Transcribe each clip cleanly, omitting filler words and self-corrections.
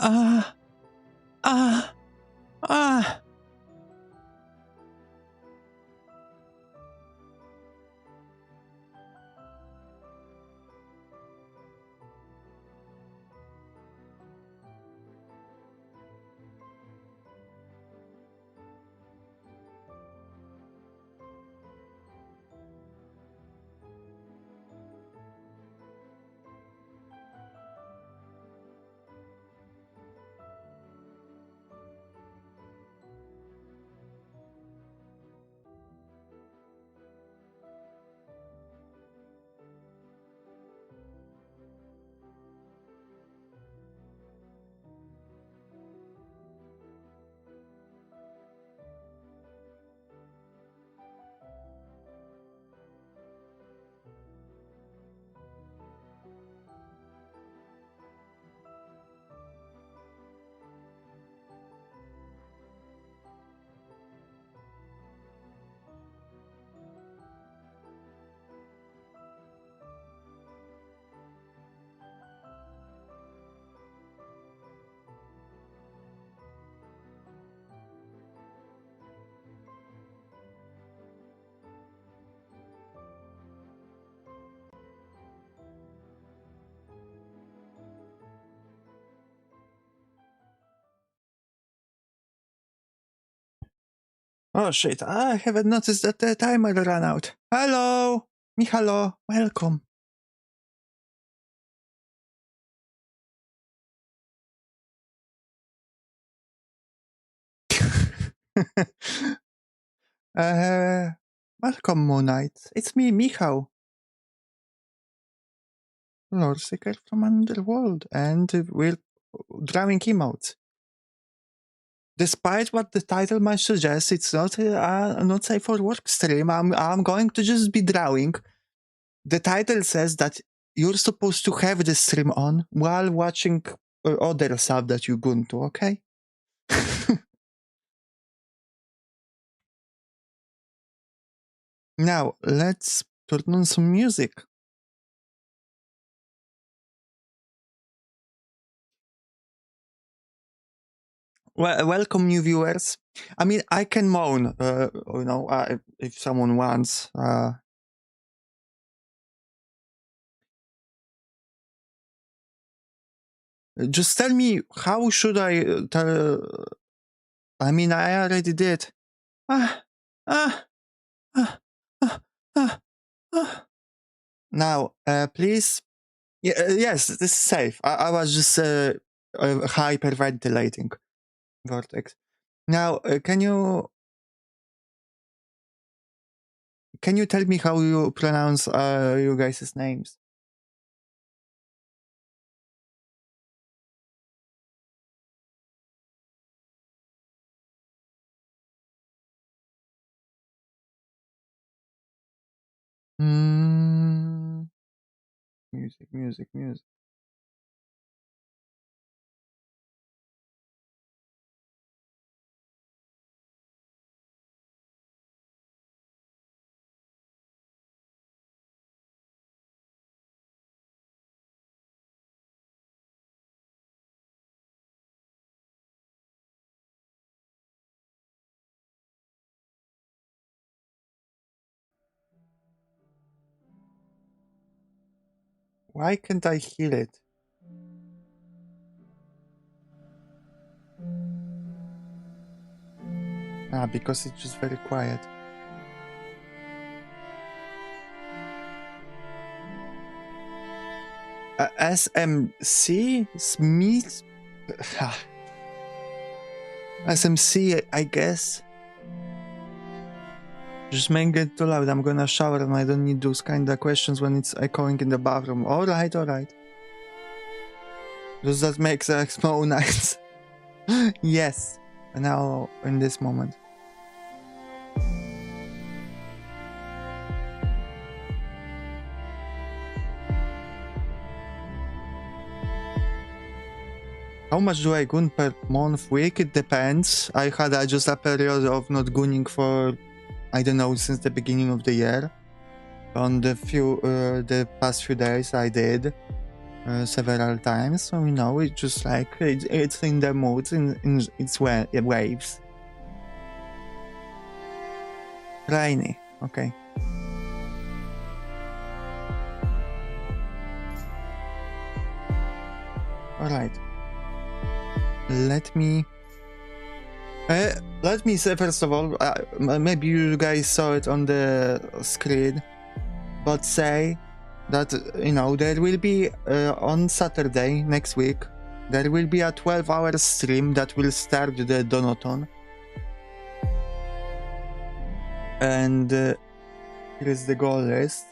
Ah, ah, ah. Oh shit, I haven't noticed that the timer ran out. Hello! Mihalo, welcome. Welcome, Moon Knight. It's me, Mihau. Loreseeker from Underworld, and we're drawing emotes. Despite what the title might suggest, it's not not safe for work stream. I'm going to just be drawing. The title says that you're supposed to have the stream on while watching other stuff that you goon to, okay? Now, let's turn on some music. Well, welcome, new viewers. I mean, I can moan, you know, if someone wants. Just tell me, how should I tell? I mean, I already did. Now, please. Yes, this is safe. I was just hyperventilating. Vortex. Now, can you tell me how you pronounce you guys' names? Music. Why can't I hear it? Because it's just very quiet. SMC? Smith? SMC, I guess. Just make it too loud. I'm gonna shower and I don't need those kind of questions when it's echoing in the bathroom. Alright. Does that make the expo nice? Yes. Now, in this moment. How much do I goon per month, week? It depends. I had just a period of not gooning for, I don't know, since the beginning of the year. On the past few days I did. several times, so you know, it's just like it's in the mood, in its waves. Rainy, okay. All right. Let me say first of all, maybe you guys saw it on the screen, but say that, you know, there will be on Saturday next week, there will be a 12-hour stream that will start the Donaton. And here is the goal list.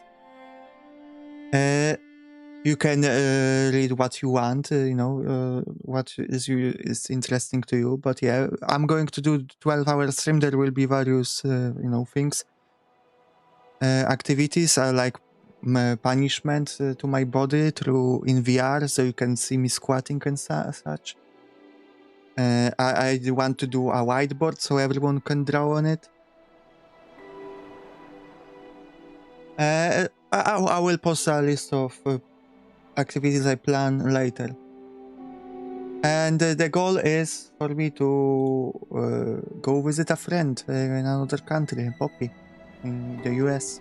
You can read what you want, you know, what is interesting to you. But yeah, I'm going to do 12-hour stream. There will be various, you know, things. Activities are like punishment to my body through in VR, so you can see me squatting and such. I want to do a whiteboard so everyone can draw on it. I will post a list of activities I plan later. And the goal is for me to go visit a friend in another country, Poppy, in the US.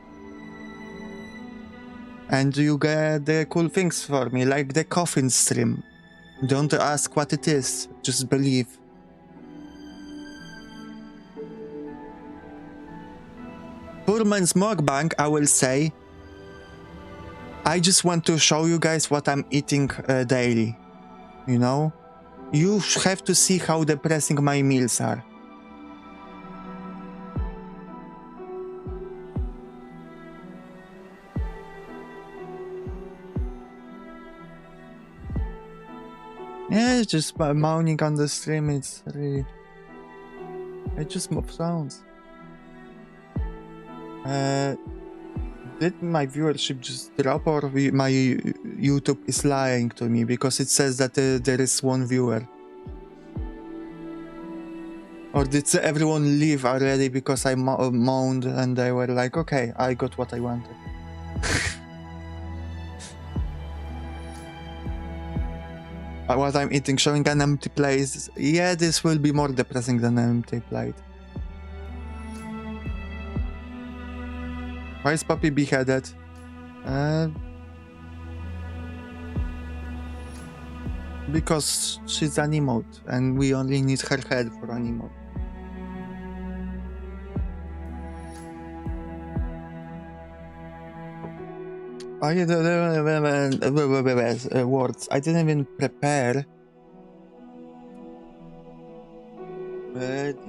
And you get the cool things for me, like the coffin stream. Don't ask what it is, just believe. Poor man's mukbang, I will say. I just want to show you guys what I'm eating daily. You know? You have to see how depressing my meals are. Yeah, it's just moaning on the stream, it's really... It just sounds. Did my viewership just drop, or my YouTube is lying to me? Because it says that there is one viewer. Or did everyone leave already because I moaned and they were like, okay, I got what I wanted. What I'm eating, showing an empty plate. Yeah, this will be more depressing than an empty plate. Why is Poppy beheaded? Because she's an emote, and we only need her head for an emote. Words. I didn't even prepare. My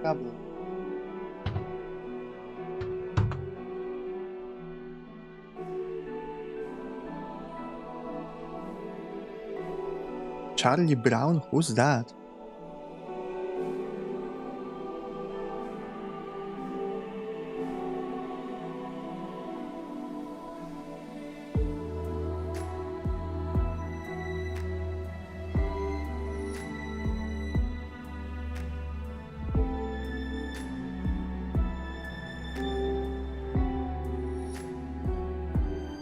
cable. Charlie Brown? Who's that?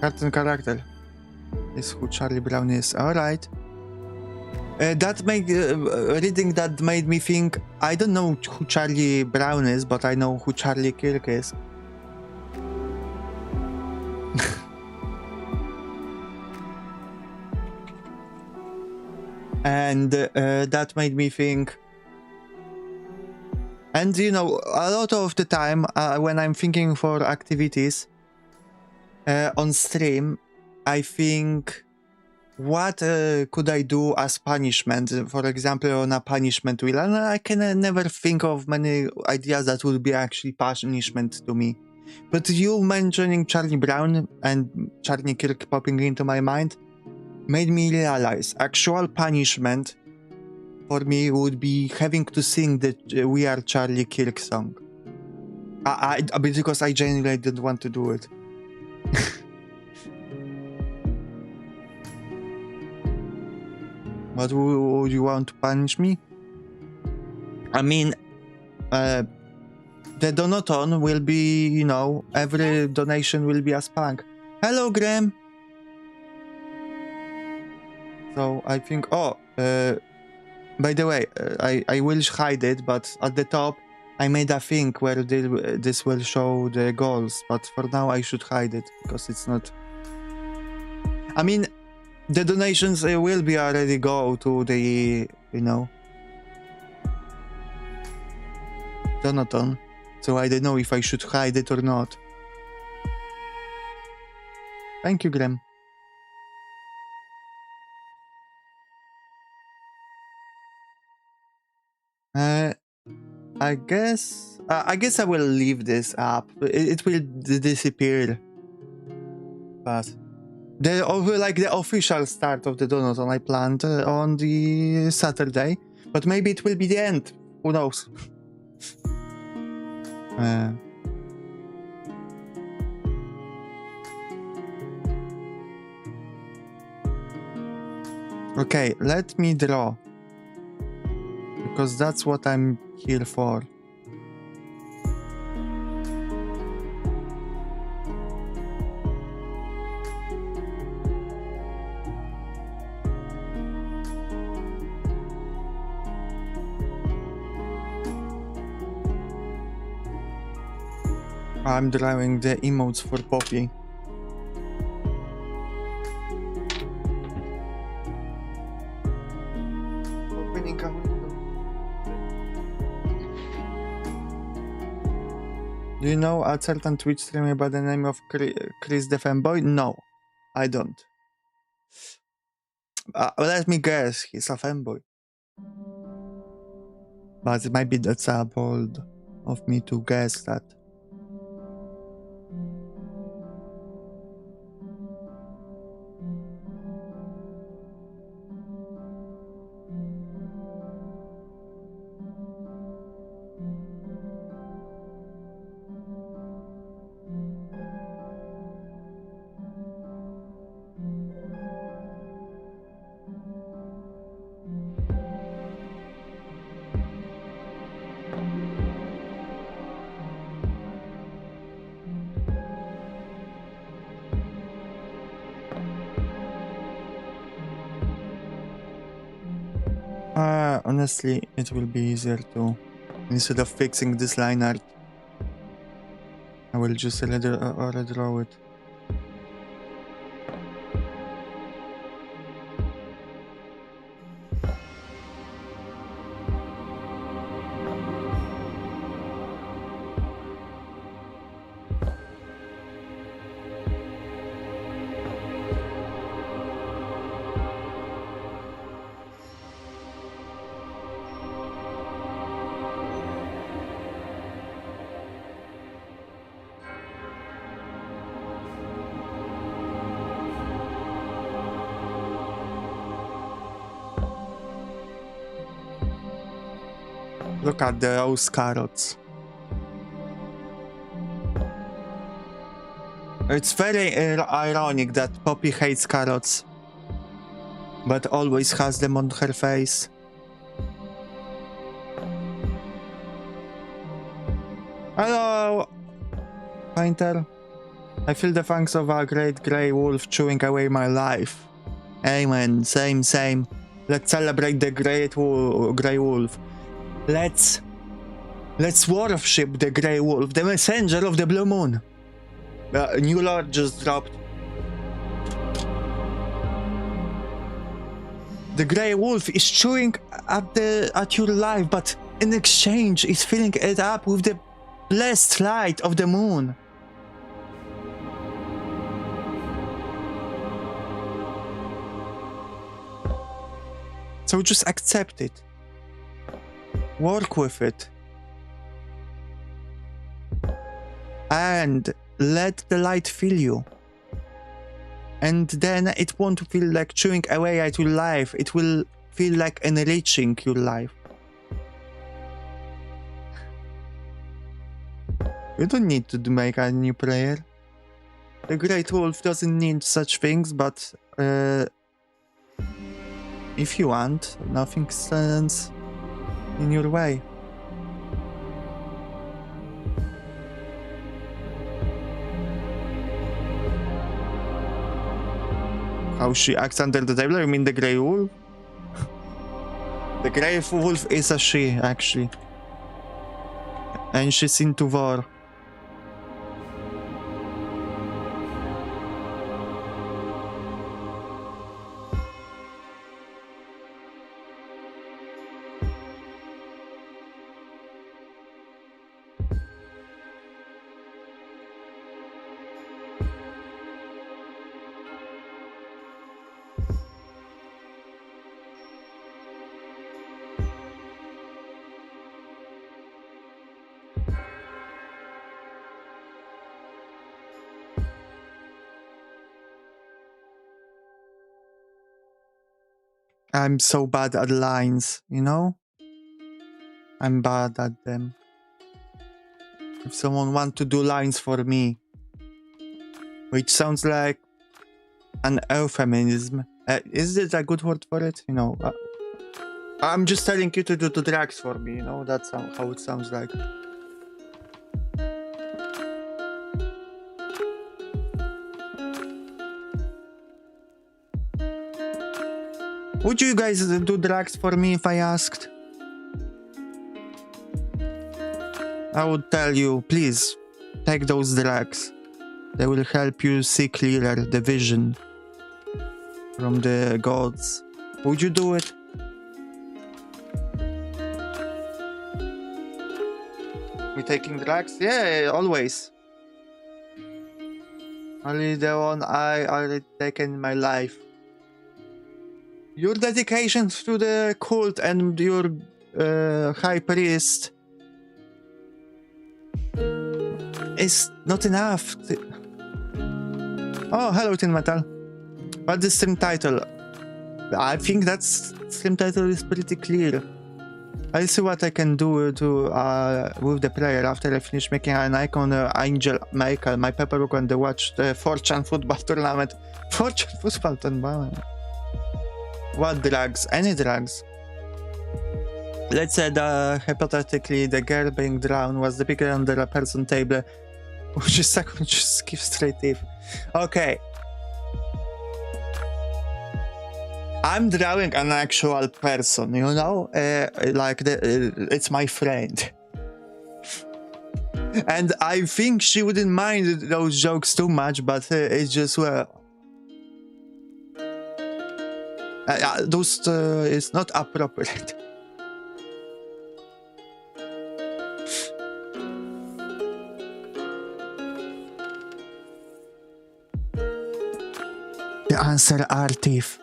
Cartoon character is who Charlie Brown is. Alright. That made reading that made me think, I don't know who Charlie Brown is, but I know who Charlie Kirk is. And that made me think. And you know, a lot of the time when I'm thinking for activities on stream, I think, what could I do as punishment? For example, on a punishment wheel. And I can never think of many ideas that would be actually punishment to me. But you mentioning Charlie Brown and Charlie Kirk popping into my mind made me realize actual punishment for me would be having to sing the We Are Charlie Kirk song. Because I genuinely didn't want to do it. What would you want to punish me? I mean, the donaton will be, you know, every donation will be a spank. Hello, Graham. So I think, by the way, I will hide it, but at the top I made a thing where this will show the goals, but for now I should hide it because it's not... I mean, the donations will be already go to the, you know, Jonathan, so I don't know if I should hide it or not. Thank you, Graham. I guess I will leave this up. It will disappear. But the official start of the Donaton I planned on the Saturday, but maybe it will be the end. Who knows? Okay, let me draw. Because that's what I'm here for. I'm drawing the emotes for Poppy. Opening a window. Do you know a certain Twitch streamer by the name of Chris the Femboy? No, I don't. Let me guess, he's a femboy. But maybe that's bold of me to guess that. Honestly, it will be easier to, instead of fixing this line art, I will just redraw it. Look at those carrots. It's very ironic that Poppy hates carrots, but always has them on her face. Hello, Painter. I feel the fangs of a great grey wolf chewing away my life. Amen. Same. Let's celebrate the grey wolf. Let's worship the grey wolf, the messenger of the blue moon. New lord just dropped. The grey wolf is chewing at your life, but in exchange is filling it up with the blessed light of the moon. So just accept it. Work with it. And let the light fill you. And then it won't feel like chewing away at your life. It will feel like enriching your life. You don't need to make a new prayer. The Great Wolf doesn't need such things, but if you want, nothing stands in your way. how she acts under the table. You mean the grey wolf? The grey wolf is a she, actually. And she's into war. I'm so bad at lines, you know? I'm bad at them. If someone wants to do lines for me, which sounds like an euphemism. Is it a good word for it? You know, I'm just telling you to do the drags for me, you know? That's how it sounds like. Would you guys do drags for me if I asked? I would tell you, please, take those drags. They will help you see clearer the vision from the gods. Would you do it? We taking drags? Yeah, always. Only the one I already taken in my life. Your dedication to the cult and your high priest is not enough. Oh, hello, Tin Metal. What's the stream title? I think that stream title is pretty clear. I'll see what I can do to with the player after I finish making an icon, Angel Michael, my Pepperbook, and watch the Fortune football tournament. Fortune football tournament. What drugs? Any drugs? Let's say that hypothetically the girl being drowned was the bigger under a person table, which is second, just give straight teeth. Okay. I'm drawing an actual person, you know? Like, it's my friend. And I think she wouldn't mind those jokes too much, but it's just, well... those is not appropriate. The answer are thief.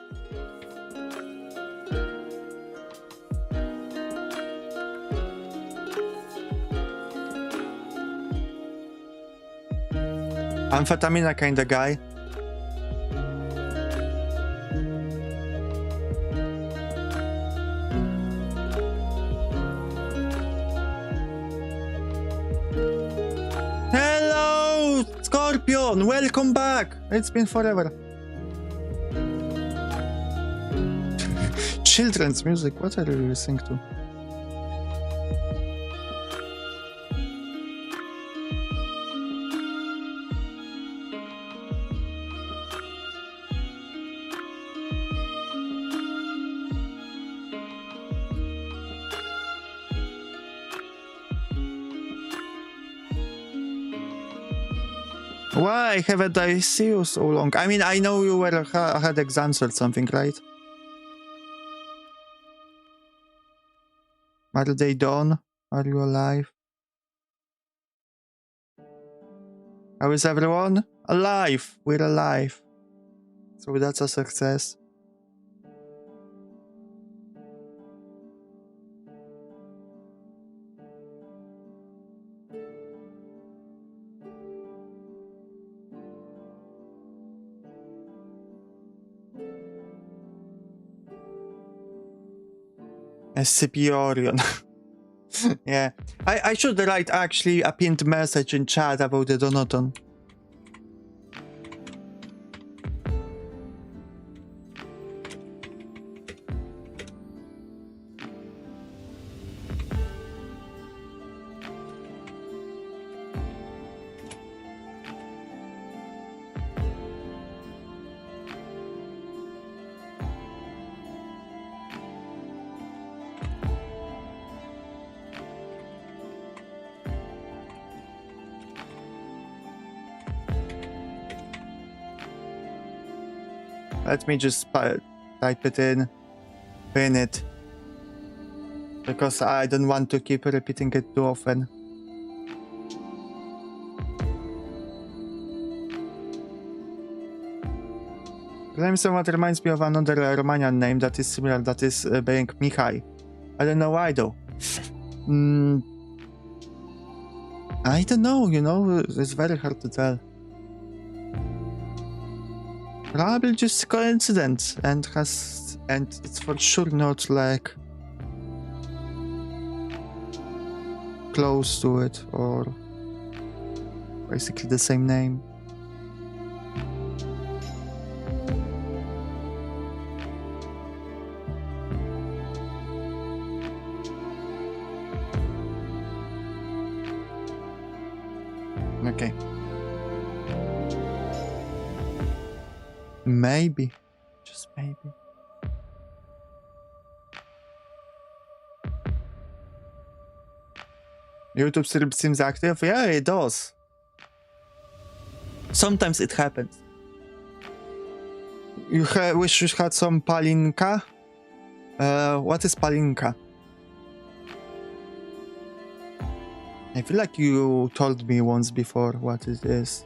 Amphetamina kinda guy. Hello, Scorpion! Welcome back! It's been forever. Children's music, what are you listening to? Why haven't I seen you so long? I mean, I know you were had exams or something, right? Are they done? Are you alive? How is everyone? Alive! We're alive. So that's a success. Scipiorion. Yeah. I should write actually a pinned message in chat about the Donaton. Let me just type it in, pin it, because I don't want to keep repeating it too often. The name somewhat reminds me of another Romanian name that is similar, that is being Mihai. I don't know why though. I don't know, you know, it's very hard to tell. Probably just coincidence, and it's for sure not like close to it or basically the same name. Okay. Maybe. Just maybe. YouTube still seems active? Yeah, it does. Sometimes it happens. You wish you had some palinka? What is palinka? I feel like you told me once before what it is.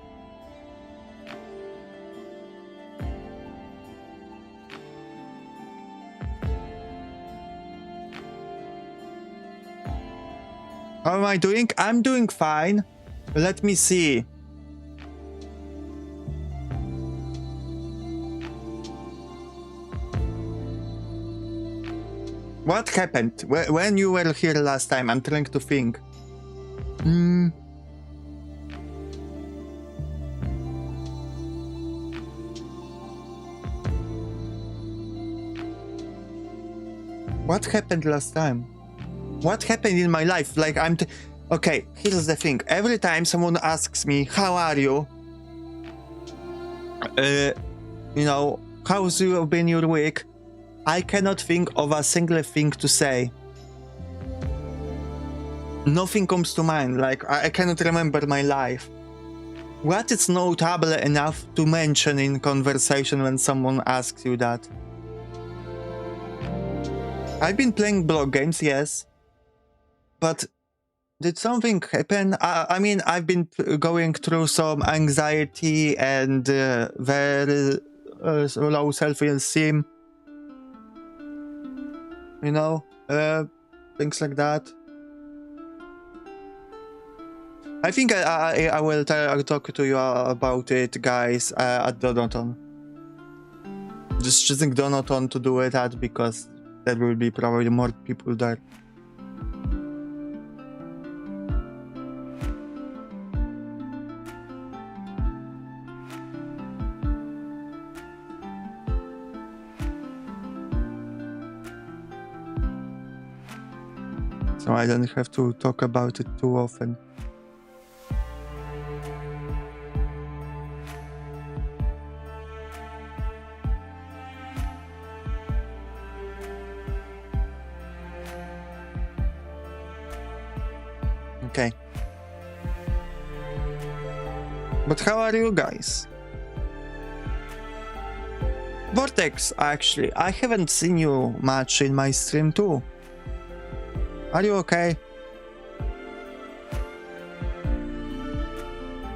How am I doing? I'm doing fine. Let me see. What happened when you were here last time? I'm trying to think. What happened last time? What happened in my life? Like okay, here's the thing. Every time someone asks me, how are you? You know, how's been your week? I cannot think of a single thing to say. Nothing comes to mind. Like, I cannot remember my life. What is notable enough to mention in conversation when someone asks you that? I've been playing blog games, yes. But did something happen? I mean, I've been going through some anxiety and very low self-esteem. You know, things like that. I think I will talk to you about it, guys, at Donaton. Just choosing Donaton to do it at, because there will be probably more people there. So I don't have to talk about it too often. Okay. But how are you guys? Vortex, actually, I haven't seen you much in my stream too. Are you okay?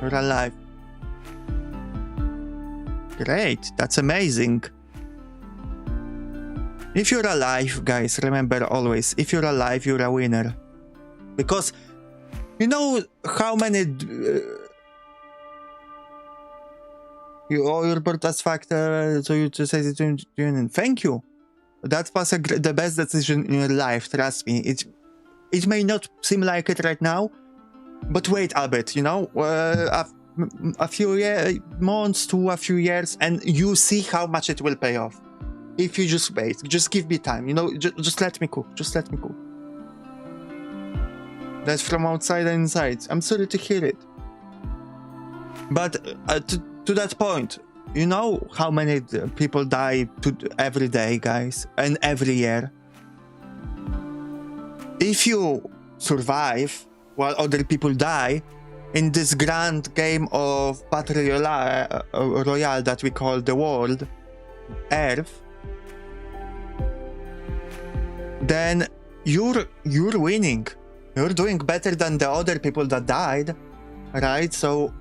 You're alive. Great, that's amazing. If you're alive, guys, remember always, if you're alive, you're a winner. Because you know how many... your birthday factor, so you just say it. Thank you. That was the best decision in your life, trust me. It may not seem like it right now, but wait a bit, you know, a few months to a few years, and you see how much it will pay off. If you just wait, just give me time, you know, just let me cook, just let me cook. That's from outside and inside. I'm sorry to hear it. But to that point, you know how many people die every day, guys, and every year. If you survive while other people die in this grand game of Battle Royale that we call the world, Earth, then you're winning. You're doing better than the other people that died, right? So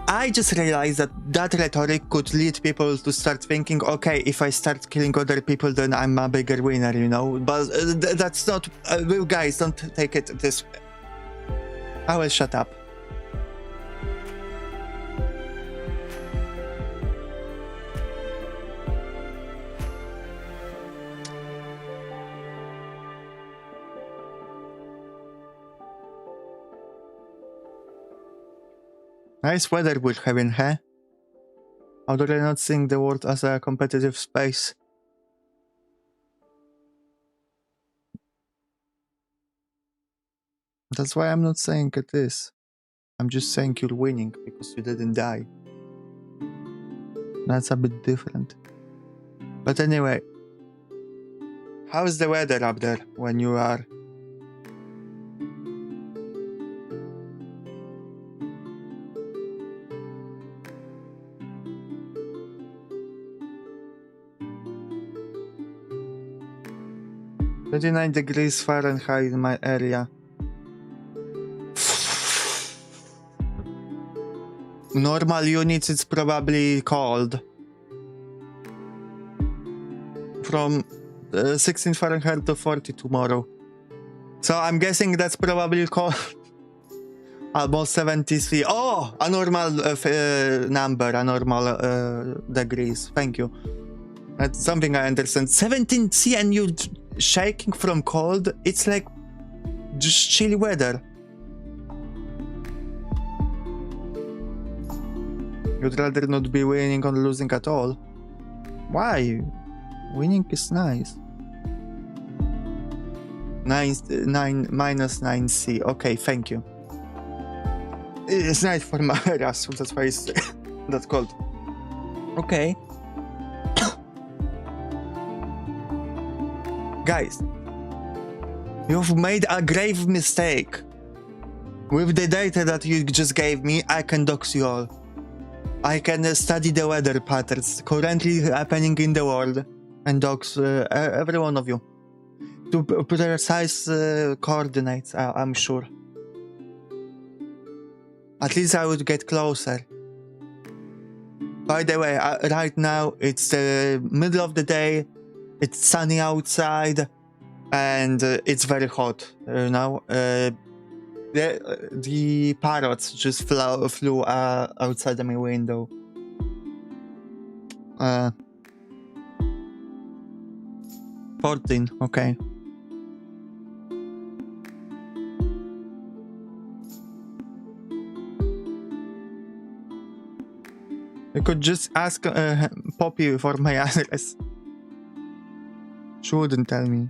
I just realized that rhetoric could lead people to start thinking, okay, if I start killing other people, then I'm a bigger winner, you know? But that's not... guys, don't take it this way. I will shut up. Nice weather we're having, huh? How do I not think the world as a competitive space? That's why I'm not saying it is. I'm just saying you're winning because you didn't die. That's a bit different. But anyway, how's the weather up there when you are? "29 degrees Fahrenheit in my area." Normal units, it's probably cold. From 16 Fahrenheit to 40 tomorrow. So I'm guessing that's probably cold. Almost 73. Oh, a normal number, a normal degrees. Thank you. That's something I understand. 17 C and you shaking from cold. It's like just chilly weather. You'd rather not be winning or losing at all. Why? Winning is nice. Minus 9C. Okay, thank you. It's nice for my area, so that's why it's that cold. Okay. Guys, you've made a grave mistake. With the data that you just gave me, I can dox you all. I can study the weather patterns currently happening in the world and dox every one of you. To precise coordinates, I'm sure. At least I would get closer. By the way, right now it's the middle of the day, it's sunny outside, and it's very hot, you know? The parrots just flew outside of my window. 14, okay. I could just ask Poppy for my address. She wouldn't tell me.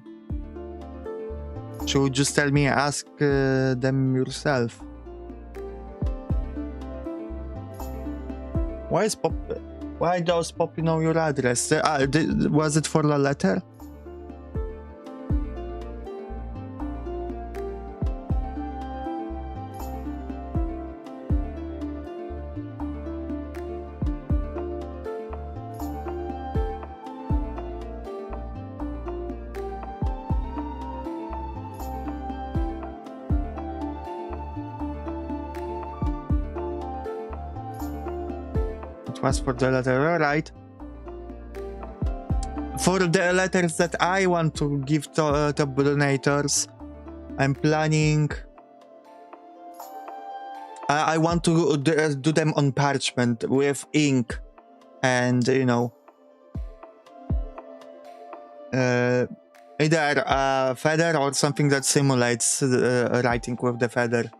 She would just tell me, ask them yourself. Why does Poppy know your address? Was it for the letter? Was for the letter, alright. For the letters that I want to give to donators, I'm planning... I want to do them on parchment with ink and, you know, either a feather or something that simulates writing with the feather.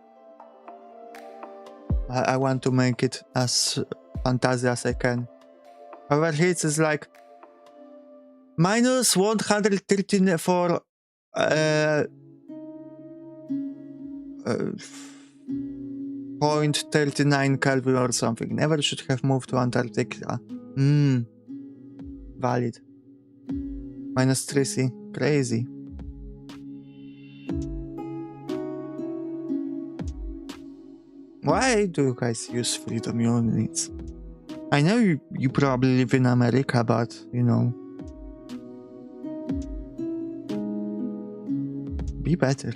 I want to make it as fantasy as I can. However, hits is like minus 113 for 0.39 Kelvin or something. Never should have moved to Antarctica. Valid. Minus 3C. Crazy. . Why do you guys use freedom units? I know you probably live in America, but you know, be better.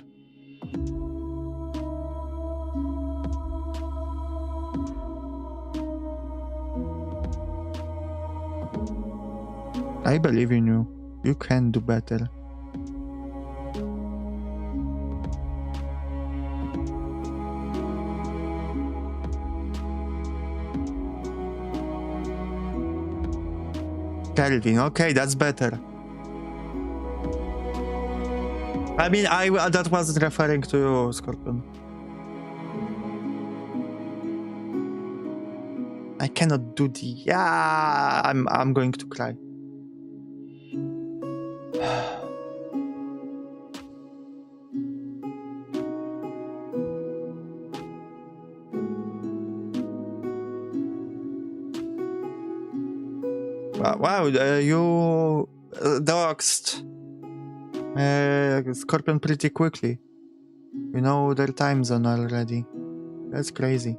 I believe in you. You can do better. Kelvin, okay, that's better. I mean, that wasn't referring to you, Scorpion. I cannot do the... Yeah, I'm going to cry. Wow, you doxed Scorpion pretty quickly. You know their time zone already. That's crazy.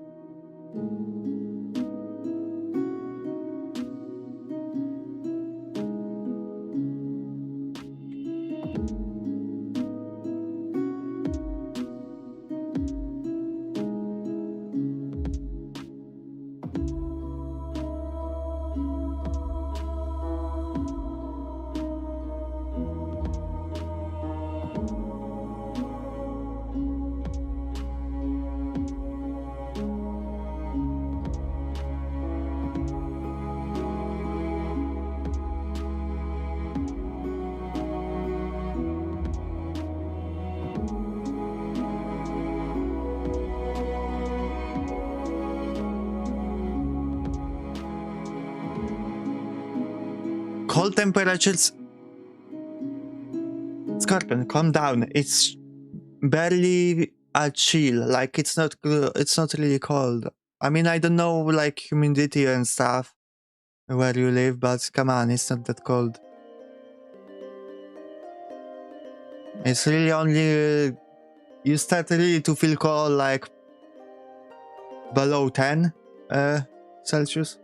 Cold temperatures. Scorpion, calm down. It's barely a chill. Like it's not really cold. I mean, I don't know like humidity and stuff where you live, but come on, it's not that cold. It's really only you start really to feel cold like below 10 Celsius.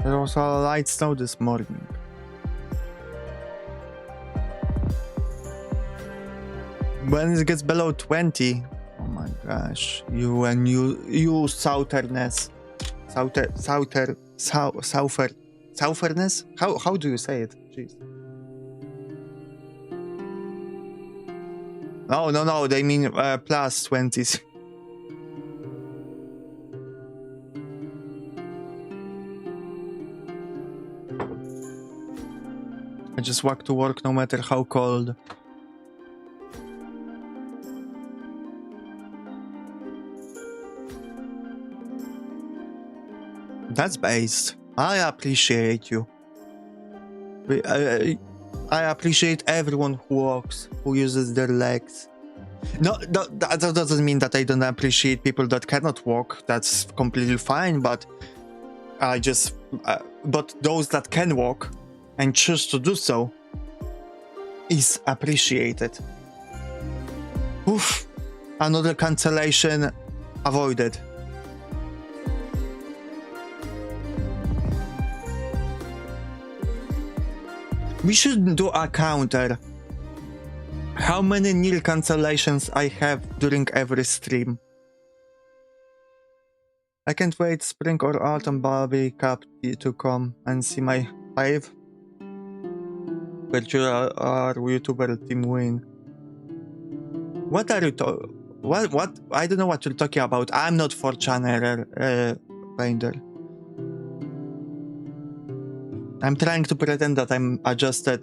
There was a light snow this morning. When it gets below 20, oh my gosh, you southerness, southerness? How do you say it? Jeez. No, they mean plus 20s. I just walk to work no matter how cold. That's based. I appreciate you. I appreciate everyone who walks, who uses their legs. No, that doesn't mean that I don't appreciate people that cannot walk. That's completely fine, but but those that can walk and choose to do so is appreciated. Oof, another cancellation avoided. We should do a counter. How many nil cancellations I have during every stream. I can't wait spring or autumn Barbie Cup to come and see my 5 virtual or YouTuber team win. What are you what? I don't know what you're talking about. I'm not 4chan painter. I'm trying to pretend that I'm adjusted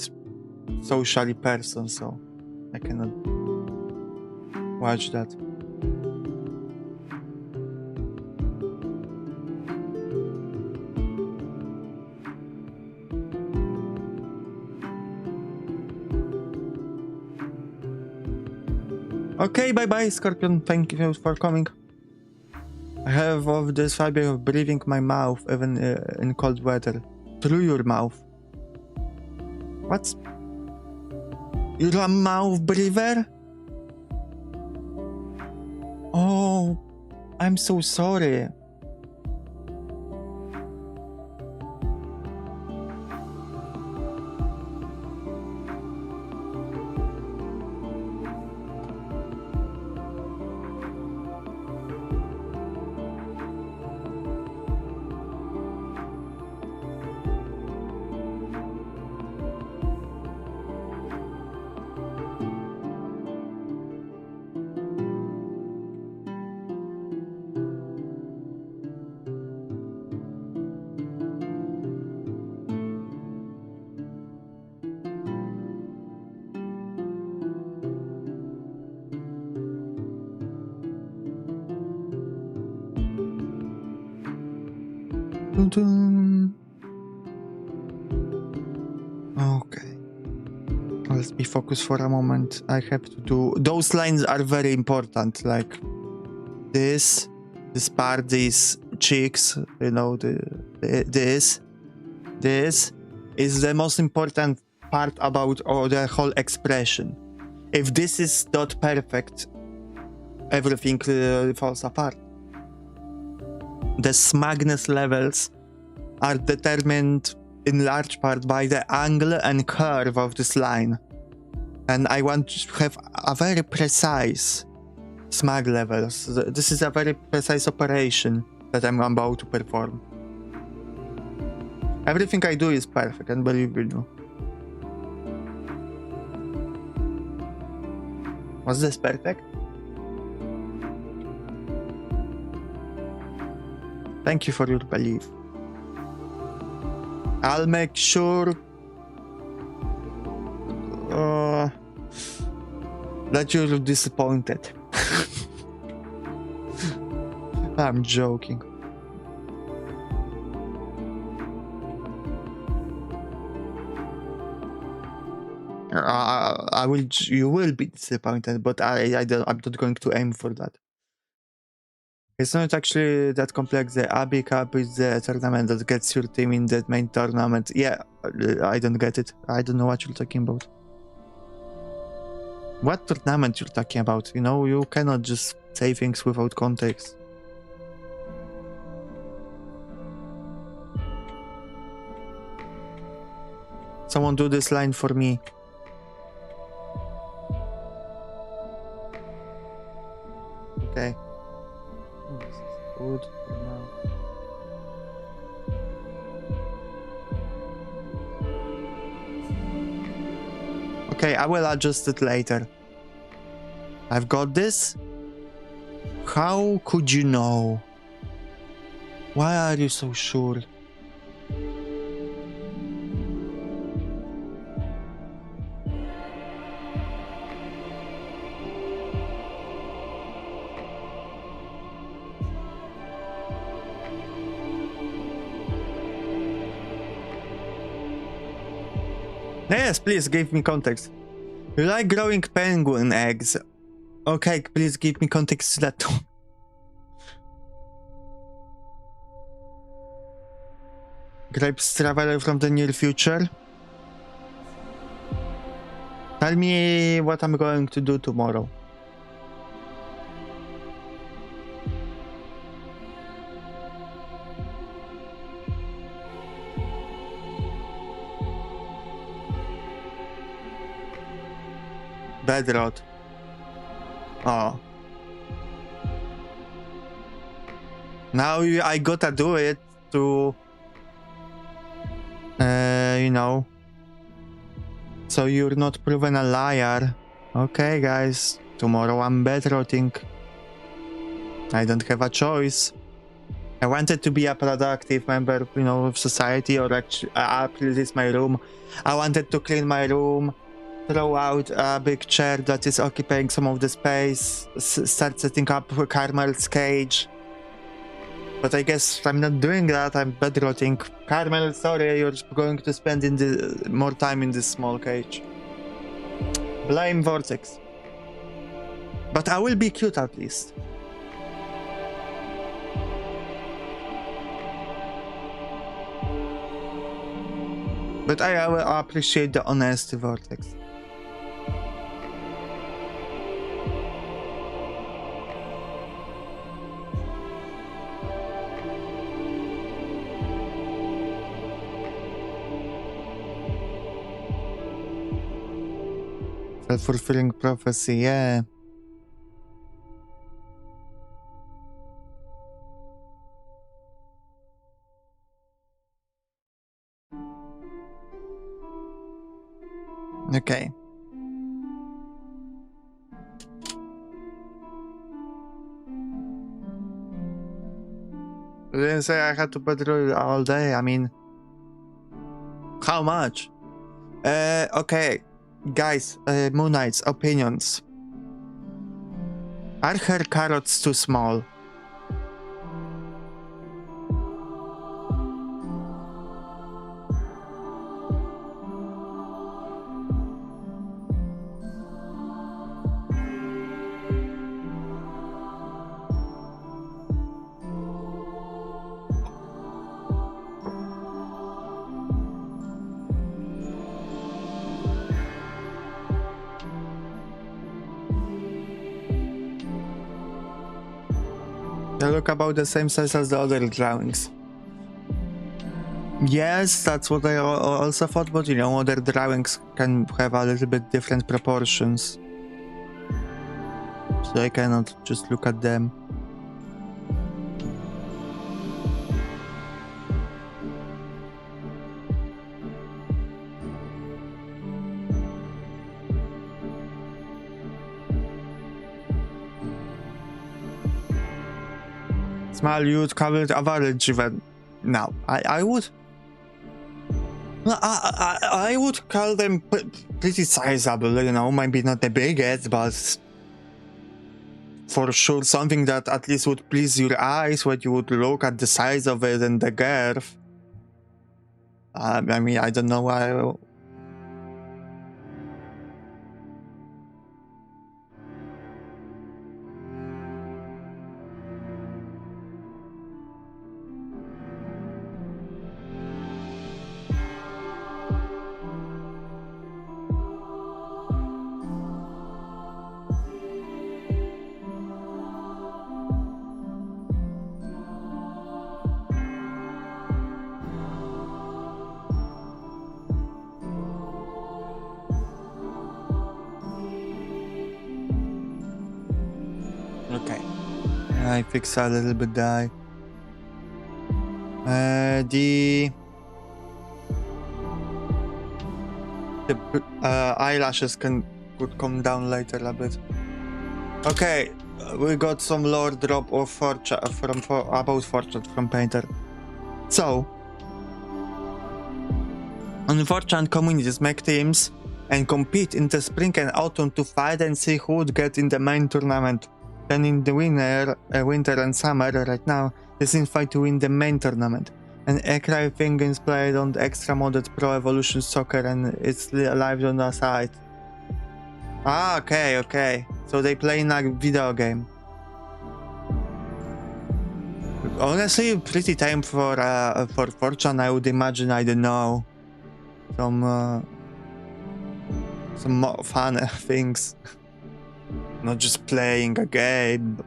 socially person, so I cannot watch that. Okay, bye-bye, Scorpion. Thank you for coming. I have of this phobia of breathing my mouth, even in cold weather. Through your mouth. What? You're a mouth breather? Oh, I'm so sorry. Okay. Let's be focused for a moment. I have to do... Those lines are very important, like this part, these cheeks, you know, this is the most important part about the whole expression. If this is not perfect, everything falls apart. The smugness levels are determined in large part by the angle and curve of this line. And I want to have a very precise smug levels. This is a very precise operation that I'm about to perform. Everything I do is perfect, and believe me. Was this perfect? Thank you for your belief. I'll make sure that you're disappointed. I'm joking. You will be disappointed, but I'm not going to aim for that. It's not actually that complex. The Abbey Cup is the tournament that gets your team in the main tournament. Yeah, I don't get it. I don't know what you're talking about. What tournament you're talking about? You know, you cannot just say things without context. Someone do this line for me. Okay. This is good for now. Okay, I will adjust it later. I've got this. How could you know? Why are you so sure? Yes, please give me context. You like growing penguin eggs. Okay, please give me context to that too. Grapes traveler from the near future. Tell me what I'm going to do tomorrow. Bedrot. Oh. Now I gotta do it to... you know. So you're not proven a liar. Okay, guys. Tomorrow I'm bedrotting. I don't have a choice. I wanted to be a productive member, you know, of society, or actually, this is my room. I wanted to clean my room, throw out a big chair that is occupying some of the space, start setting up Carmel's cage. But I guess I'm not doing that. I'm bedrotting. Carmel, sorry, you're going to spend more time in this small cage. Blame Vortex. But I will be cute at least. But I will appreciate the honesty, Vortex. Self-fulfilling prophecy, yeah. Okay. I didn't say I had to patrol all day. I mean, how much? Okay. Guys, Moon Knight's opinions. Are her carrots too small? They look about the same size as the other drawings. Yes, that's what I also thought, but you know, other drawings can have a little bit different proportions. So I cannot just look at them. Small youth covered average even. No, I would. I would call them pretty sizable, you know, maybe not the biggest, but for sure something that at least would please your eyes when you would look at the size of it and the girth. I mean, I don't know why. Okay. I fix a little bit the eyelashes could come down later a bit. Okay, we got some lore drop of about fortune from Painter. So, unfortunate communities make teams and compete in the spring and autumn to fight and see who would get in the main tournament. Then in the winter and summer right now, they seem fight to win the main tournament. And Ekrai thing is played on the extra modded Pro Evolution Soccer and it's live on the site. Ah, okay. So they play in a video game. Honestly, pretty tame for Fortune, I would imagine. I don't know, some more fun things, not just playing a game.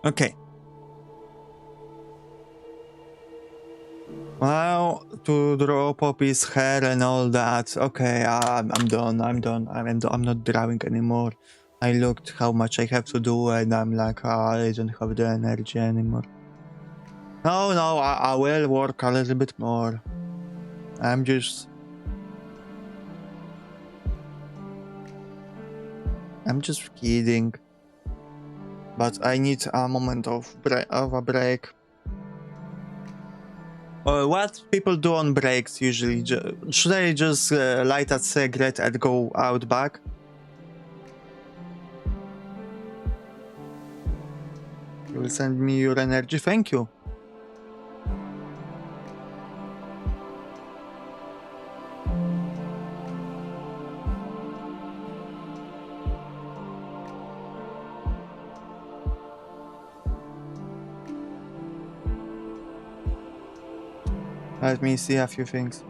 Okay. Well, to draw Poppy's hair and all that. Okay, I'm done. I'm not drawing anymore. I looked how much I have to do, and I'm like, I don't have the energy anymore. No, I will work a little bit more. I'm just kidding. But I need a moment of a break. What people do on breaks usually? Should I just light a cigarette and go out back? You will send me your energy. Thank you. Let me see a few things.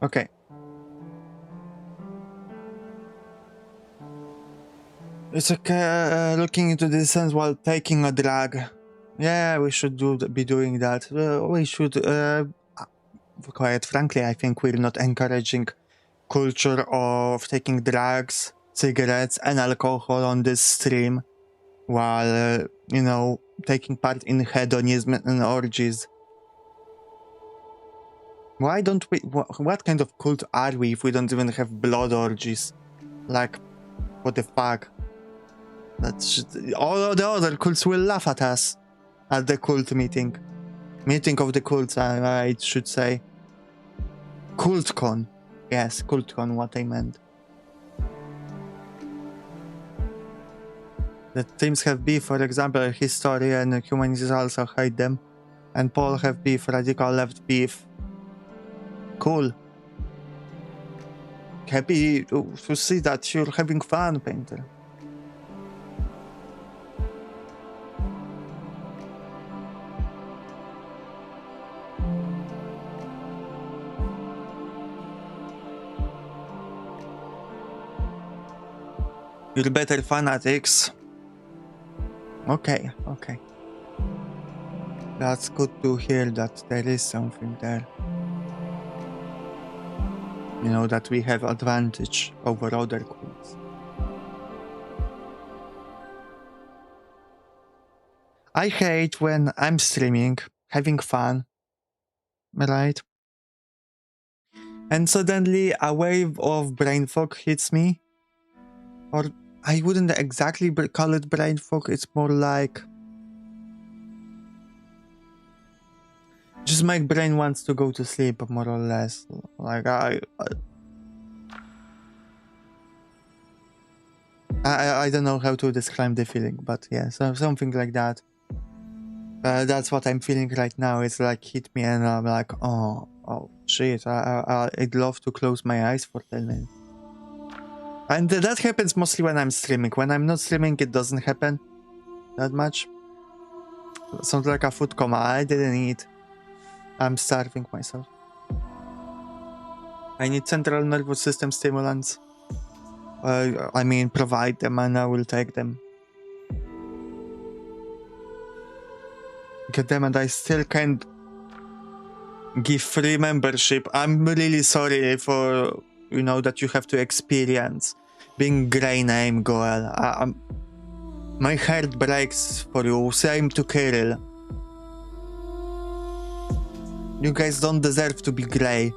Okay. It's okay. Looking into the distance while taking a drag. Yeah, we should be doing that. We should. Quite frankly, I think we're not encouraging culture of taking drugs, cigarettes, and alcohol on this stream, while you know, taking part in hedonism and orgies. Why don't we? What kind of cult are we if we don't even have blood orgies? Like, what the fuck? All of the other cults will laugh at us at the cult meeting. Meeting of the cults, I should say. CultCon. Yes, CultCon, what I meant. The teams have beef, for example, history and humanities also hate them. And Paul have beef, radical left beef. Cool. Happy to see that you're having fun, Painter. You're better fanatics. Okay. That's good to hear that there is something there. You know, that we have advantage over other cults. I hate when I'm streaming, having fun, right? And suddenly a wave of brain fog hits me. Or I wouldn't exactly call it brain fog, it's more like just my brain wants to go to sleep, more or less. Like I don't know how to describe the feeling, but yeah, so something like that. That's what I'm feeling right now. It's like hit me and I'm like, oh shit, I'd love to close my eyes for 10 minutes. And that happens mostly when I'm streaming. When I'm not streaming, it doesn't happen that much. Sounds like a food coma. I didn't eat. I'm starving myself. I need central nervous system stimulants. I mean, provide them and I will take them. God damn it, I still can't give free membership. I'm really sorry for, you know, that you have to experience being grey name, Goel. My heart breaks for you. Same to Kirill. You guys don't deserve to be grey.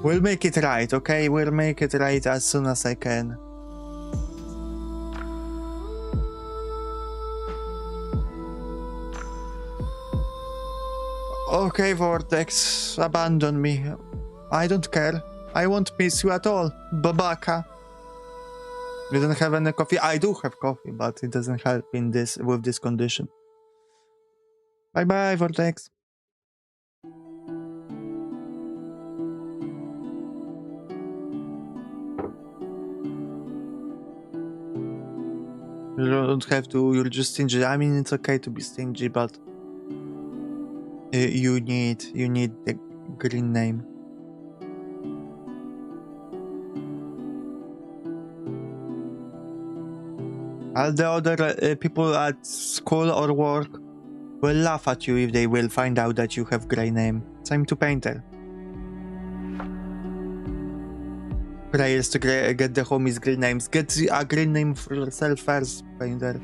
We'll make it right, okay? We'll make it right as soon as I can. Okay, Vortex, abandon me. I don't care. I won't miss you at all, Babaka. You don't have any coffee? I do have coffee, but it doesn't help in this with this condition. Bye bye, Vortex. You don't have to, you're just stingy. I mean, it's okay to be stingy, but you need the green name. All the other people at school or work will laugh at you if they will find out that you have grey name. Same to painter. Prayers to get the homies green names. Get a green name for yourself first, painter.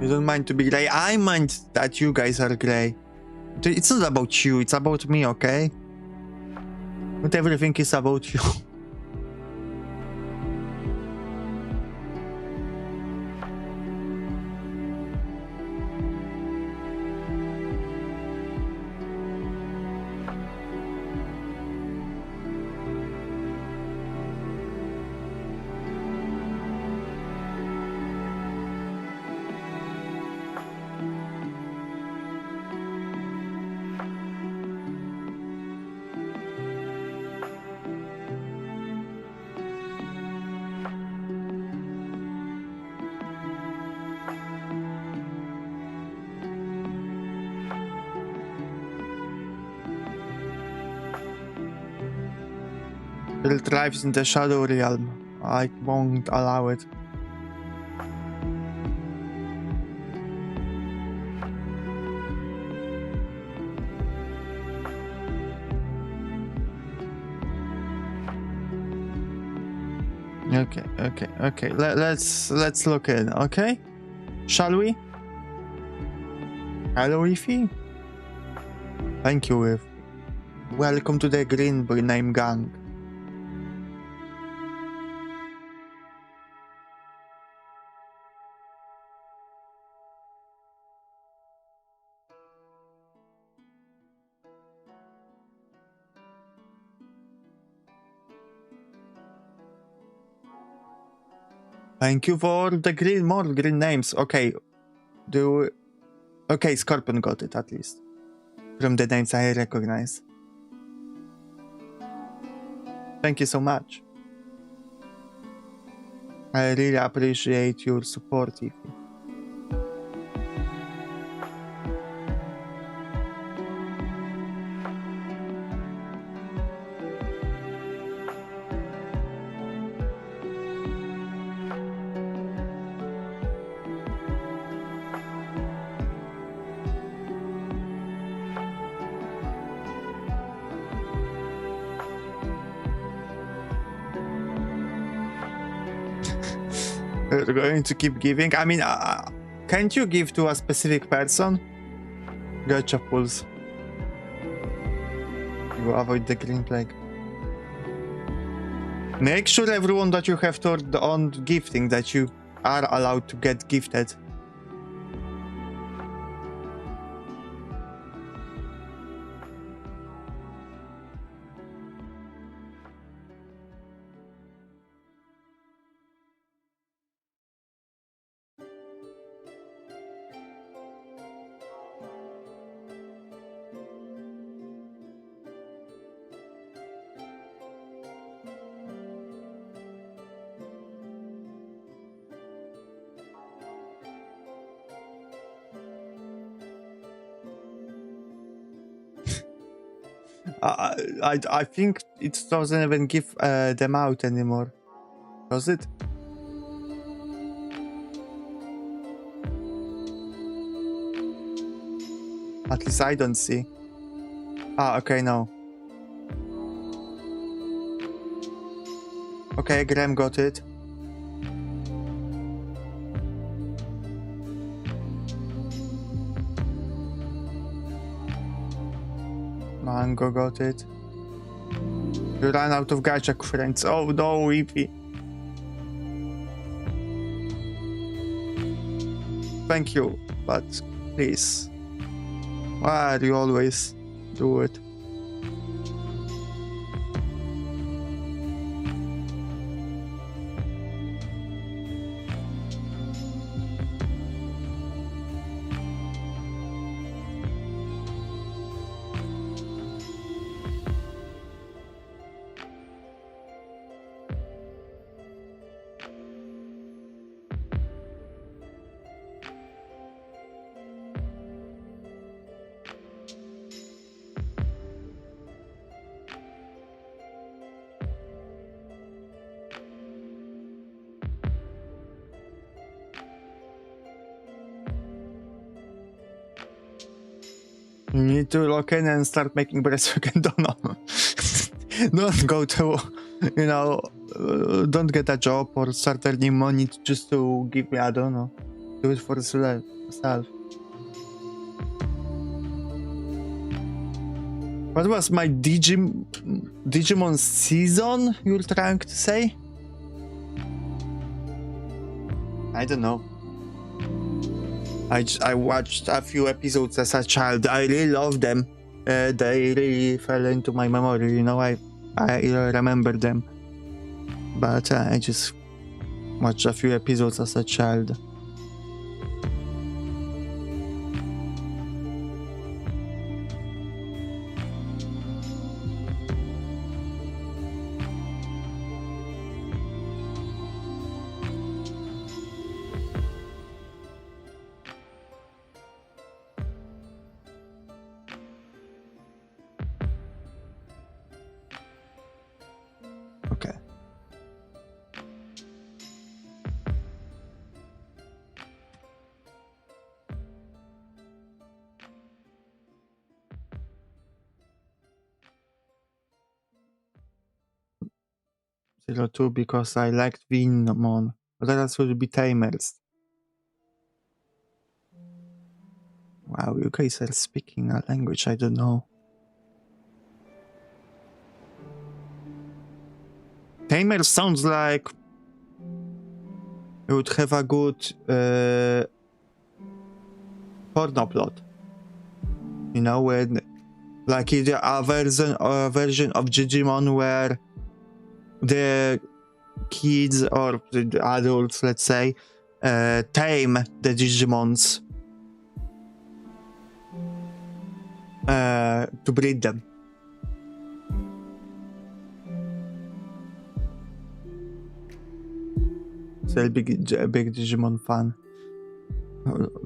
You don't mind to be grey. I mind that you guys are grey. It's not about you, it's about me, okay? Not everything is about you. Bill thrives in the shadow realm. I won't allow it. Okay. Let's look in, okay? Shall we? Hello, Ify. Thank you, If. Welcome to the green name gang. Thank you for the more green names. Okay. Okay, Scorpion got it at least. From the names I recognize. Thank you so much. I really appreciate your support, Ify. We're going to keep giving. I mean, can't you give to a specific person? Gotcha, pulls. You avoid the green plague. Make sure, everyone, that you have turned on gifting, that you are allowed to get gifted. I think it doesn't even give them out anymore. Does it? At least I don't see. Okay, no. Okay, Graham got it. Mango got it. You ran out of gacha friends. Oh no, Ify. Thank you, but please. Why are you always through it. You need to lock in and start making breads again. Don't go to, you know, don't get a job or start earning money just to give me, I don't know, do it for yourself. What was my Digimon season you're trying to say? I don't know. I watched a few episodes as a child. I really loved them. They really fell into my memory, you know, I remember them. But I just watched a few episodes as a child. Okay. Zero 2 because I liked Vinmon. The rest would be Tamers. Wow, you guys are speaking a language I don't know. Tamers sounds like it would have a good porno plot. You know, when like a version of Digimon where the kids or the adults, let's say, tame the Digimons to breed them. So a big Digimon fan.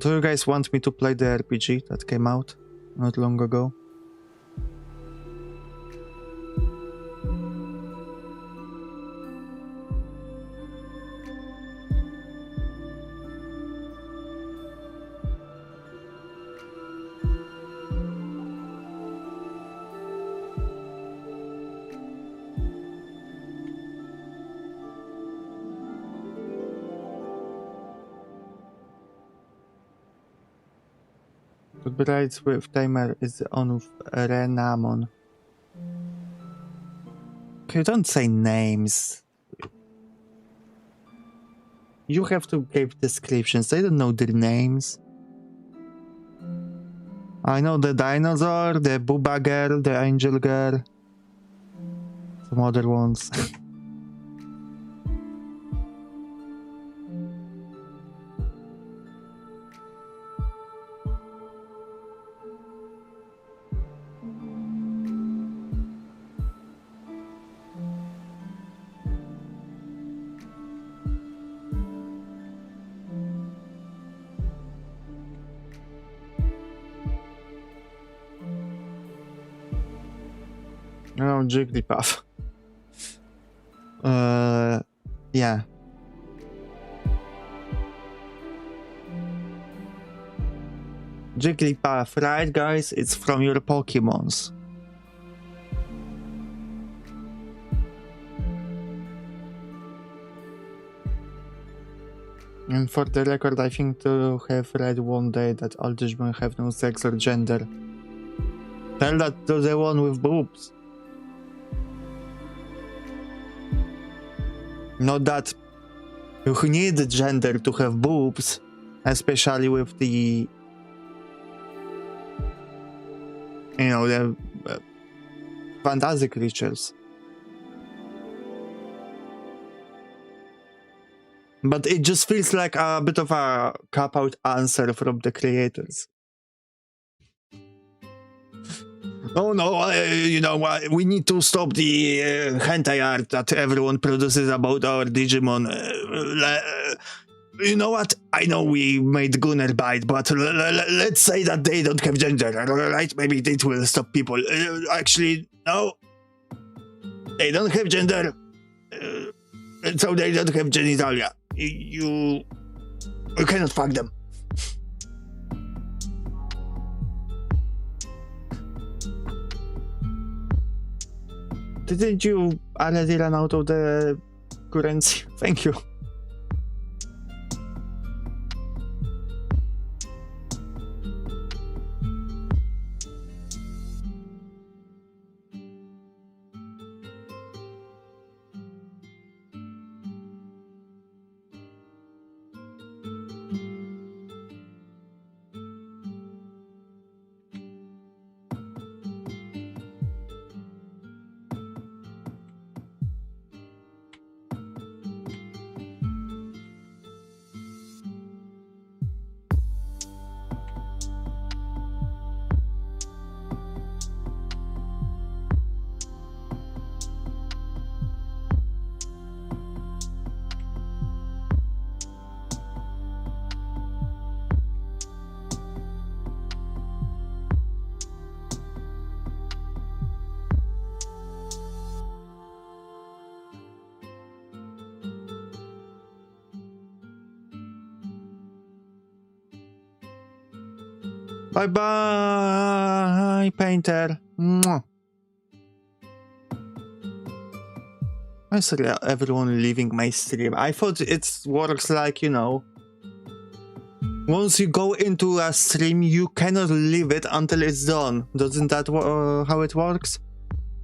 Do you guys want me to play the RPG that came out not long ago? Brides with Tamer is on Renamon. Okay, don't say names. You have to give descriptions. I don't know their names. I know the dinosaur, the Booba girl, the angel girl. Some other ones. Oh, Jigglypuff. Yeah. Jigglypuff, right, guys? It's from your Pokemons. And for the record, I think to have read one day that all Digimon have no sex or gender. Tell that to the one with boobs. Not that you need gender to have boobs, especially with the, you know, the fantasy creatures. But it just feels like a bit of a cop-out answer from the creators. Oh no, you know what? We need to stop the hentai art that everyone produces about our Digimon. You know what? I know we made Gunner bite, but let's say that they don't have gender, right? Maybe it will stop people. Actually, no. They don't have gender, so they don't have genitalia. You cannot fuck them. Didn't you already run out of the currency? Thank you. Bye-bye, Painter. Mwah. I saw everyone leaving my stream. I thought it works like, you know, once you go into a stream, you cannot leave it until it's done. Doesn't that how it works?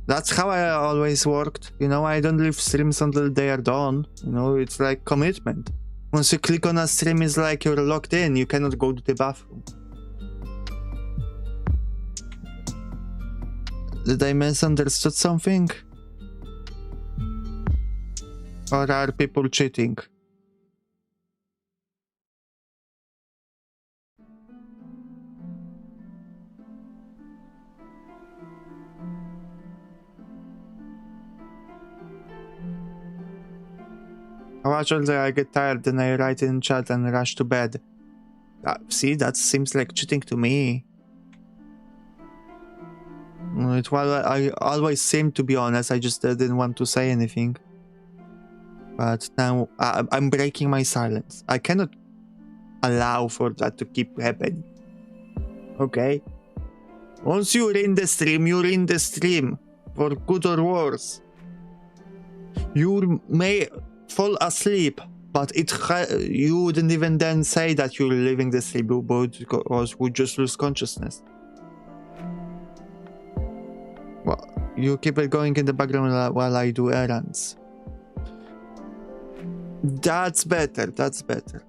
That's how I always worked. You know, I don't leave streams until they are done. You know, it's like commitment. Once you click on a stream, it's like you're locked in. You cannot go to the bathroom. Did I misunderstood something? Or are people cheating? I watch all day, I get tired, then I write in chat and rush to bed. See, that seems like cheating to me. Well, I always seem to be honest, I just didn't want to say anything. But now I'm breaking my silence. I cannot allow for that to keep happening. Okay? Once you're in the stream, you're in the stream. For good or worse. You may fall asleep, but you wouldn't even then say that you're leaving the sleep, because we just lose consciousness. Well, you keep it going in the background while I do errands. That's better, that's better.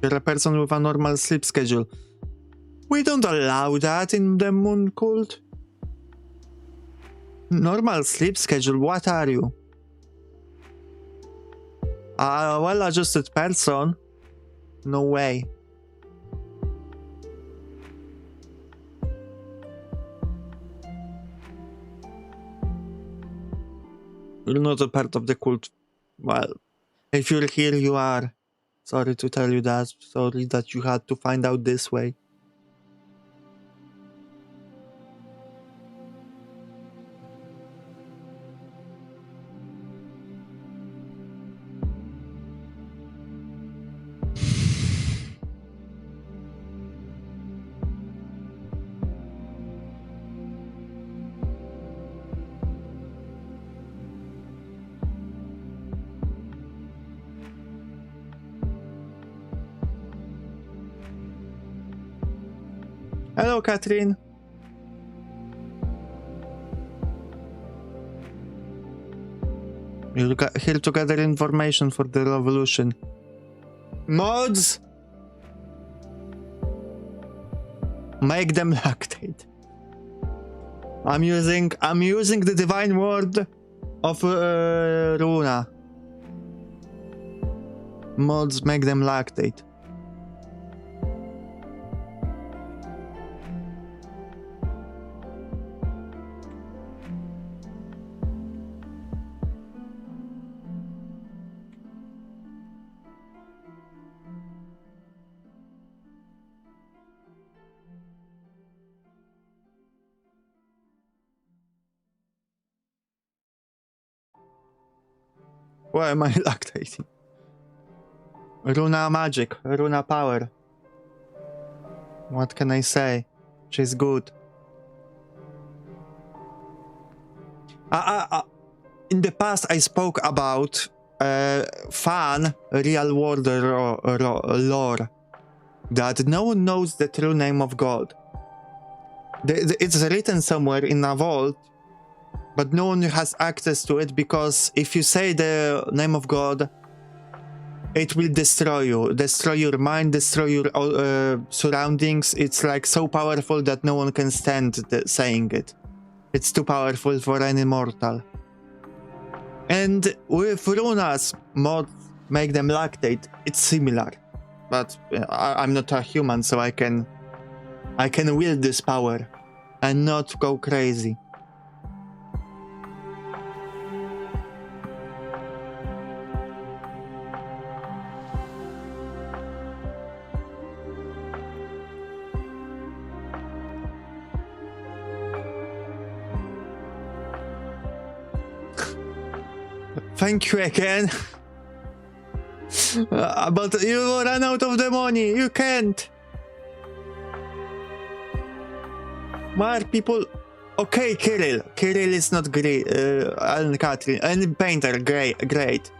You're a person with a normal sleep schedule. We don't allow that in the Moon Cult. Normal sleep schedule, what are you? A well-adjusted person? No way. You're not a part of the cult. Well, if you're here, you are. Sorry to tell you that. Sorry that you had to find out this way. Hello, Catherine. You're here to gather information for the revolution. Mods! Make them lactate. I'm using the divine word of Runa. Mods make them lactate. Why am I lactating? Runa magic, Runa power. What can I say? She's good. In the past, I spoke about fun real world lore that no one knows the true name of God. It's written somewhere in a vault, but no one has access to it because if you say the name of God, it will destroy you, destroy your mind, destroy your surroundings. It's like so powerful that no one can stand saying it. It's too powerful for any mortal. And with runas, mods make them lactate. It's similar, but I'm not a human, so I can wield this power and not go crazy. Thank you again. But you run out of the money. You can't. More people. Okay, Kirill. Kirill is not great. And Catherine. And Painter. Great.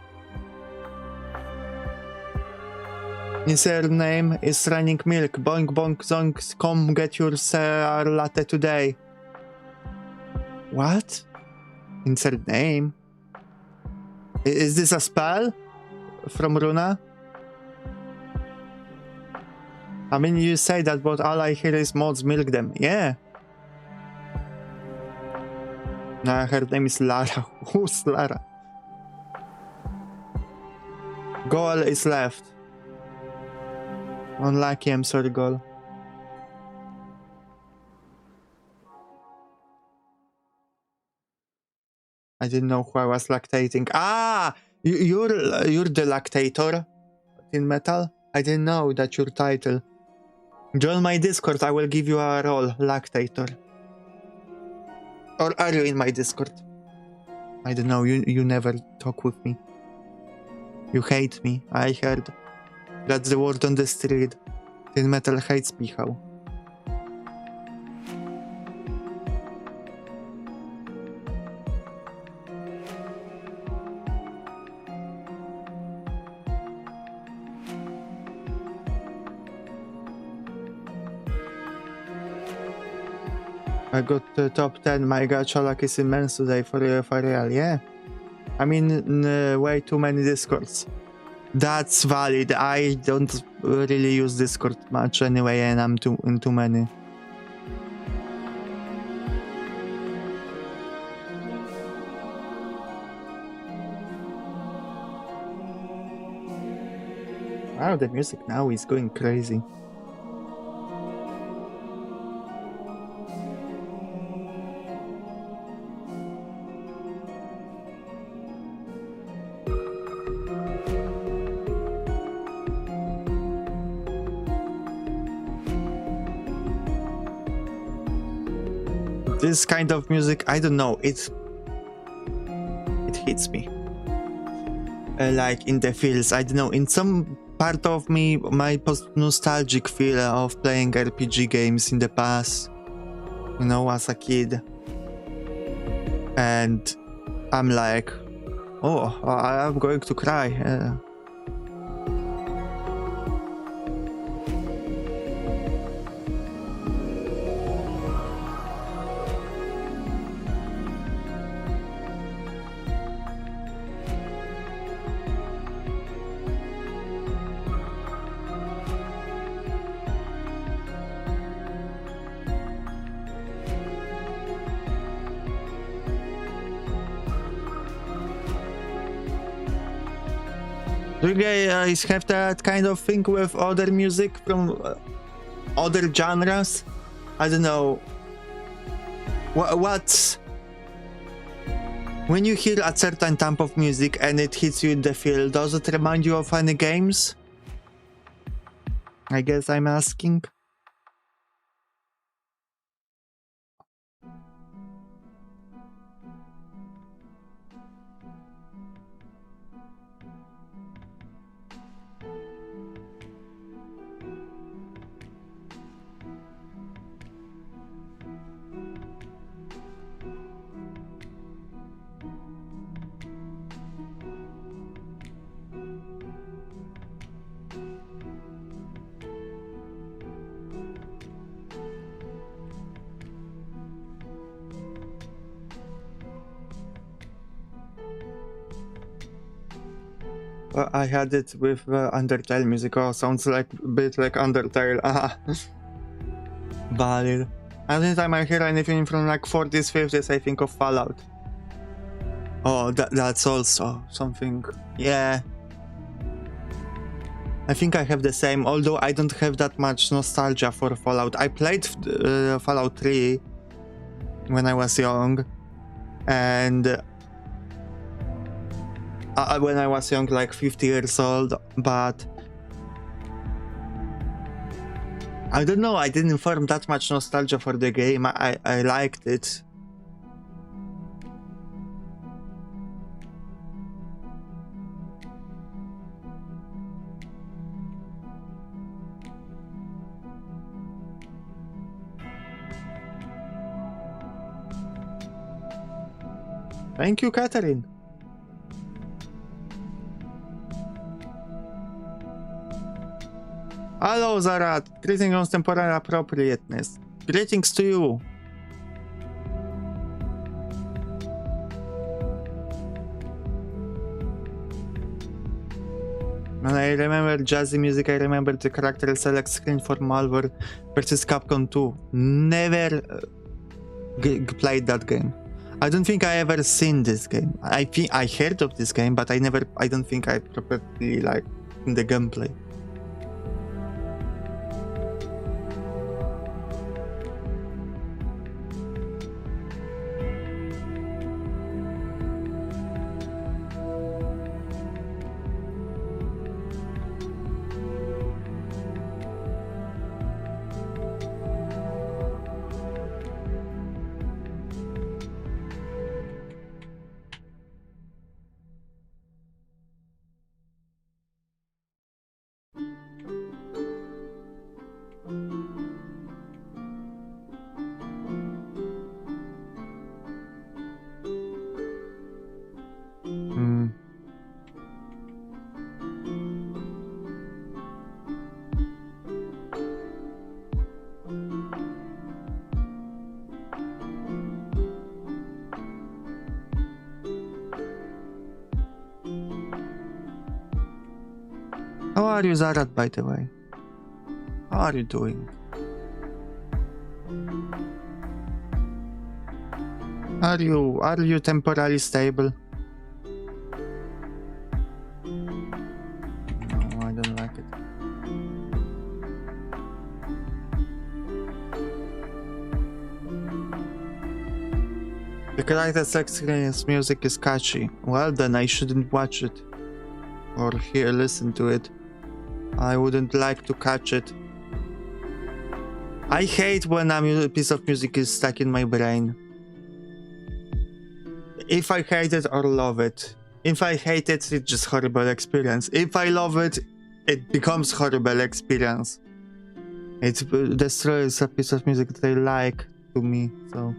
His surname is Running Milk. Boink bonk zonk. Come get your latte today. What? Insert name. Is this a spell from Runa? I mean, you say that, but all I hear is mods milk them. Yeah. Nah, her name is Lara. Who's Lara? Goal is left. Unlucky, I'm sorry, Goal. I didn't know who I was lactating. Ah! You're the lactator in metal? I didn't know that's your title. Join my Discord, I will give you a role, lactator. Or are you in my Discord? I don't know, you never talk with me. You hate me, I heard. That's the word on the street. Tin Metal hates Mihau. I got top 10. My gacha luck is immense today for real, yeah. I'm in way too many Discords. That's valid. I don't really use Discord much anyway, and I'm in too many. Wow, the music now is going crazy. This kind of music, I don't know, it hits me. Like in the feels, I don't know, in some part of me, my post-nostalgic feel of playing RPG games in the past, you know, as a kid. And I'm like, oh, I'm going to cry. Do you guys have that kind of thing with other music from other genres? I don't know. What's... When you hear a certain type of music and it hits you in the feel, does it remind you of any games? I guess I'm asking. I had it with Undertale music. Oh, sounds like a bit like Undertale. But anytime I hear anything from like 40s, 50s, I think of Fallout. Oh, that's also something. Yeah. I think I have the same, although I don't have that much nostalgia for Fallout. I played Fallout 3 when I was young, and when I was young, like 50 years old, but I don't know, I didn't form that much nostalgia for the game. I liked it. Thank you, Catherine. Hello, Zarat. Greetings on temporal appropriateness. Greetings to you. When I remember jazzy music, I remember the character select screen for Malware vs. Capcom 2. Never played that game. I don't think I ever seen this game. I think I heard of this game, but I don't think I properly like in the gameplay. How are you, Zarat, by the way? How are you doing? Are you temporarily stable? No, I don't like it. The character's experience music is catchy. Well, then I shouldn't watch it. Or listen to it. I wouldn't like to catch it. I hate when a piece of music is stuck in my brain. If I hate it or love it. If I hate it, it's just horrible experience. If I love it, it becomes horrible experience. It destroys a piece of music that I like to me, so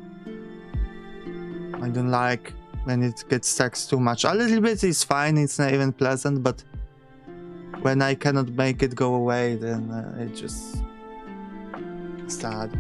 I don't like when it gets stuck too much. A little bit is fine, it's not even pleasant, but when I cannot make it go away, then it just sad.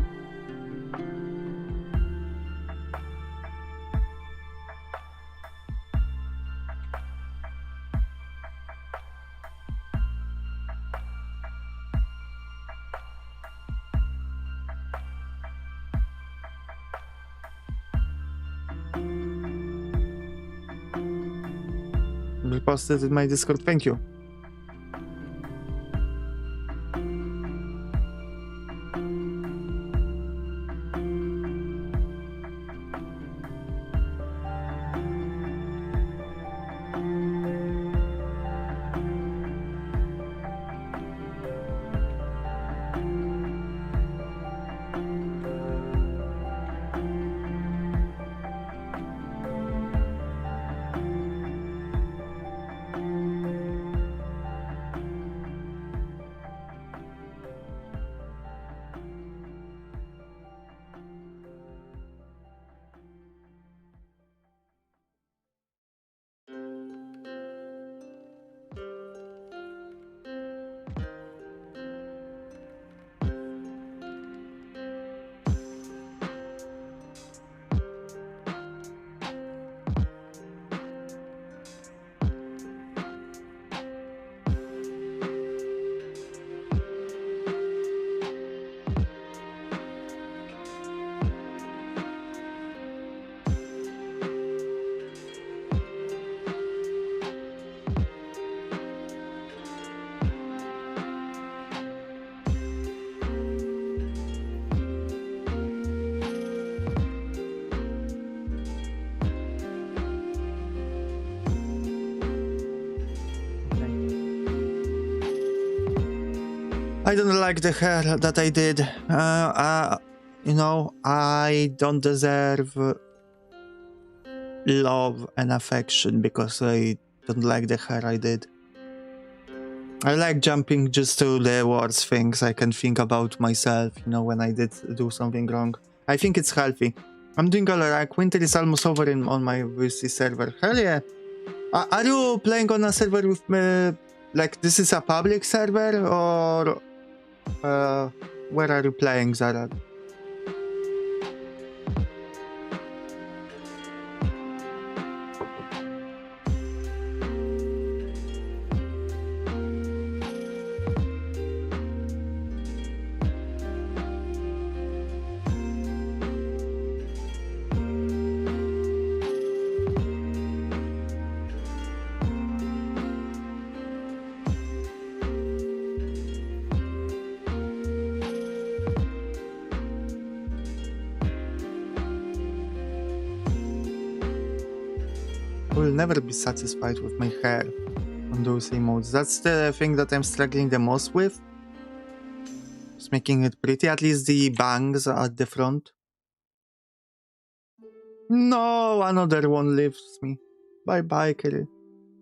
We posted in my Discord, thank you. I don't like the hair that I did. You know, I don't deserve love and affection because I don't like the hair I did. I like jumping just to the worst things I can think about myself, you know, when I did do something wrong. I think it's healthy. I'm doing alright. Winter is almost over on my VC server. Hell yeah. Are you playing on a server with me? Like, this is a public server, or where are you playing, Zara? I will never be satisfied with my hair on those emotes. That's the thing that I'm struggling the most with. Just making it pretty, at least the bangs at the front. No, another one leaves me. Bye-bye, Kelly.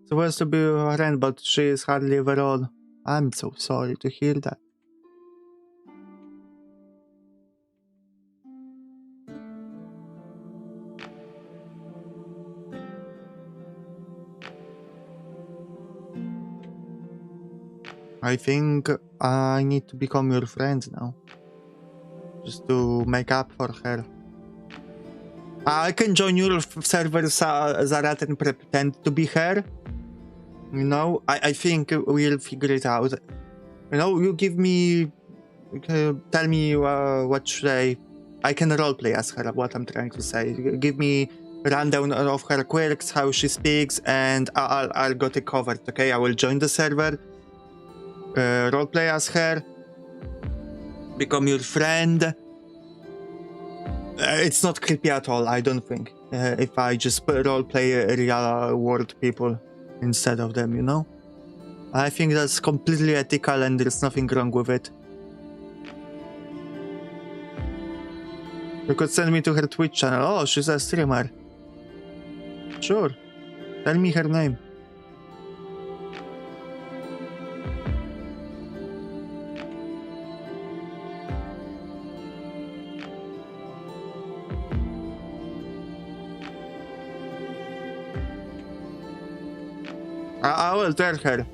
Supposed to be her friend, but she is hardly ever on. I'm so sorry to hear that. I think I need to become your friend now. Just to make up for her. I can join your server, Zarat, and pretend to be her. You know, I think we'll figure it out. You know, you give me... tell me what should I can roleplay as her, what I'm trying to say. Give me a rundown of her quirks, how she speaks, and I'll got it covered, okay? I will join the server, roleplay as her, become your friend. It's not creepy at all, I don't think, if I just roleplay real world people instead of them, you know? I think that's completely ethical and there's nothing wrong with it. You could send me to her Twitch channel. Oh, she's a streamer. Sure. Tell me her name. I will tell her.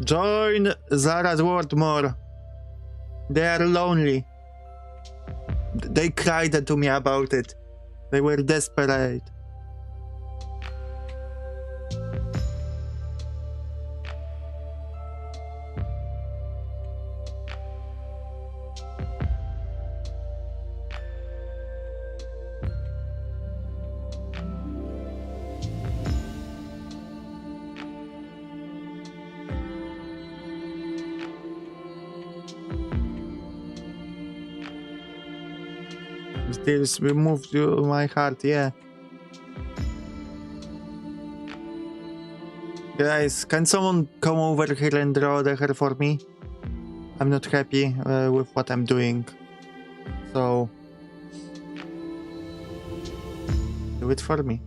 Join Zara's world more. They are lonely. They cried to me about it. They were desperate. This removed my heart, yeah. Guys, can someone come over here and draw the hair for me? I'm not happy with what I'm doing. So... do it for me.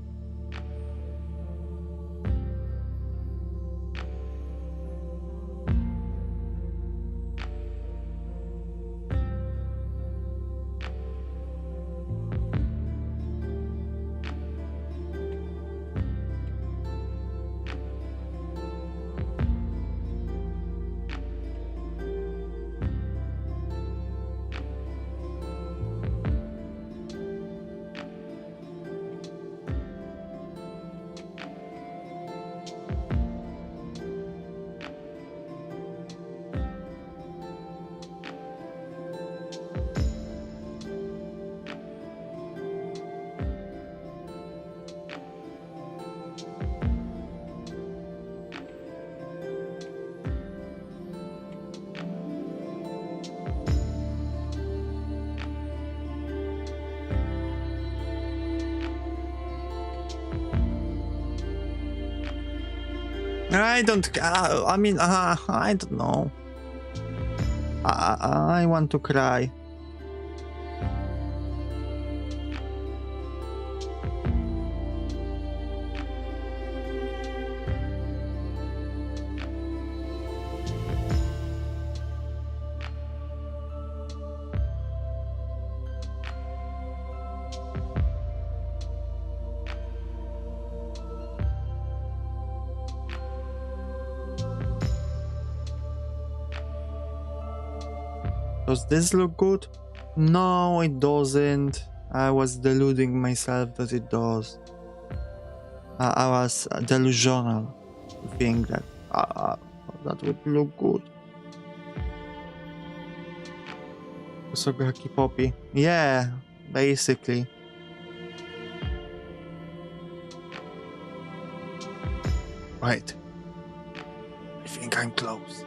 I don't know. I want to cry. Does this look good? No, it doesn't. I was deluding myself that it does. I was delusional to think that that would look good. Osogaki Poppy. Yeah, basically. Right. I think I'm close.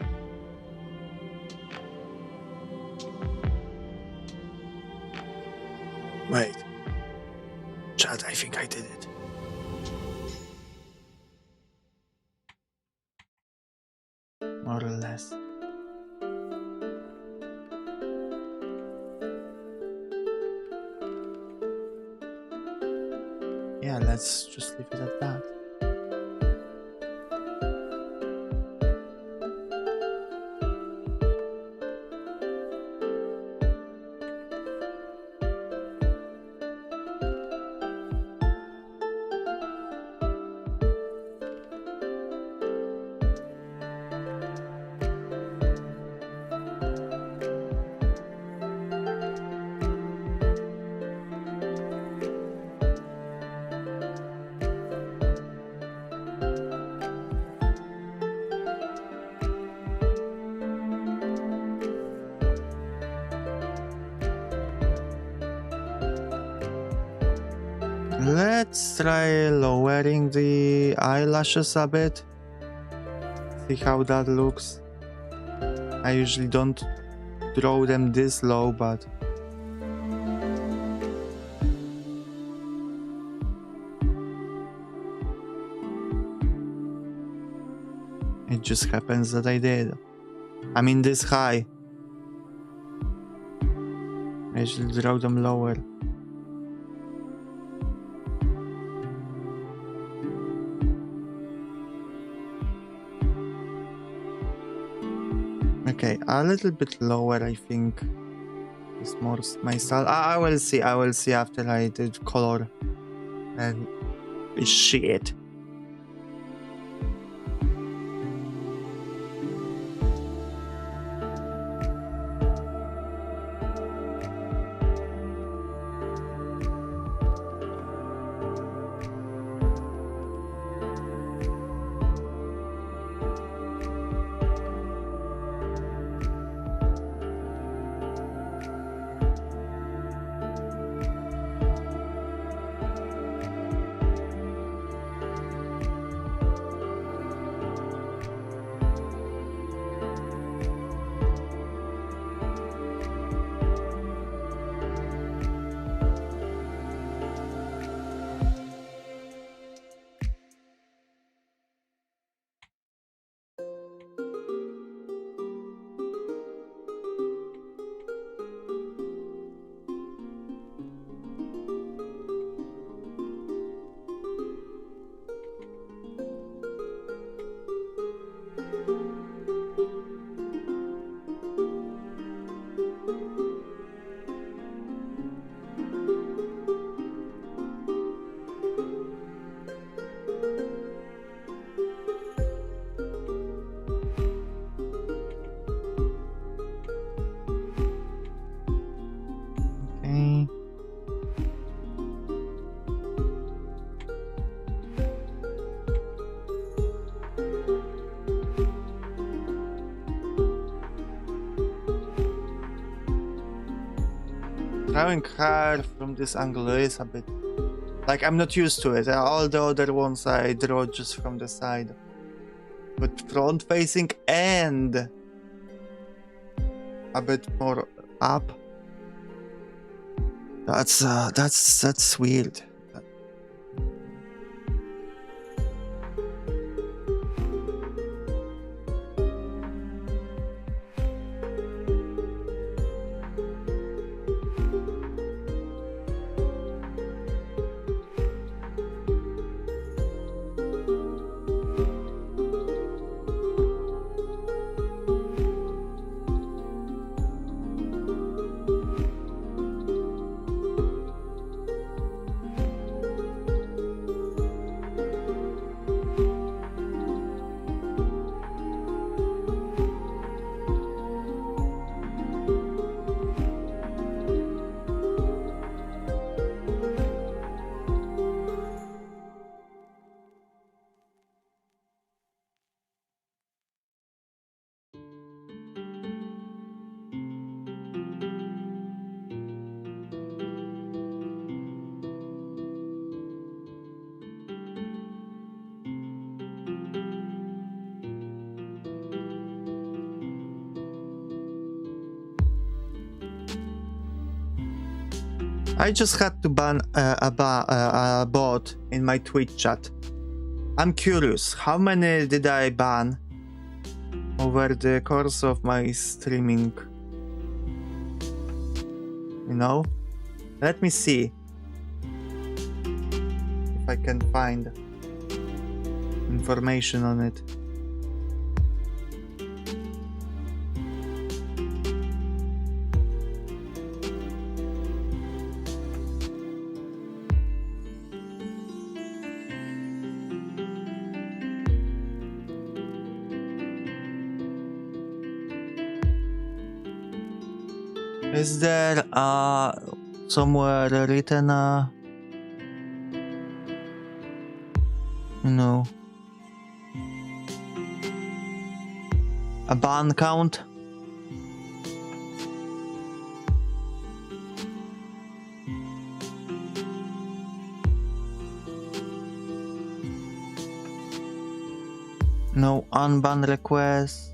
Wait. Chad, I think I did it. More or less. Yeah, let's just leave it at that. Let's try lowering the eyelashes a bit. See how that looks. I usually don't draw them this low, but it just happens that I did. I mean this high. I should draw them lower. Okay, a little bit lower, I think. It's more my style. I will see after I did color and shit. Drawing hair from this angle is a bit like I'm not used to it. All the other ones I draw just from the side, but front facing and a bit more up. That's weird. I just had to ban a bot in my Twitch chat. I'm curious, how many did I ban over the course of my streaming? You know? Let me see if I can find information on it. Is there somewhere written you know, a ban count? No unban request.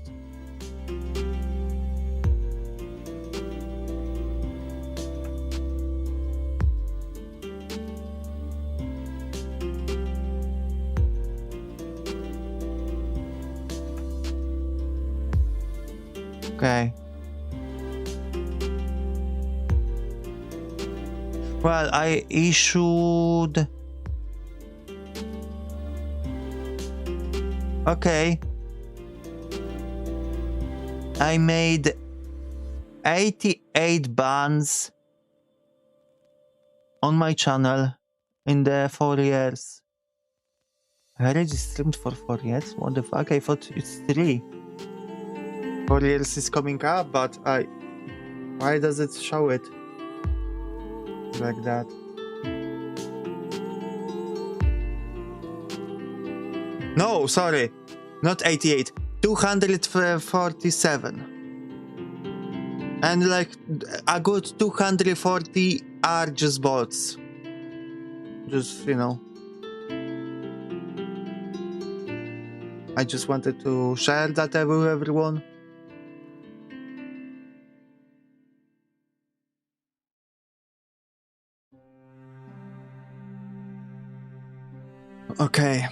Okay. Well, I issued... Okay. I made 88 bans on my channel in the 4 years. I already streamed for 4 years? What the fuck? I thought it's 3. 4 years is coming up, but why does it show it like that? No, sorry, not 88, 247. And like a good 240 are just bots. Just, you know. I just wanted to share that with everyone. Okay.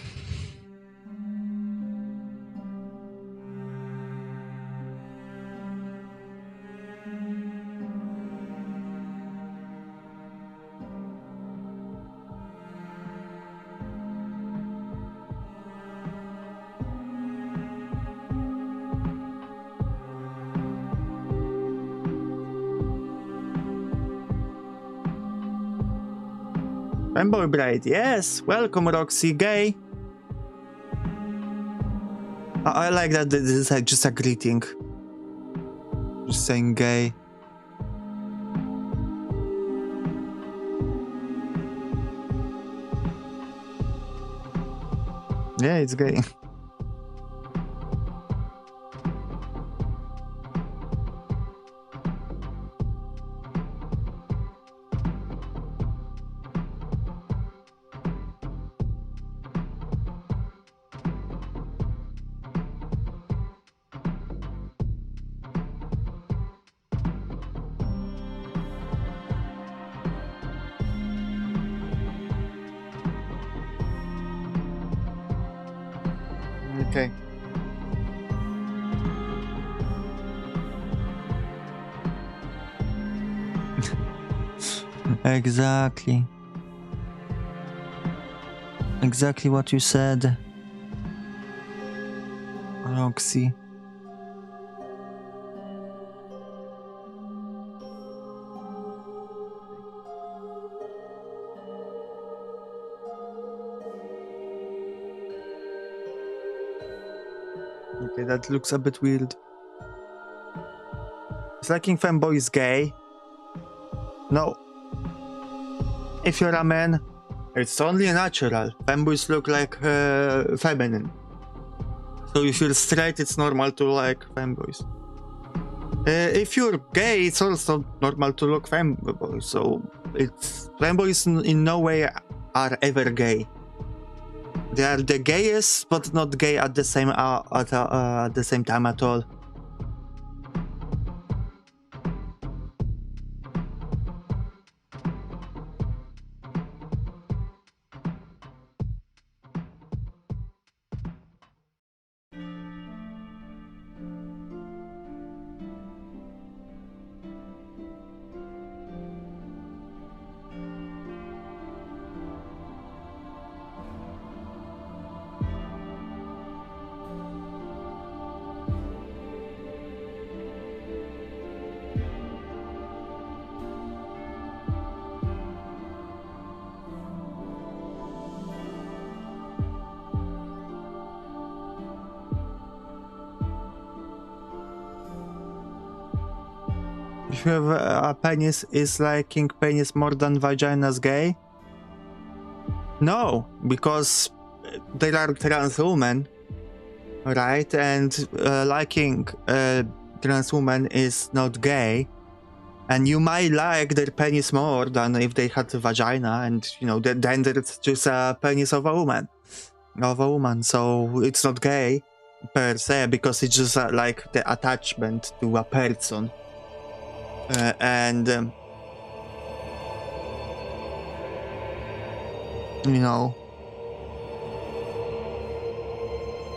Femboy Bride, yes! Welcome, Roxy, gay! I like that this is like just a greeting. Just saying gay. Yeah, it's gay. Okay. Exactly. Exactly what you said, Roxy. Okay, that looks a bit weird. Is liking femboys gay? No. If you're a man, it's only natural. Femboys look like feminine. So if you're straight, it's normal to like femboys. If you're gay, it's also normal to look femboys. So it's femboys in no way are ever gay. They are the gayest, but not gay at the same time at all. If you have a penis, is liking penis more than vaginas gay? No, because there are trans women, right? And liking trans women is not gay. And you might like their penis more than if they had a vagina, and you know, then there's just a penis of a woman. So it's not gay per se, because it's just like the attachment to a person. You know,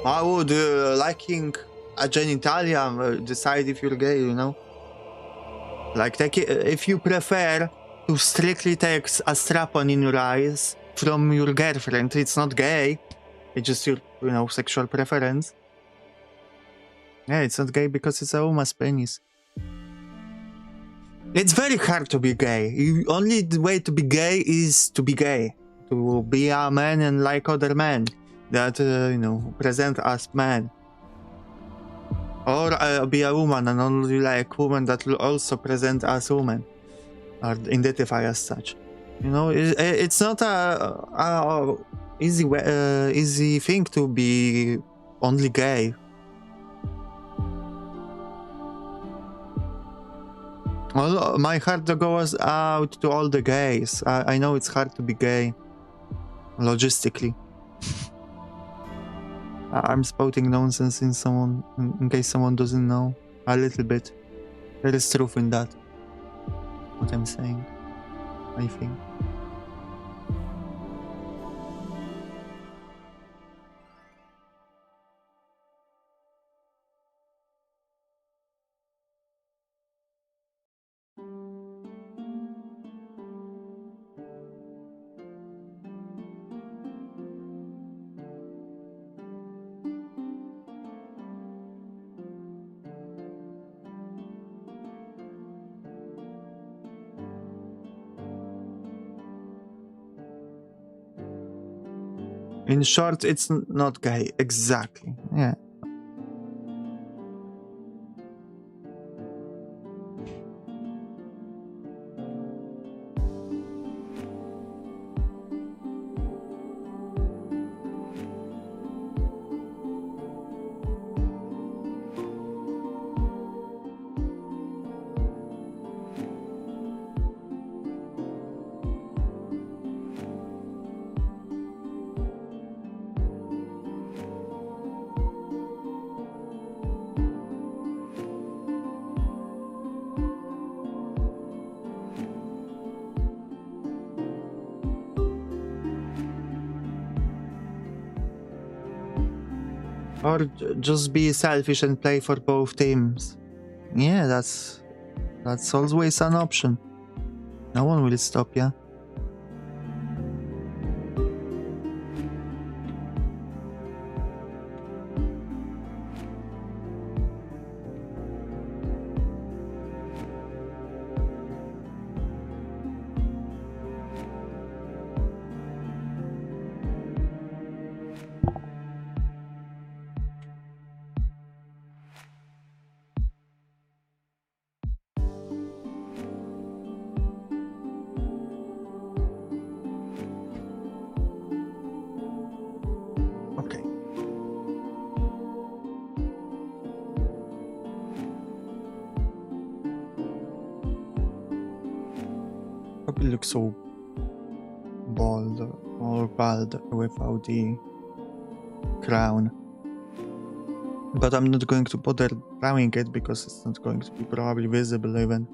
I would liking a genitalia decide if you're gay, you know? Like, if you prefer to strictly take a strap-on in your eyes from your girlfriend, it's not gay. It's just your, you know, sexual preference. Yeah, it's not gay because it's a woman's penis. It's very hard to be gay. Only the way to be gay is to be gay. To be a man and like other men that, you know, present as men. Or be a woman and only like women that will also present as women. Or identify as such. You know, it's not a easy thing to be only gay. Well, my heart goes out to all the gays. I know it's hard to be gay, logistically. I'm spouting nonsense in case someone doesn't know a little bit. There is truth in that. What I'm saying, I think. In short, it's not gay. Exactly. Yeah. Or just be selfish and play for both teams. Yeah, that's always an option. No one will stop you. Look so bald or bald without the crown, but I'm not going to bother drawing it because it's not going to be probably visible even.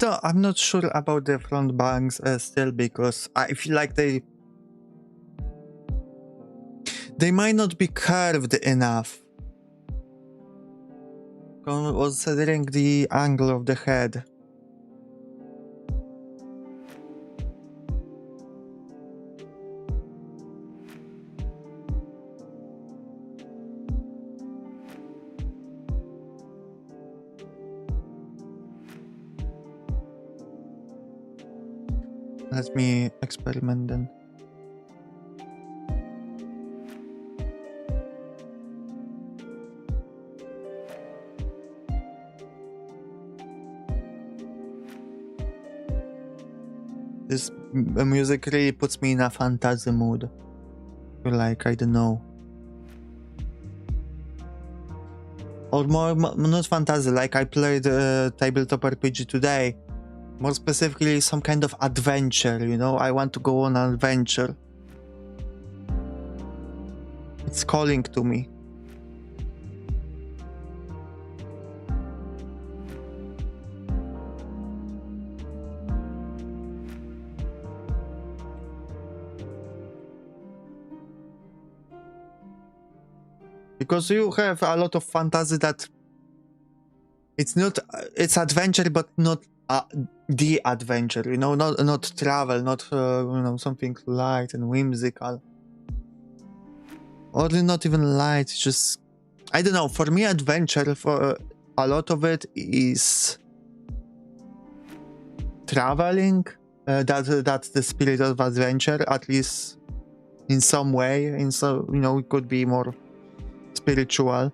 I'm not sure about the front bangs still, because I feel like they might not be curved enough. considering the angle of the head. Let me experiment then. This music really puts me in a fantasy mood. Like, I don't know. Or more, not fantasy, like I played tabletop RPG today. More specifically, some kind of adventure, you know? I want to go on an adventure. It's calling to me. Because you have a lot of fantasy that it's not, it's adventure, but not the adventure, you know, not travel, not you know, something light and whimsical, or not even light. Just, I don't know. For me, adventure, for a lot of it is traveling. That's the spirit of adventure, at least in some way. In so, you know, it could be more spiritual.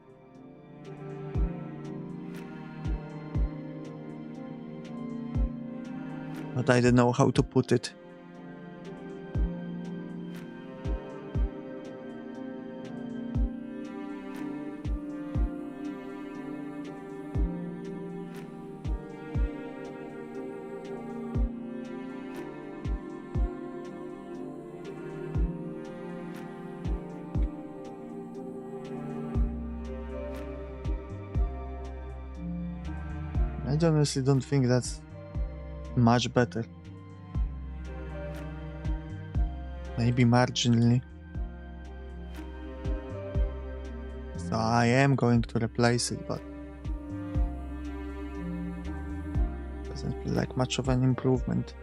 But I don't know how to put it. I honestly don't think that's much better. Maybe marginally. So I am going to replace it, but doesn't feel like much of an improvement.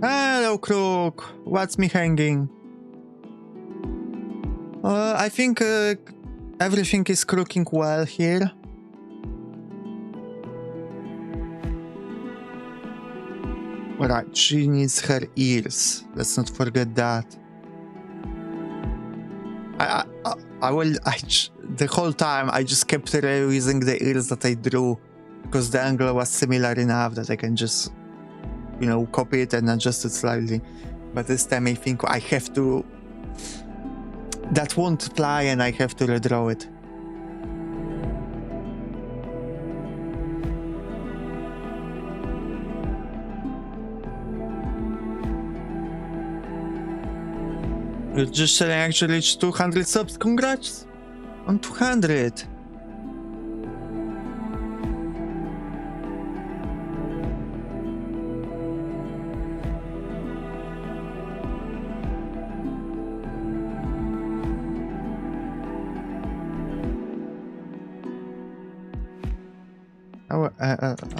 Hello, Crook. What's me hanging? I think everything is crooking well here. Right, she needs her ears. Let's not forget that. The whole time I just kept using the ears that I drew because the angle was similar enough that I can just, you know, copy it and adjust it slightly. But this time I think I have to. That won't fly and I have to redraw it. You're just saying actually reached 200 subs. Congrats on 200.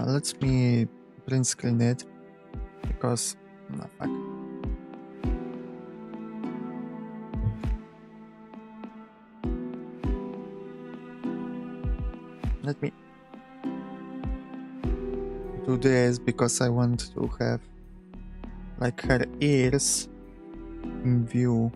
Let me print screen it because no, fuck. Let me do this because I want to have like her ears in view.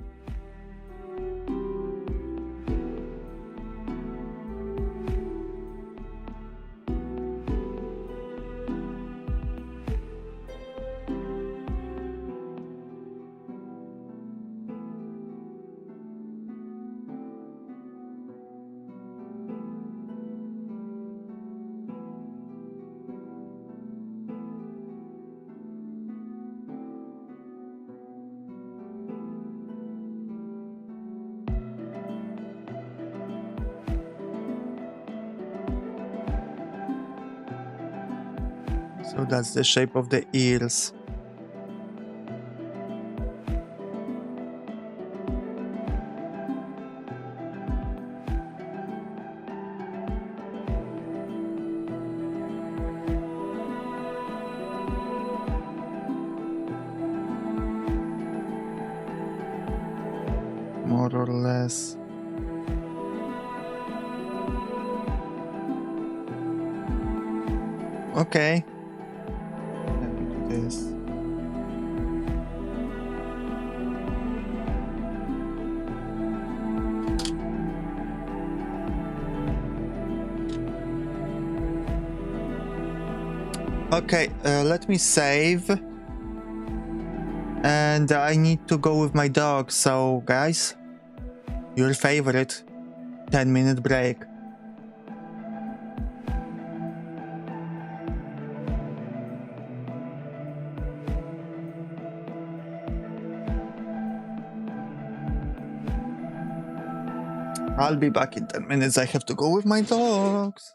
So that's the shape of the ears. More or less. Okay. Let me do this. Okay, let me save. And I need to go with my dog, so guys, your favorite 10-minute break. I'll be back in 10 minutes. I have to go with my dogs.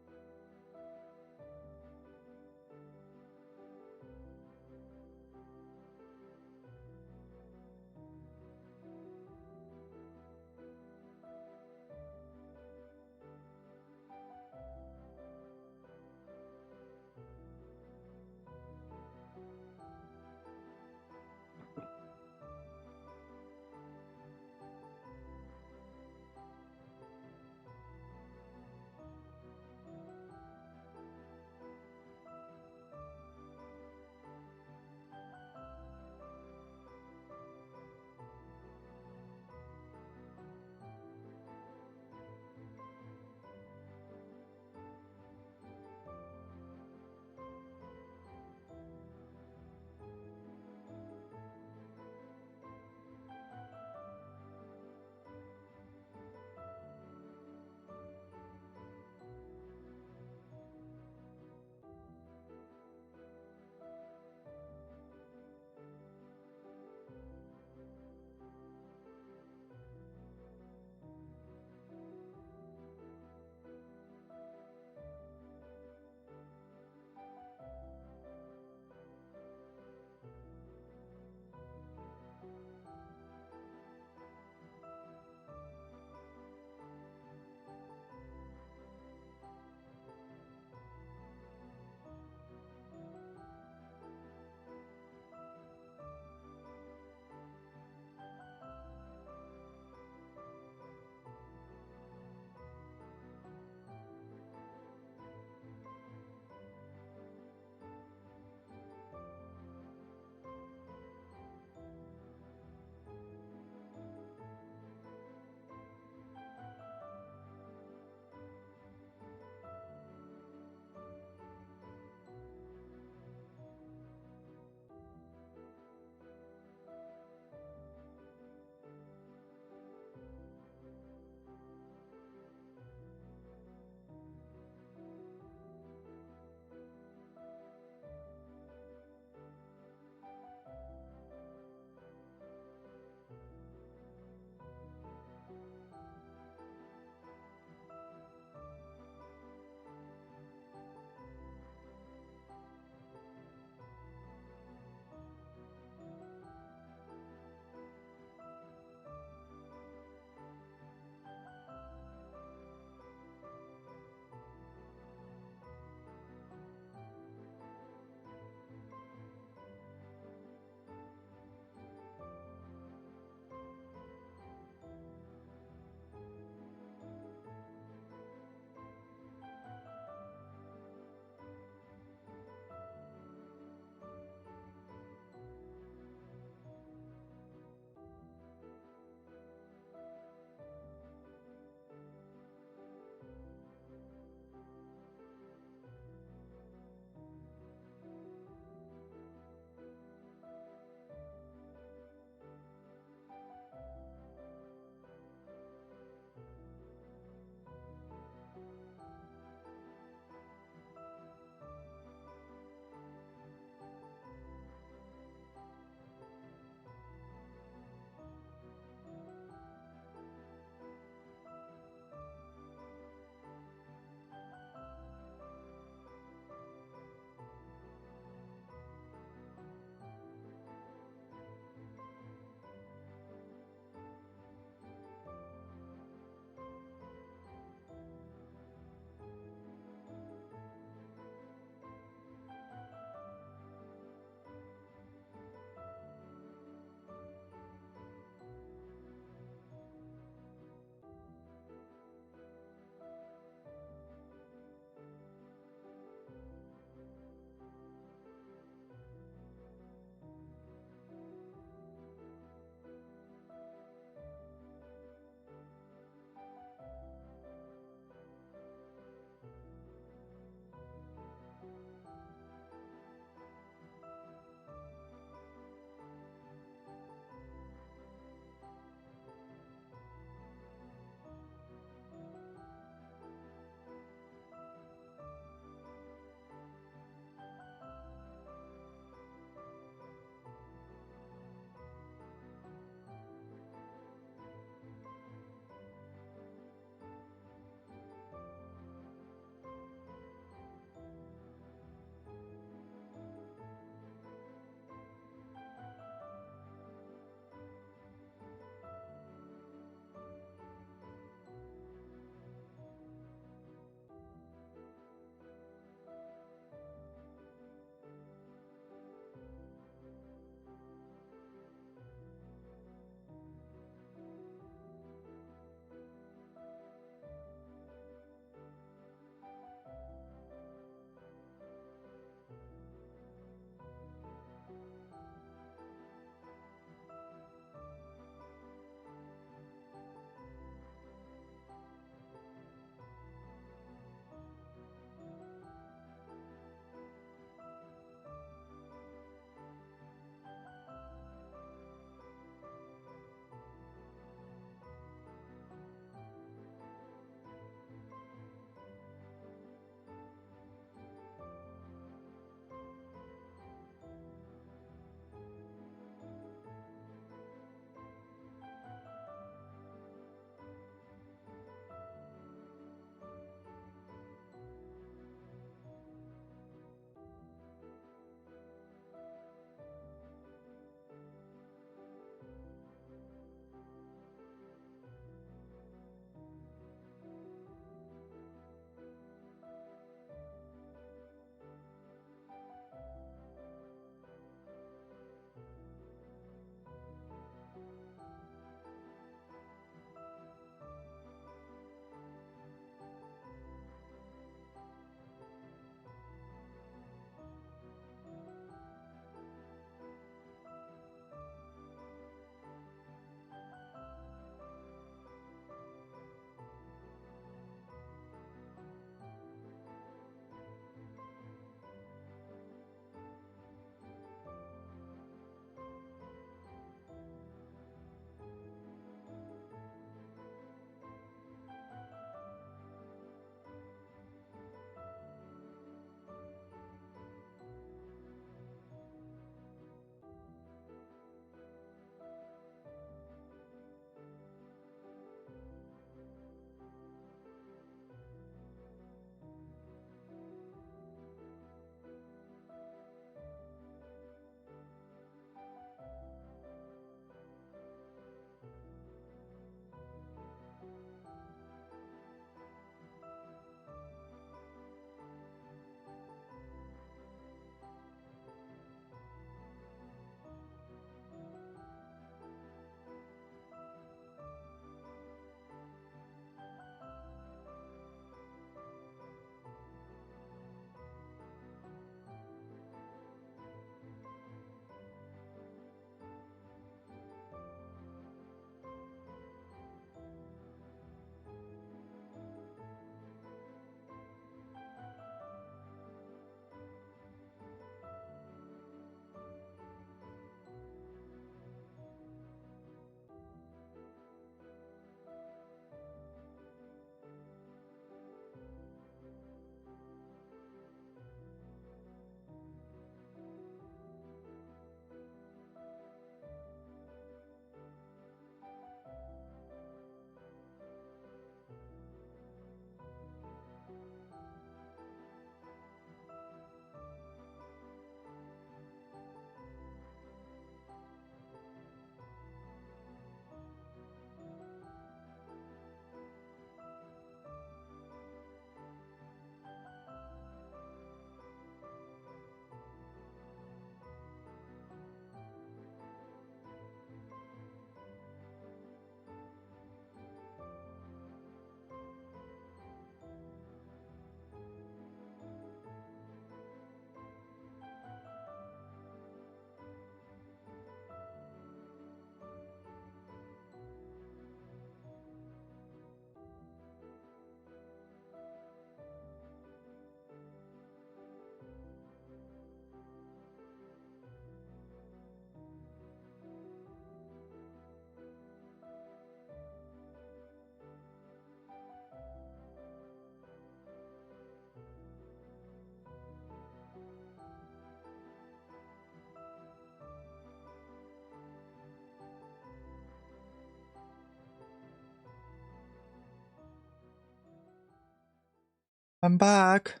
I'm back.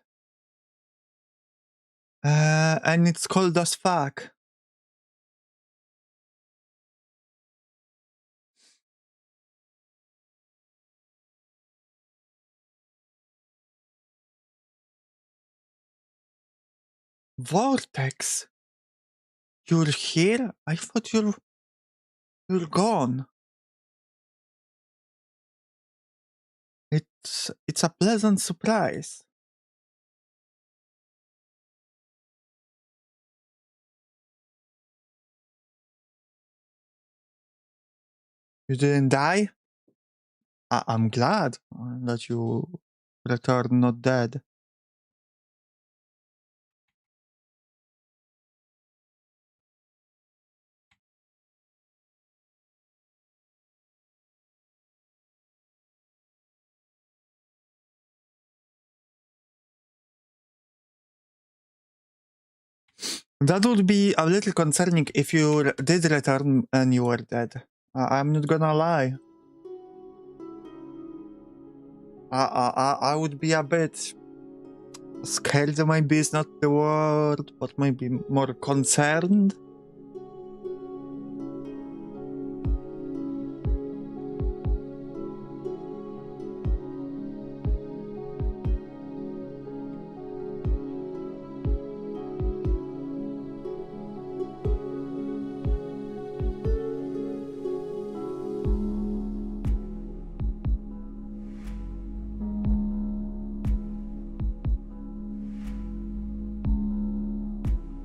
And it's cold as fuck. Vortex? You're here? I thought you're gone. It's a pleasant surprise. You didn't die? I'm glad that you returned not dead. That would be a little concerning if you did return and you were dead. I'm not gonna lie. I would be a bit scared, maybe is not the word, but maybe more concerned.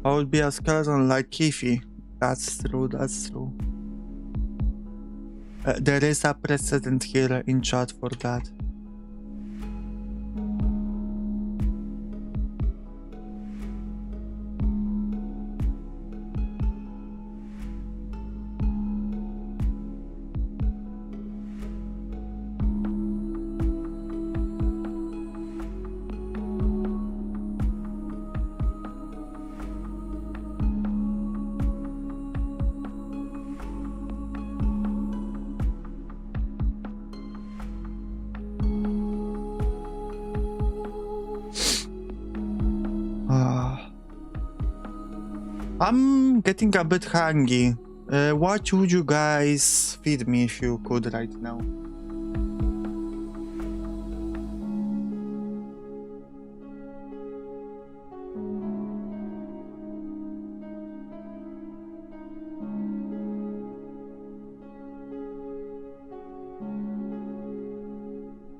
I would be a skeleton like Kifi. That's true, that's true. There is a precedent here in chat for that. I'm getting a bit hungry. What would you guys feed me if you could right now?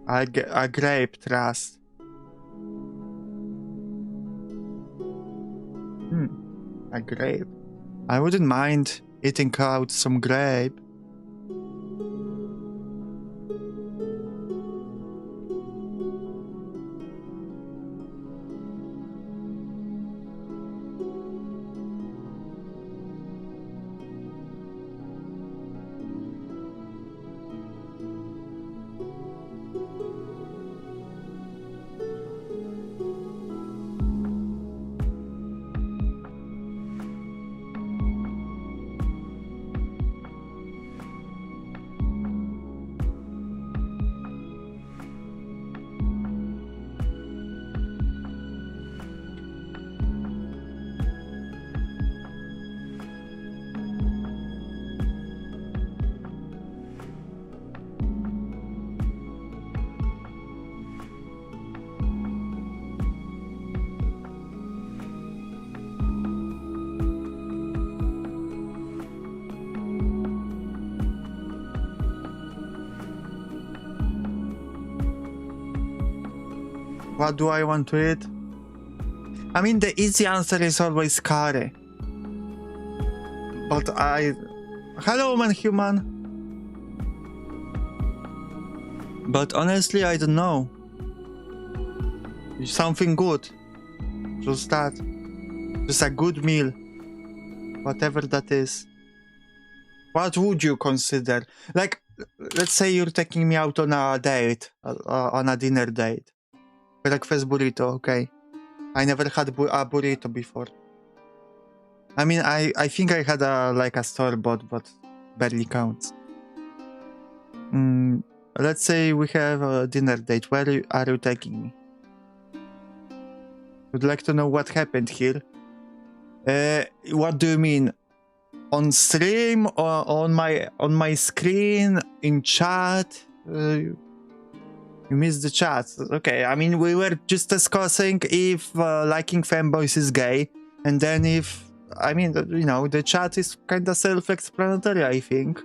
A grape trust. A grape. I wouldn't mind eating out some grape. What do I want to eat? I mean, the easy answer is always curry. But hello, man, human. But honestly, I don't know. Something good. Just that. Just a good meal. Whatever that is. What would you consider? Like, let's say you're taking me out on a date, on a dinner date. Breakfast burrito, okay. I never had a burrito before. I mean, I think I had a store-bought, but barely counts. Let's say we have a dinner date. Where are you taking me? Would like to know what happened here. What do you mean? On stream or on my screen in chat? You missed the chat. Okay, I mean we were just discussing if liking femboys is gay, and then if I mean you know the chat is kind of self-explanatory, I think.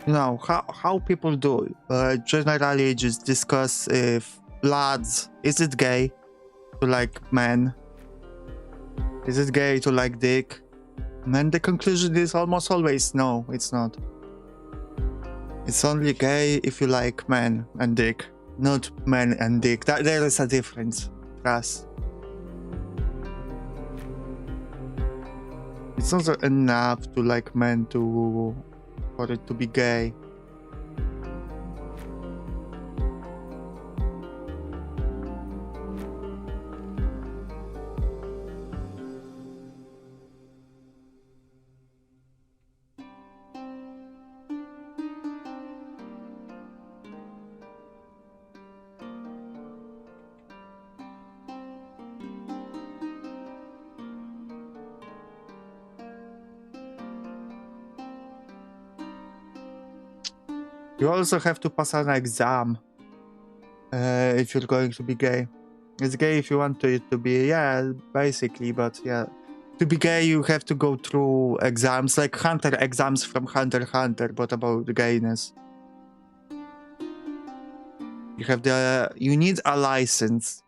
You know how people do generally just discuss if bloods, is it gay to like men, is it gay to like dick, and the conclusion is almost always no, it's not. It's only gay if you like men and dick, not men and dick. There is a difference, trust. It's not enough to like men for it to be gay. You also have to pass an exam if you're going to be gay. It's gay if you want it to be, yeah, basically, but yeah. To be gay, you have to go through exams, like Hunter exams from Hunter x Hunter, but about the gayness. You need a license.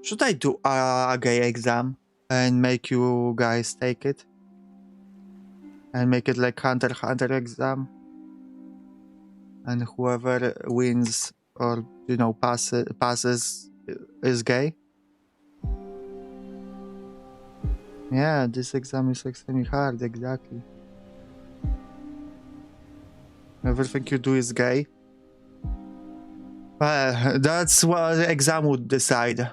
Should I do a gay exam and make you guys take it? And make it like Hunter x Hunter exam? And whoever wins or, you know, passes is gay? Yeah, this exam is extremely hard, exactly. Everything you do is gay. Well, that's what the exam would decide.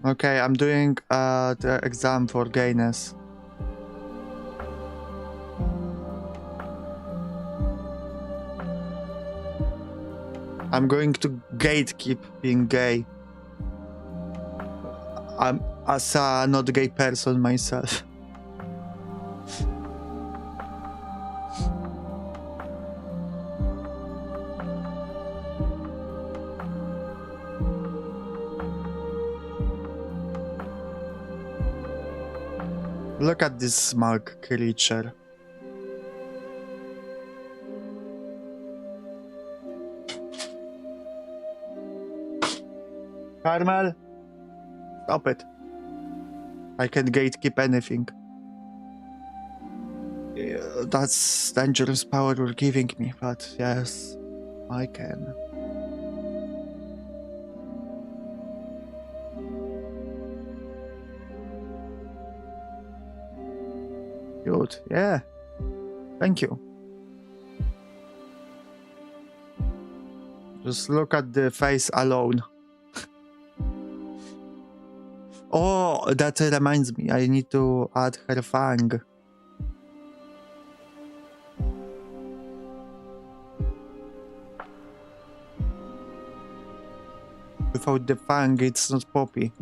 Okay, I'm doing the exam for gayness. I'm going to gatekeep being gay. I'm as a not gay person myself. Look at this smug creature. Carmel, stop it. I can gatekeep anything. Yeah, that's dangerous power you're giving me, but yes, I can. Cute. Yeah. Thank you. Just look at the face alone. Oh, that reminds me. I need to add her fang. Without the fang, it's not Poppy.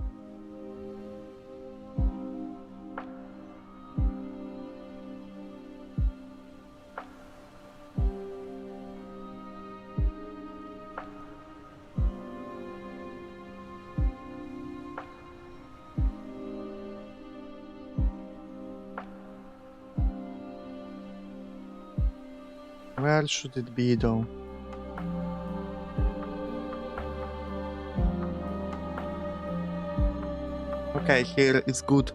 Where should it be, though? Okay, here it's good.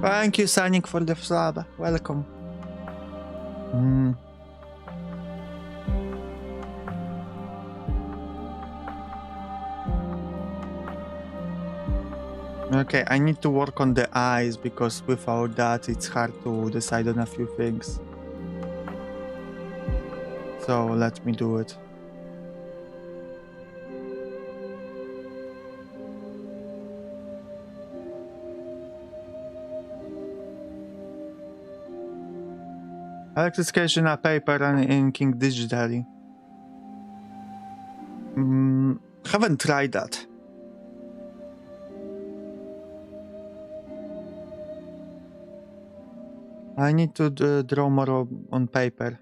Thank you, Sonic, for the sub. Welcome. Okay, I need to work on the eyes because without that it's hard to decide on a few things. So let me do it. Electrification of paper and inking digitally. Haven't tried that. I need to draw more on paper.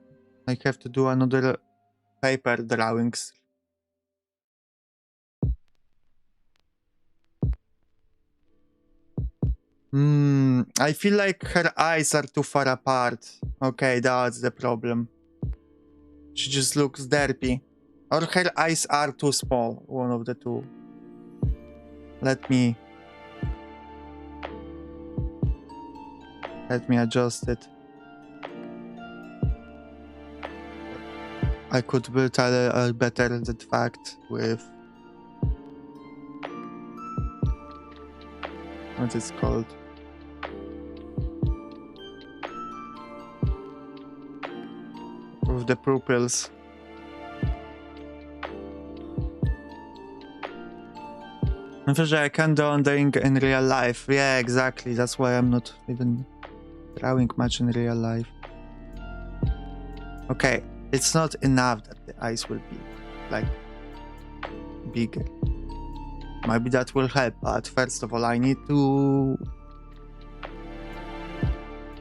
I have to do another paper drawings. I feel like her eyes are too far apart. Okay, that's the problem. She just looks derpy. Or her eyes are too small, one of the two. Let me adjust it. I could tell better that fact with what it's called. With the pupils. Unfortunately, I can't do drawing in real life. Yeah, exactly. That's why I'm not even drawing much in real life. Okay, it's not enough that the eyes will be like bigger. Maybe that will help, but first of all, I need to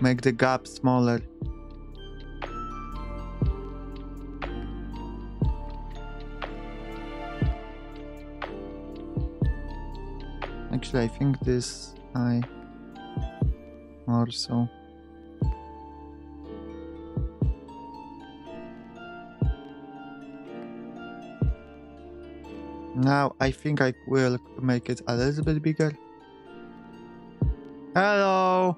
make the gap smaller. Actually, I think this eye more so. Now I think I will make it a little bit bigger. Hello!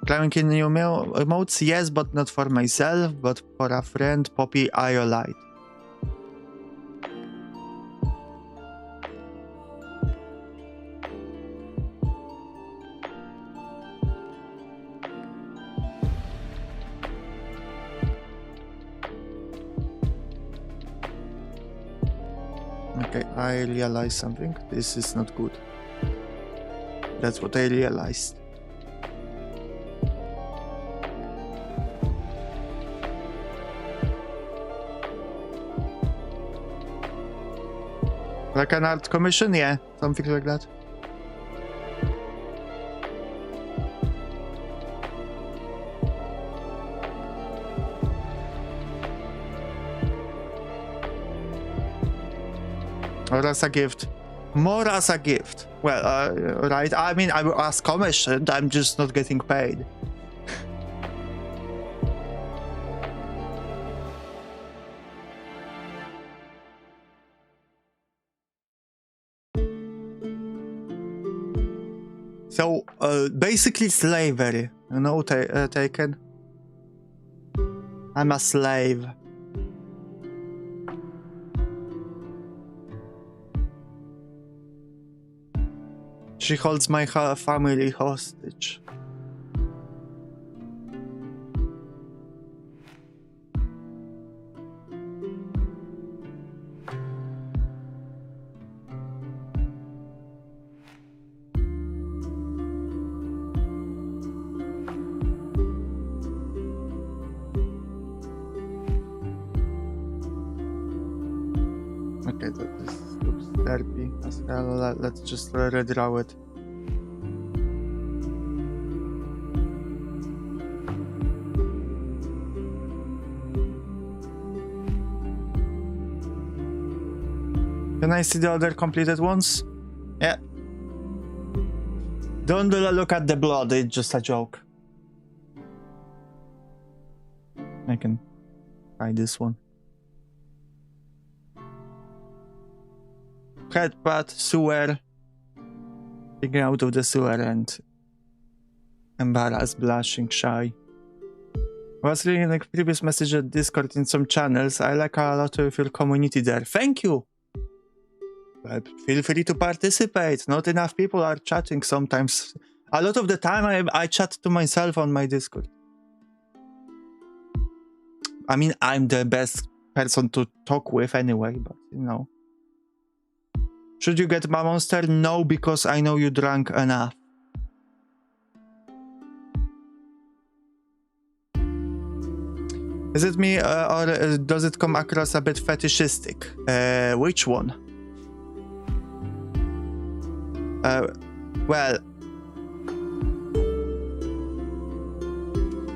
Climbing in new emotes? Yes, but not for myself, but for a friend, Poppy Iolite. Okay, I realized something. This is not good. That's what I realized. Like an art commission? Yeah, something like that. Or as a gift. More as a gift. Well, right. I mean, I was commissioned. I'm just not getting paid. So, basically slavery. You know, taken. I'm a slave. She holds my family hostage. TTRP as well. Let's just redraw it. Can I see the other completed ones? Yeah. Don't look at the blood, it's just a joke. I can try this one. Headbutt, sewer. Getting out of the sewer and embarrassed, blushing, shy. I was reading the previous message at Discord in some channels. I like a lot of your community there. Thank you! Feel free to participate. Not enough people are chatting sometimes. A lot of the time I chat to myself on my Discord. I mean, I'm the best person to talk with anyway, but you know. Should you get my monster? No, because I know you drank enough. Is it me or does it come across a bit fetishistic? Which one? Well,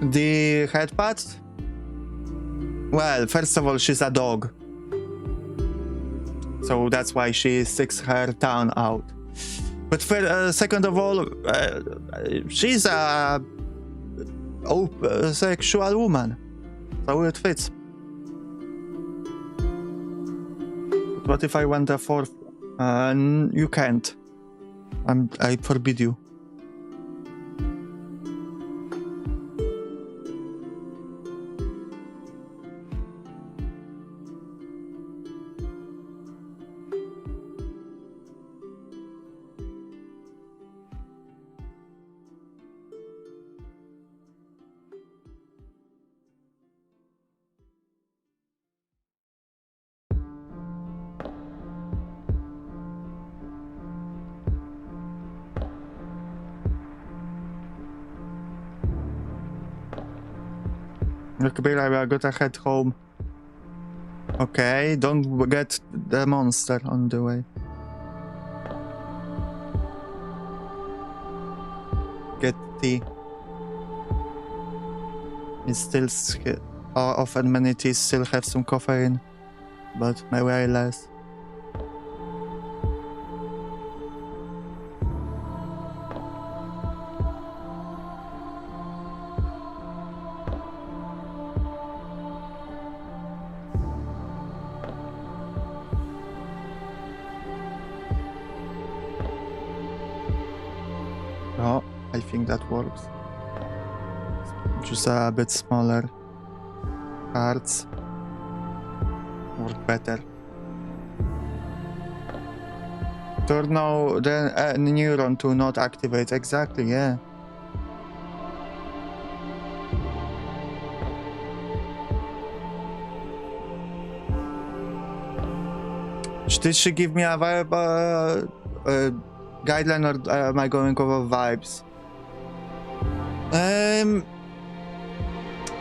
the headbutt? Well, first of all, she's a dog. So that's why she sticks her tongue out. But for, second of all, she's a sexual woman. So it fits. But what if I want a fourth? You can't. I forbid you. Look, I gotta head home. Okay, don't get the monster on the way. Get tea. It's still often many teas still have some caffeine, but maybe less. Oh, I think that works. Just a bit smaller cards work better. Turn now the neuron to not activate. Exactly, yeah. Did she give me a vibe guideline, or am I going over vibes?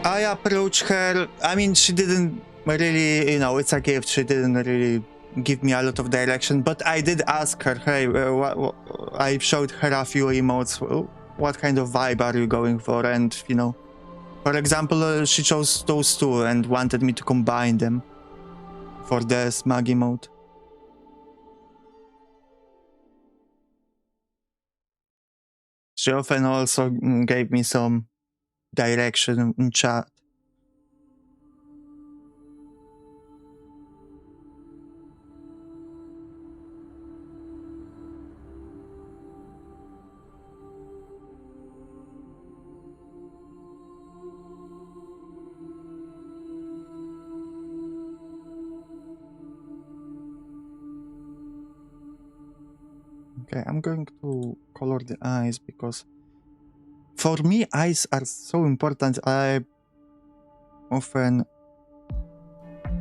I approached her. I mean, she didn't really, you know, it's a gift. She didn't really give me a lot of direction, but I did ask her, hey, I showed her a few emotes. What kind of vibe are you going for? And, you know, for example, she chose those two and wanted me to combine them for the smug emote. She often also gave me some direction in chat. Okay, I'm going to color the eyes because for me, eyes are so important. I often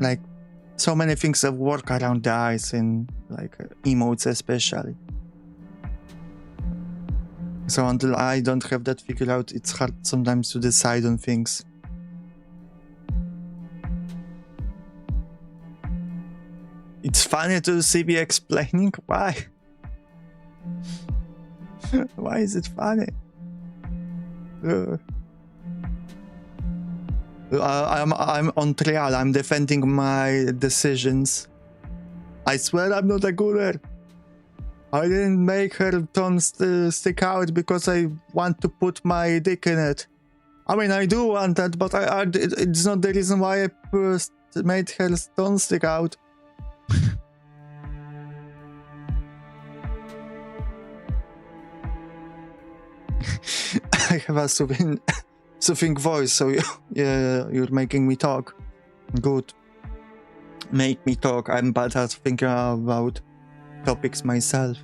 like so many things that work around the eyes in like emotes especially. So until I don't have that figured out, it's hard sometimes to decide on things. It's funny to see me explaining? Why? Why is it funny? I'm on trial. I'm defending my decisions. I swear I'm not a gooner. I didn't make her tongue stick out because I want to put my dick in it. I mean, I do want that, but it's not the reason why I made her tongue stick out. I have a soothing voice, so you're making me talk. Good. Make me talk. I'm bad at thinking about topics myself.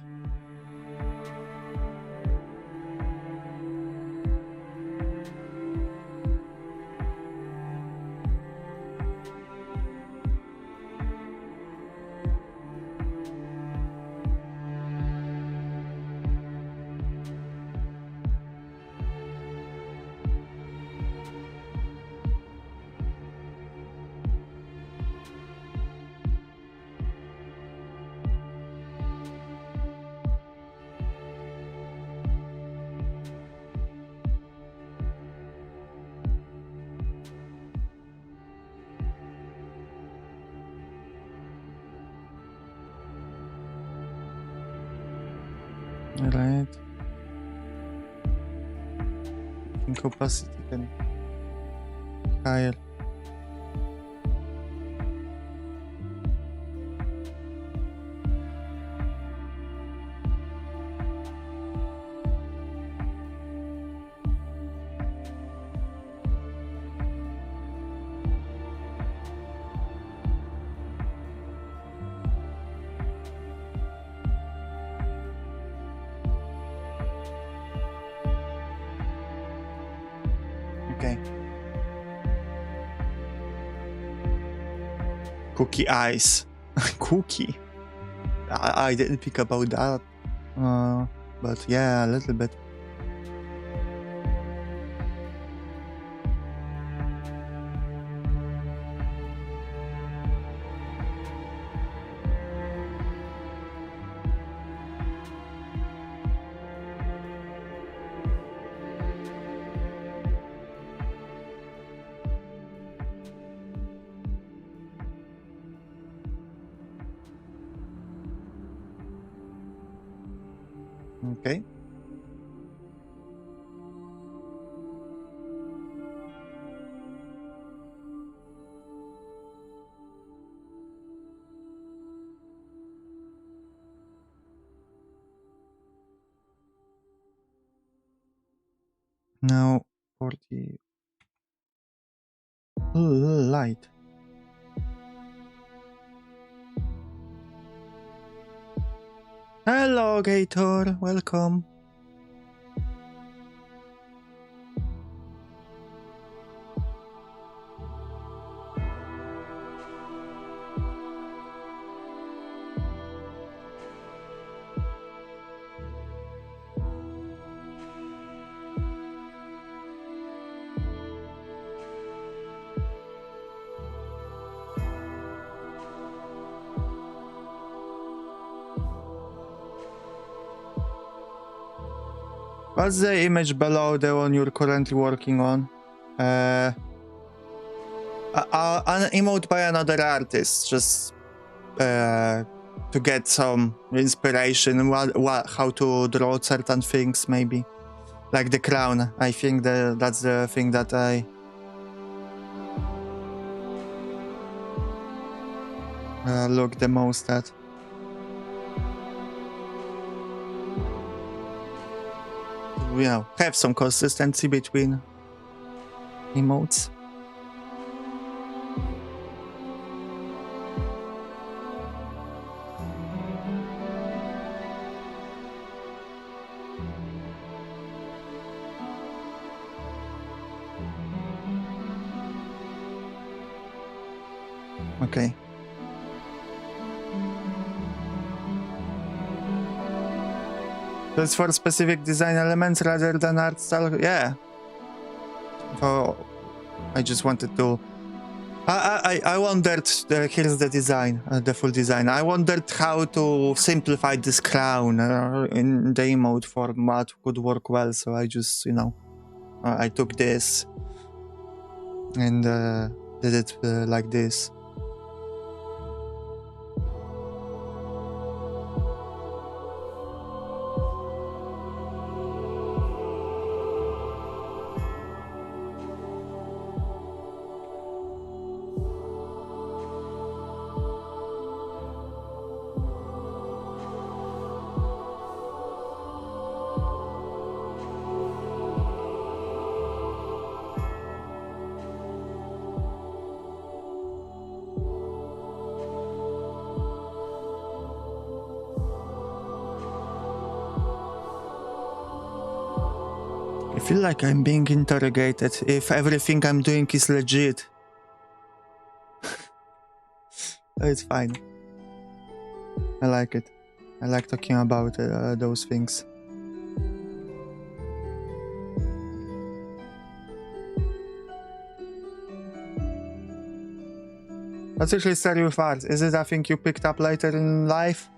Right. Opacity can be higher. Okay. Cookie eyes. Cookie. I didn't think about that. But yeah, a little bit. Okay. Now 40 light. Hello, Gator. Welcome. What's the image below the one you're currently working on? An emote by another artist, just to get some inspiration, how to draw certain things, maybe. Like the crown. I think that's the thing that I look the most at. You know, have some consistency between emotes. Okay. That's for specific design elements rather than art style. Yeah. Oh, I just wanted to I wondered, here's the design, the full design. I wondered how to simplify this crown in the emote format could work well, so I just, you know, I took this and did it like this. I feel like I'm being interrogated if everything I'm doing is legit. It's fine. I like it. I like talking about those things. What's usually start with art? Is it a thing you picked up later in life?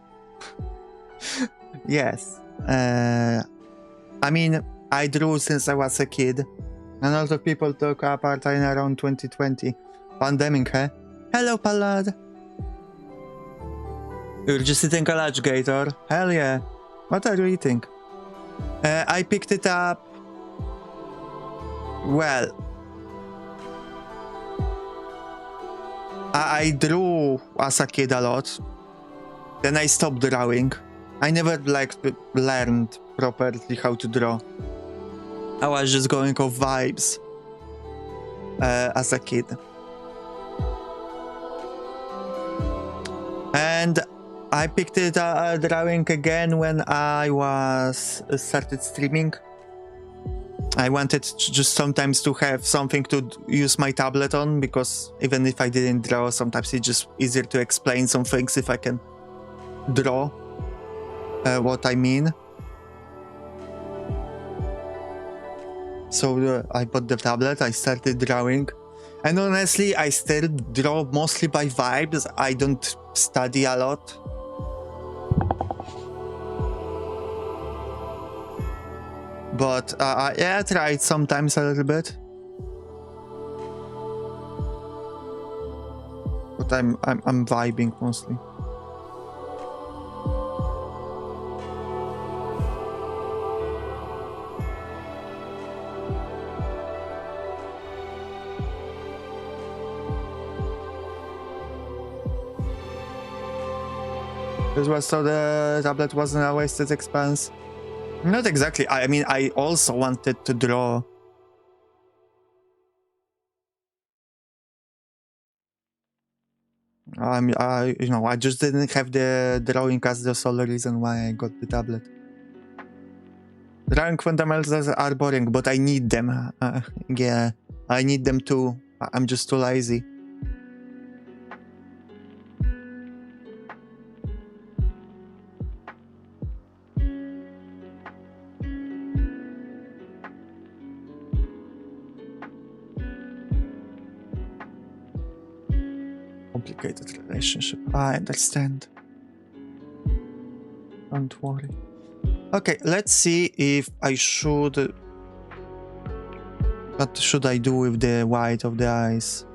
Yes. I mean, I drew since I was a kid. And a lot of people took up art in around 2020. Pandemic, huh? Hello, Pallad. You're just eating a large gator. Hell yeah. What are you eating? I picked it up. Well, I drew as a kid a lot. Then I stopped drawing. I never learned properly how to draw. I was just going off vibes as a kid. And I picked it drawing again when I started streaming. I wanted just sometimes to have something to use my tablet on, because even if I didn't draw, sometimes it's just easier to explain some things if I can draw what I mean. So I bought the tablet, I started drawing, and honestly I still draw mostly by vibes. I don't study a lot. But yeah, I tried sometimes a little bit. But I'm vibing mostly. This was so the tablet wasn't a wasted expense. Not exactly. I mean, I also wanted to draw. You know, I just didn't have the drawing as the sole reason why I got the tablet. Drawing fundamentals are boring, but I need them. Yeah, I need them too. I'm just too lazy. Complicated relationship. I understand. Don't worry. Okay, let's see if I should... What should I do with the white of the eyes?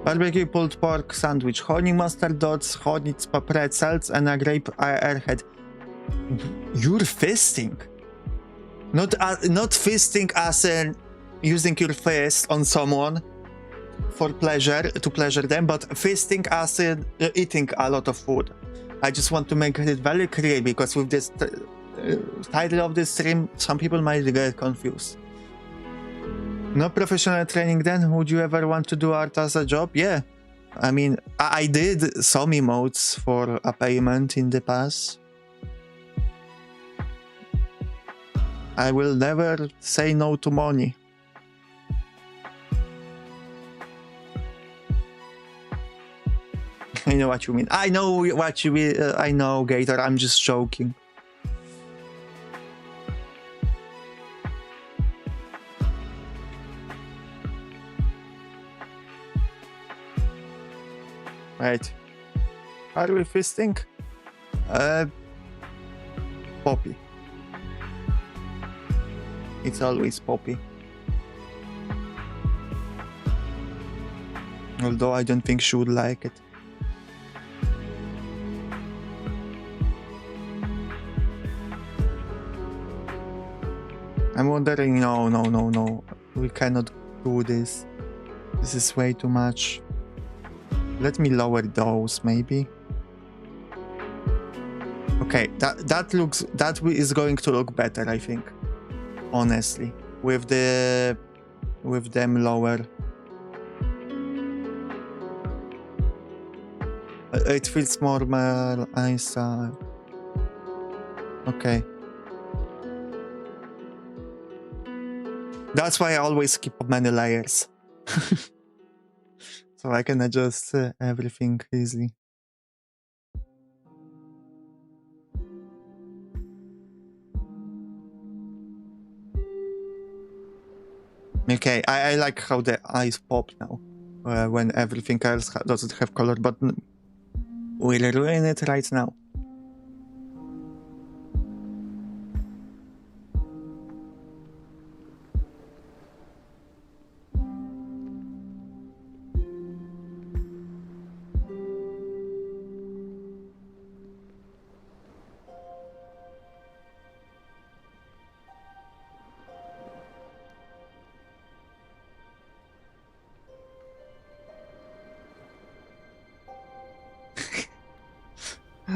Barbecue pulled pork sandwich, honey mustard dots, honey pretzels, and a grape airhead. You're fisting. Not fisting as in using your fist on someone for pleasure, to pleasure them, but fisting as in eating a lot of food. I just want to make it very clear, because with this title of this stream, some people might get confused. No professional training then? Would you ever want to do art as a job? Yeah. I mean, I did some emotes for a payment in the past. I will never say no to money. I know what you mean. I know what you mean. I know, Gator. I'm just joking. Right. Are we fisting? Poppy. It's always Poppy. Although I don't think she would like it. I'm wondering, no. We cannot do this. This is way too much. Let me lower those, maybe. Okay, that is going to look better, I think. Honestly, with them lower. It feels more nice. Okay. That's why I always keep many layers. So I can adjust everything easily. Okay, I like how the eyes pop now. When everything else doesn't have color, but we'll ruin it right now.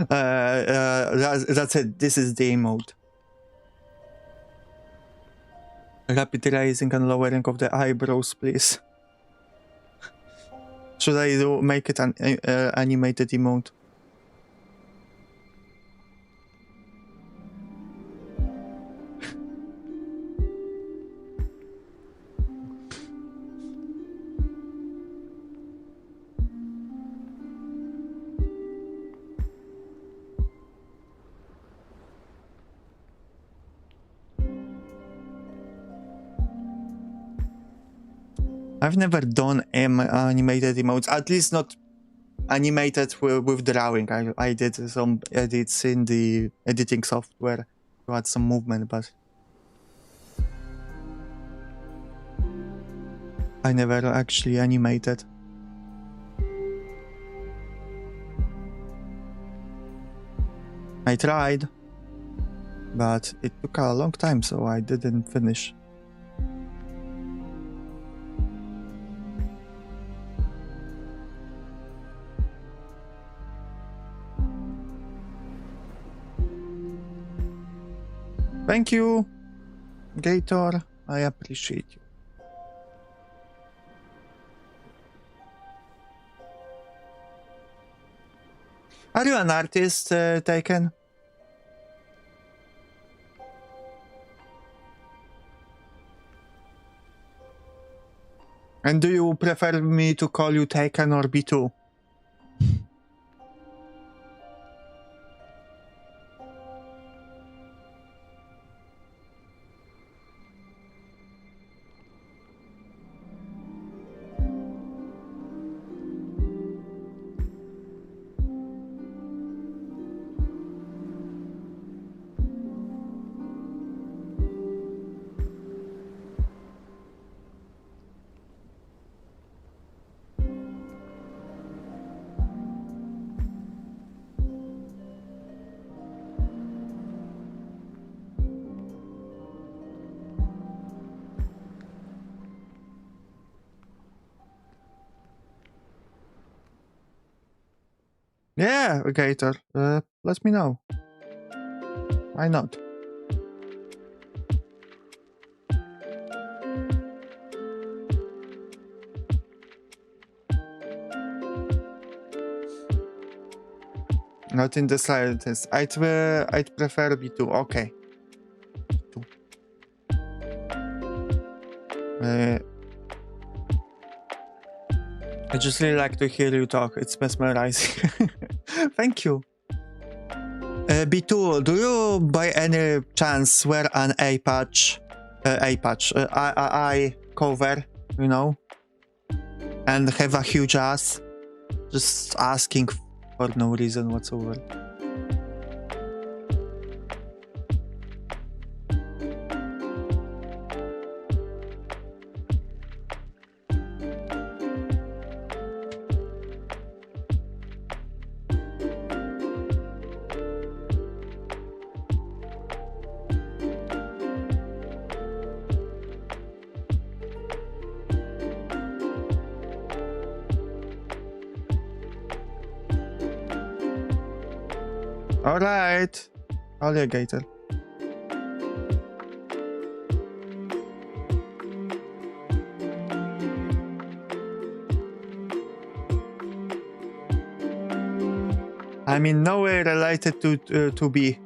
That's it. This is the emote. Rapid raising and lowering of the eyebrows, please. Should I make it an animated emote? I've never done animated emotes, at least not animated with drawing. I did some edits in the editing software to add some movement, but I never actually animated. I tried, but it took a long time, so I didn't finish. Thank you, Gator. I appreciate you. Are you an artist, Taken? And do you prefer me to call you Taken or B2? Yeah, Gator. Let me know. Why not? Not in the slightest. I'd prefer B2. Okay. I just really like to hear you talk. It's mesmerizing. Thank you. B2, do you by any chance wear an eye cover, you know? And have a huge ass? Just asking for no reason whatsoever. Alright, alligator. I mean, nowhere related to B.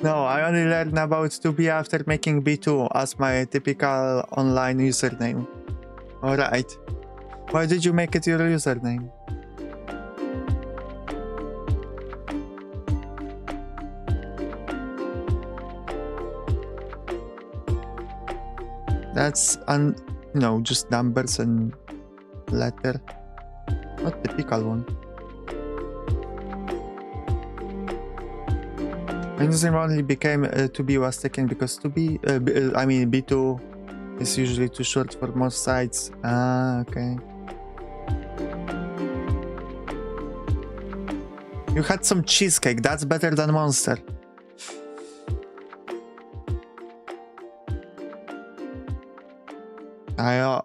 No, I only learned about 2B after making B2 as my typical online username. Alright. Why did you make it your username? That's just numbers and letter. Not typical one. My username only became 2B was taken because 2B, B2 is usually too short for most sites. Ah, okay. You had some cheesecake, that's better than Monster.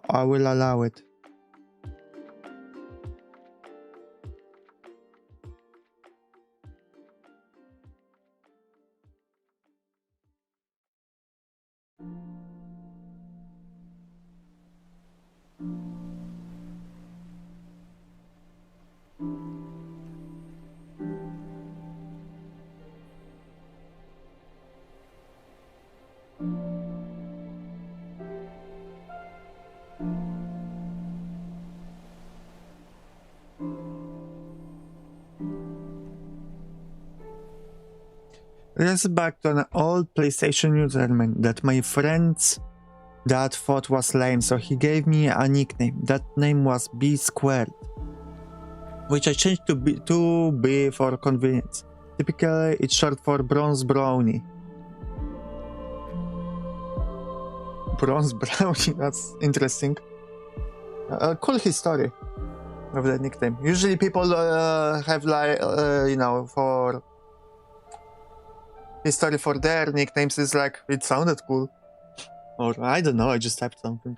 I will allow it. Let's back to an old PlayStation username that my friend's dad thought was lame, so he gave me a nickname. That name was B squared, which I changed to B for convenience. Typically, it's short for Bronze Brownie. Bronze Brownie, that's interesting. Cool history of that nickname. Usually people have like, for history for their nicknames is like, it sounded cool. Or I don't know, I just typed something.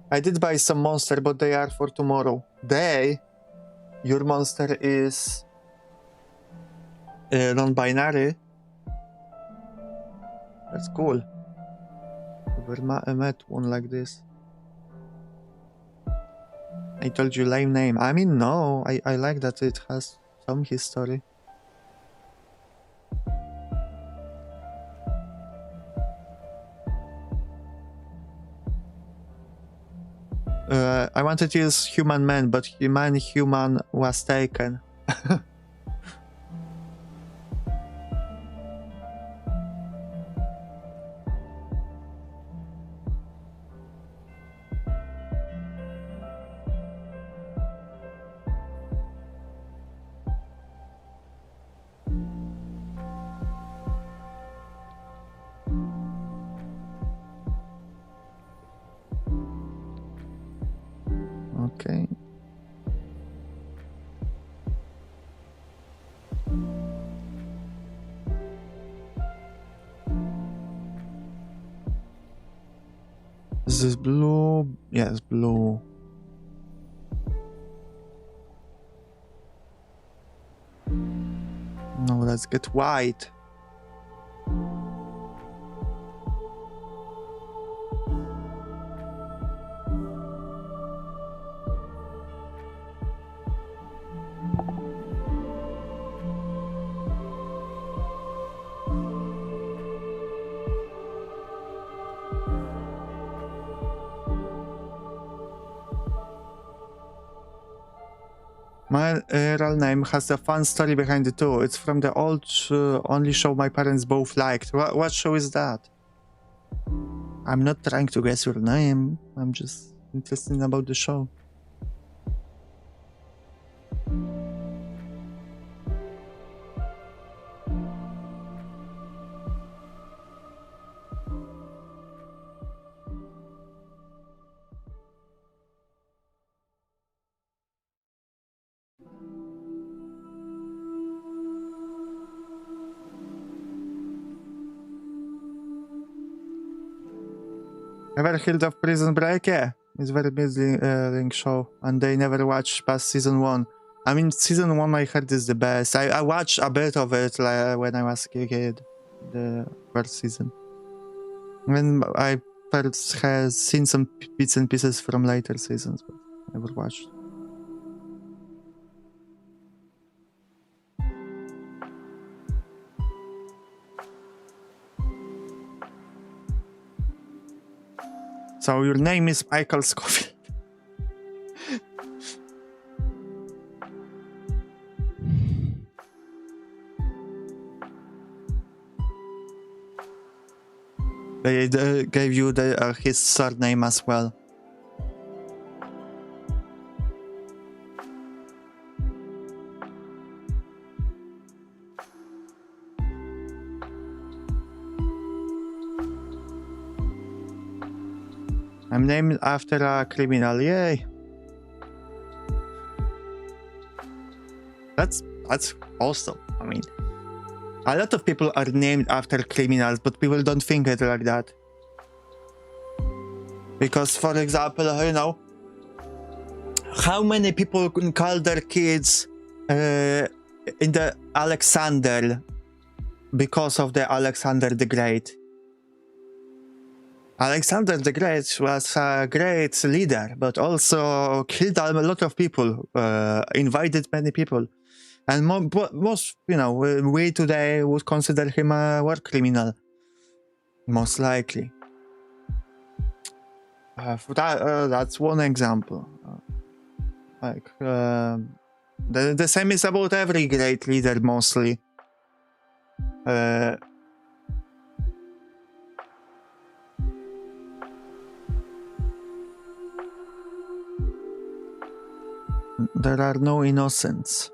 I did buy some monster, but they are for tomorrow. Your monster is non-binary. That's cool. Never met one like this. I told you lame name. I mean, no, I like that it has some history. I wanted to use human man, but human was taken. Okay. Is this blue? Yes, blue. No, let's get white. My real name has a fun story behind it too. It's from the old only show my parents both liked. What show is that? I'm not trying to guess your name. I'm just interested about the show. Ever heard of Prison Break? Yeah, it's very busy link show, and they never watched past season 1. I mean, season 1 I heard is the best. I watched a bit of it like, when I was a kid, the first season. And I first has seen some bits and pieces from later seasons, but never watched. So your name is Michael Scofield. They gave you his surname as well. I'm named after a criminal. Yay! That's awesome. I mean, a lot of people are named after criminals, but people don't think it like that. Because, for example, you know, how many people can call their kids in the Alexander because of the Alexander the Great? Alexander the Great was a great leader, but also killed a lot of people, invited many people. And most, you know, we today would consider him a war criminal. Most likely. That's one example. Like, the same is about every great leader, mostly. There are no innocents.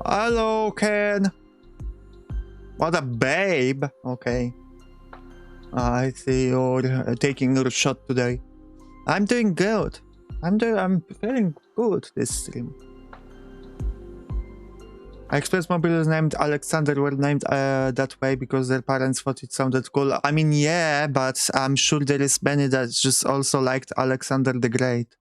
Hello, Ken. What a babe. Okay. I see you're taking your shot today. I'm doing good. I'm feeling good this stream. Express Mobile is named Alexander were named that way because their parents thought it sounded cool. I mean, yeah, but I'm sure there is many that just also liked Alexander the Great.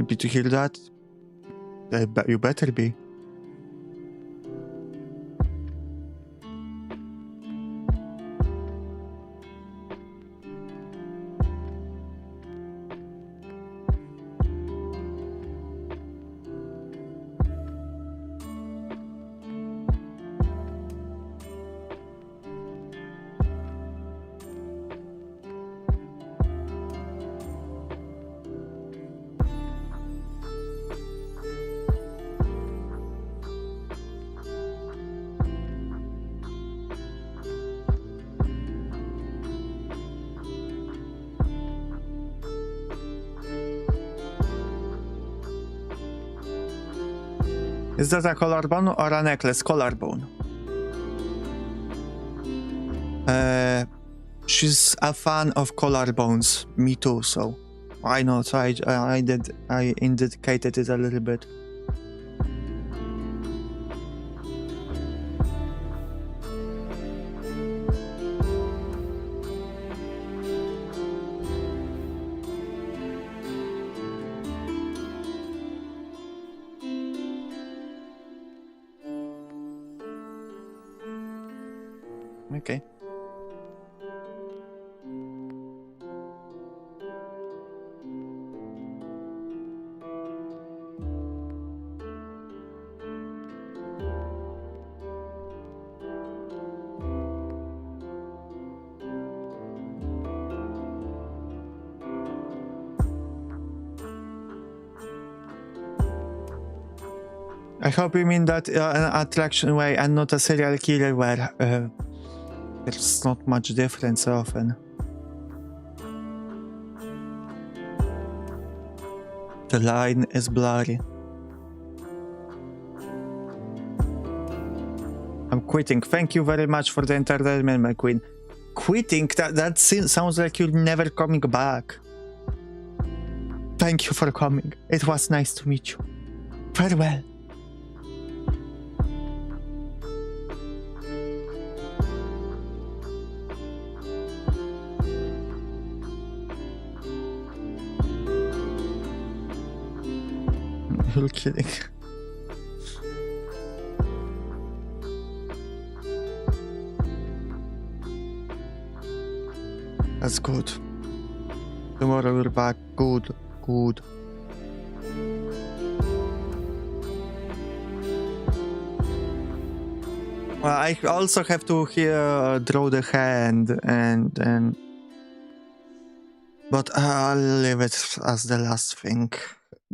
Did you hear that? You better be. Is that a collarbone or a necklace? Collarbone. She's a fan of collarbones. Me too, so I know. So I indicated it a little bit. Okay. I hope you mean that an attraction way and not a serial killer where there's not much difference often. The line is blurry. I'm quitting. Thank you very much for the entertainment, my queen. Quitting? That sounds like you're never coming back. Thank you for coming. It was nice to meet you. Farewell. You're kidding. That's good. Tomorrow we're back. Good. Good. Well, I also have to here draw the hand and but I'll leave it as the last thing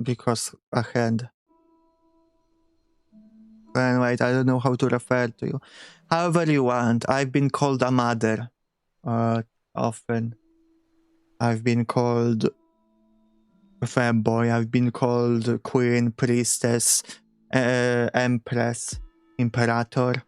because a hand. And wait, I don't know how to refer to you. However you want. I've been called a mother often. I've been called a fanboy. I've been called queen, priestess, empress, imperator.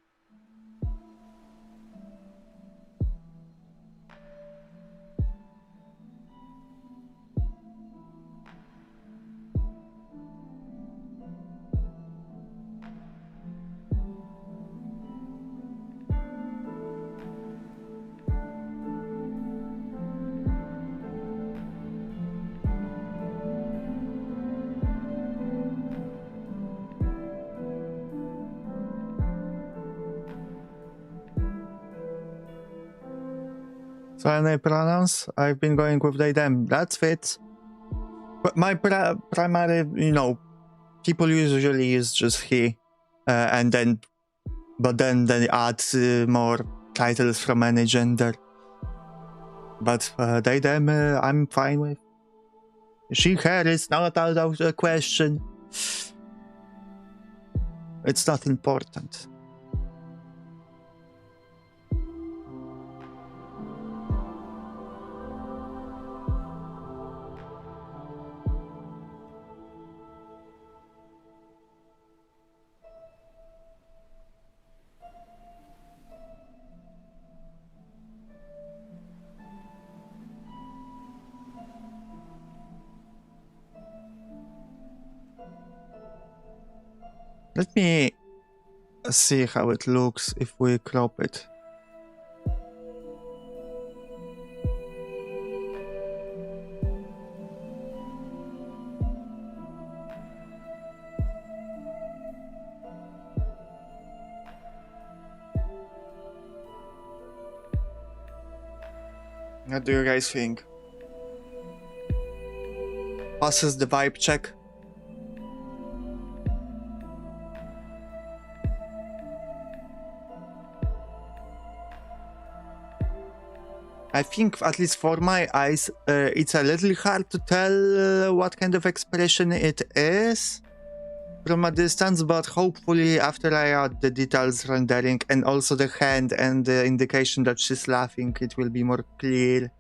So any pronouns? I've been going with they, them. That fits. But my primary, you know, people usually use just he. And then, but then they add more titles from any gender. But they, them, I'm fine with. She, her is not out of the question. It's not important. Let me see how it looks if we crop it. What do you guys think? Passes the vibe check? I think, at least for my eyes, it's a little hard to tell what kind of expression it is from a distance, but hopefully after I add the details rendering and also the hand and the indication that she's laughing, it will be more clear.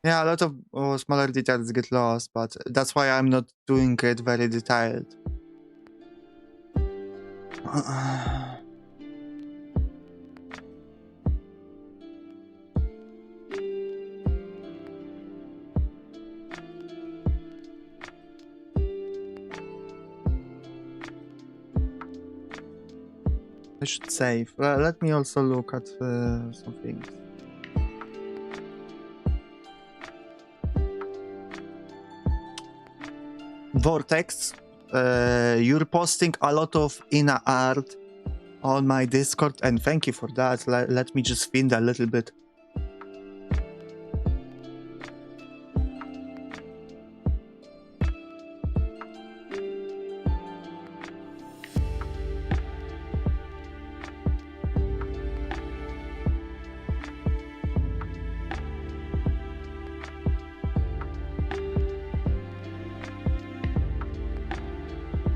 Yeah, a lot of smaller details get lost, but that's why I'm not doing it very detailed. I should save. Let me also look at some things. Vortex. you're posting a lot of inner art on my Discord, and thank you for that. Let me just find a little bit.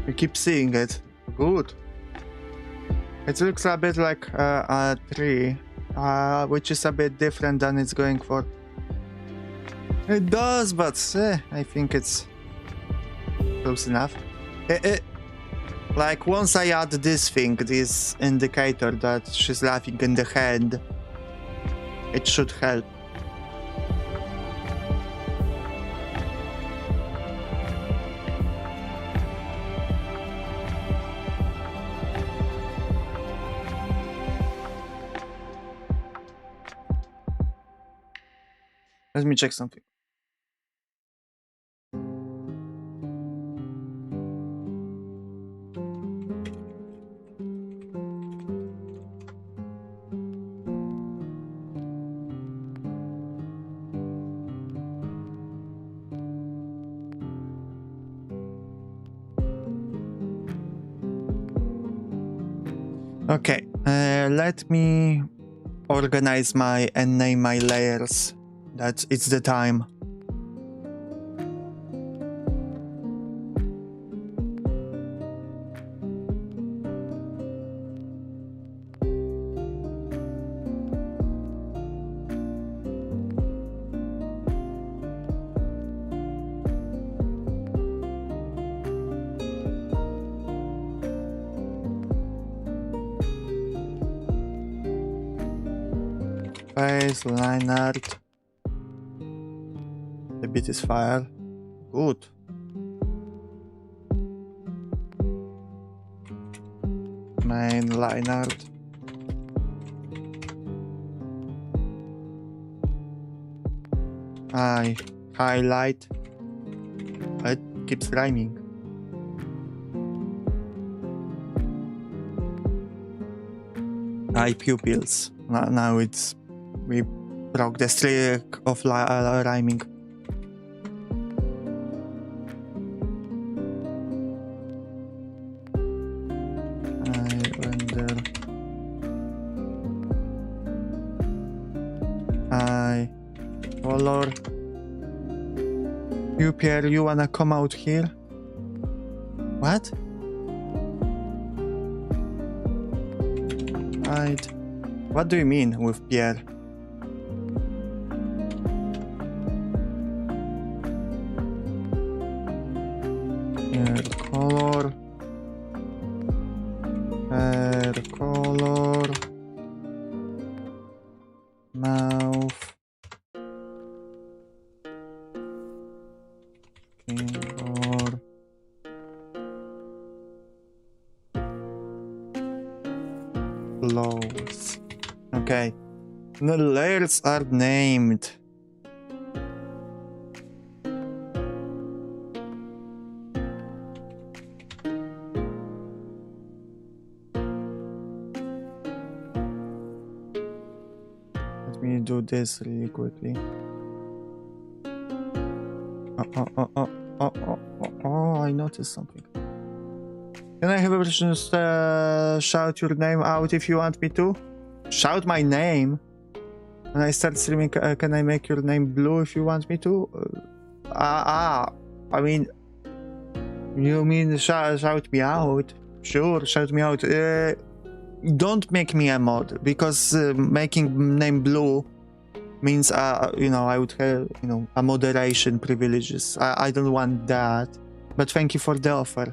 You keep seeing it. Good. It looks a bit like a tree, which is a bit different than it's going for. It does, but I think it's close enough. Like once I add this thing, this indicator that she's laughing in the hand, it should help. Let me check something. Okay, let me organize and name my layers. That it's the time. Face, line art. The bit is fire. Good. Main line art. I highlight. It keeps rhyming. Eye pupils. Now we broke the streak of rhyming. Eye color. You, Pierre, you wanna come out here? What? Right. What do you mean with Pierre? Hair color. Hair color. Mouth. Keyboard. Clothes. Okay. The layers are named. Let me do this really quickly. Oh, I noticed something. Can I have a person shout your name out if you want me to? Shout my name? When I start streaming, can I make your name blue if you want me to? I mean, you mean shout me out? Sure, shout me out. Don't make me a mod, because making name blue means, you know, I would have, you know, a moderation privileges. I don't want that. But thank you for the offer.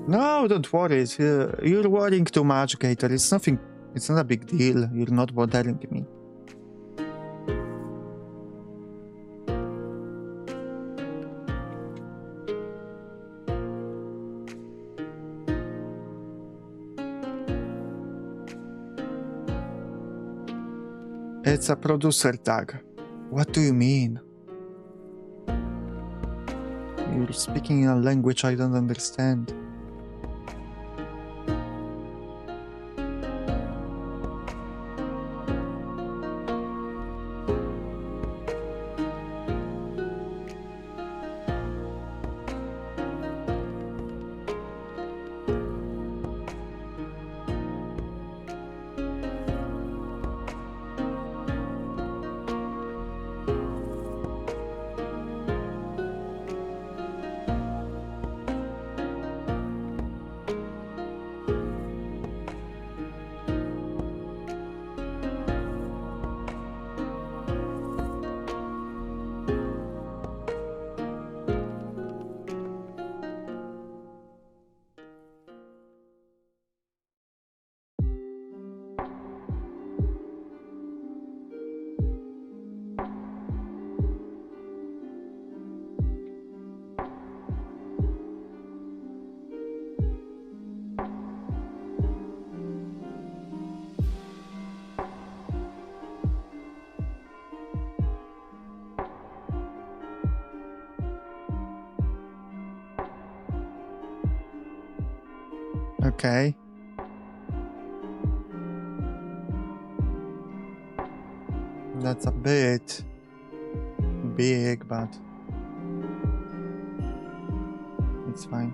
No, don't worry. You're worrying too much, Gator. It's nothing. It's not a big deal. You're not bothering me. It's a producer tag. What do you mean? You're speaking in a language I don't understand. Okay. That's a bit big, but it's fine.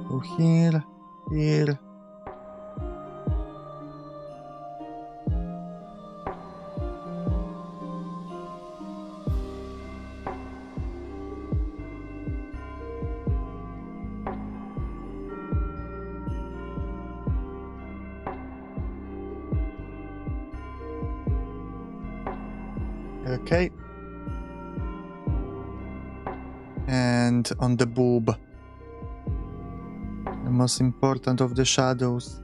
So here, here. Okay. And on the boob. The most important of the shadows.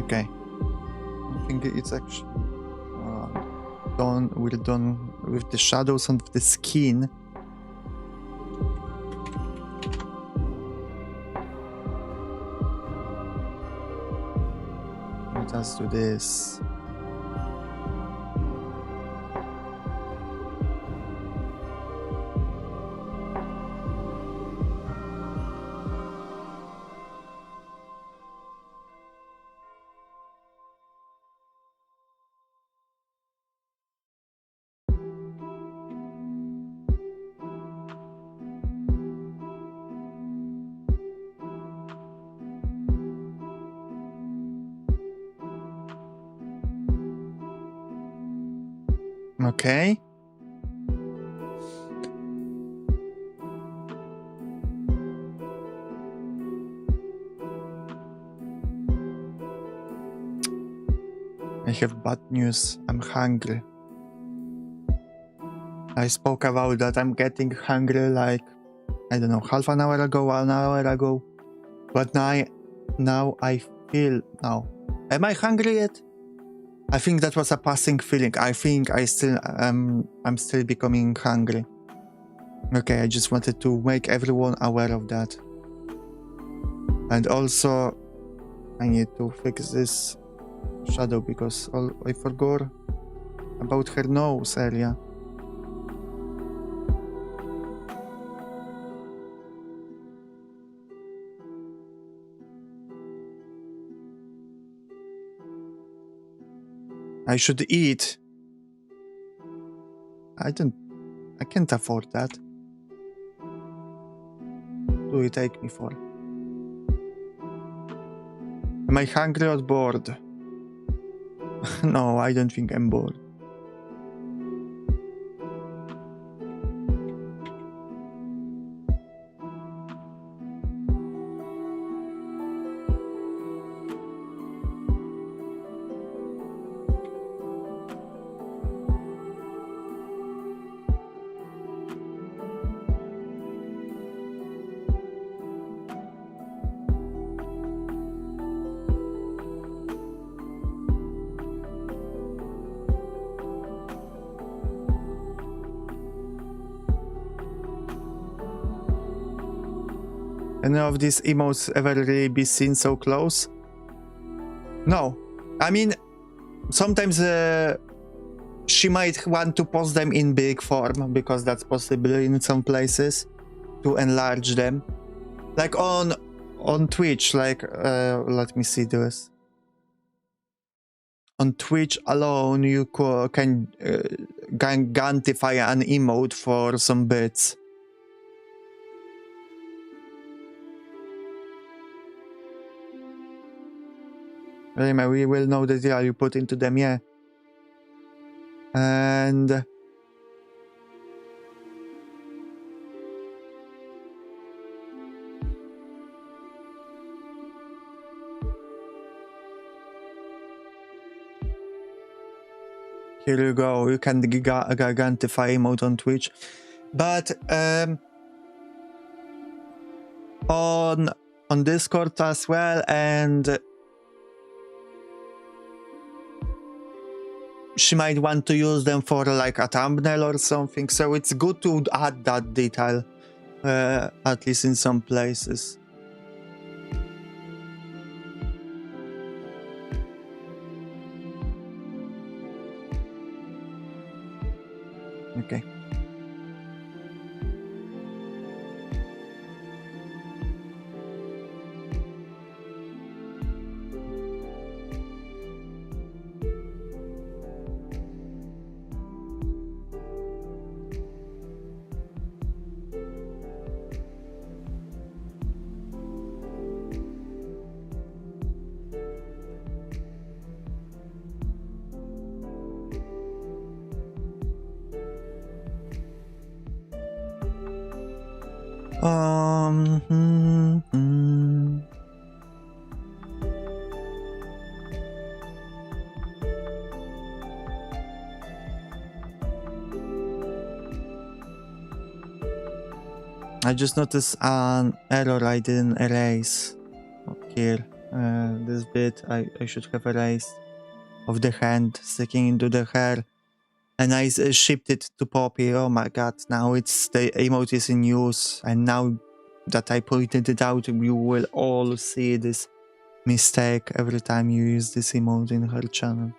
Okay. I think it's actually done. We're done with the shadows and the skin. Let us do this. Okay. I have bad news. I'm hungry. I spoke about that. I'm getting hungry like, I don't know, half an hour ago, 1 hour ago. But now I feel now. Am I hungry yet? I think that was a passing feeling. I think I'm still becoming hungry. Okay, I just wanted to make everyone aware of that. And also, I need to fix this shadow because I forgot about her nose area. I should eat. I can't afford that. What do you take me for? Am I hungry or bored? No, I don't think I'm bored. Any of these emotes ever really be seen so close? No. I mean, sometimes she might want to post them in big form because that's possible in some places to enlarge them. Like on Twitch, like, let me see this. On Twitch alone, you can gantify an emote for some bits. We will know the deal you put into them, yeah. And here you go. You can gigantify emote on Twitch, but on Discord as well, and she might want to use them for like a thumbnail or something, so it's good to add that detail, at least in some places. Okay. I just noticed an error I didn't erase here. This bit I should have erased of the hand sticking into the hair, and I shipped it to Poppy. Oh my god, now it's the emote is in use, and now that I pointed it out, you will all see this mistake every time you use this emote in her channel.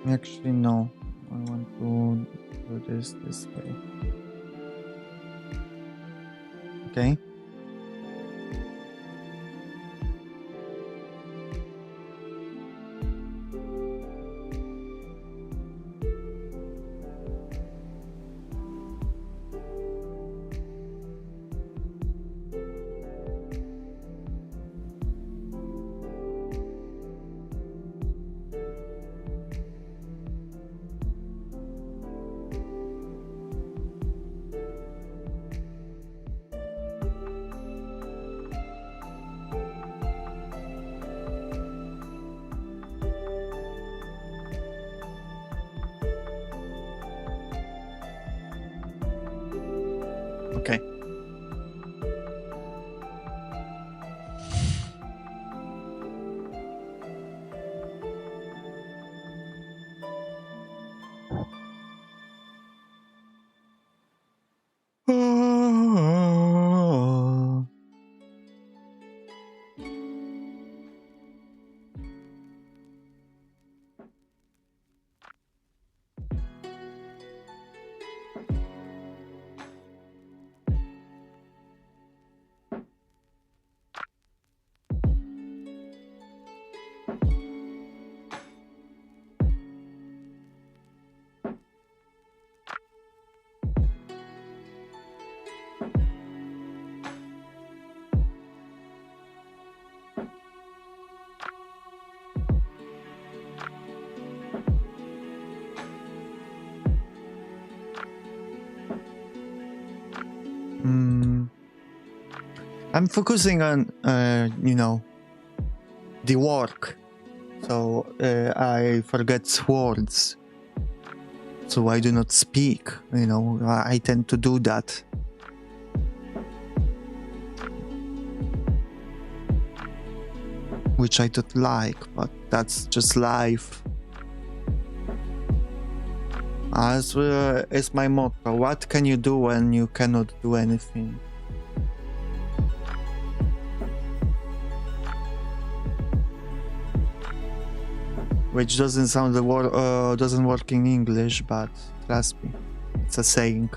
Actually, no. I want to do this way. Okay. Okay. I'm focusing on, you know, the work. So I forget words. So I do not speak, you know, I tend to do that. Which I don't like, but that's just life. As is my motto, what can you do when you cannot do anything? Which doesn't sound doesn't work in English, but trust me, it's a saying.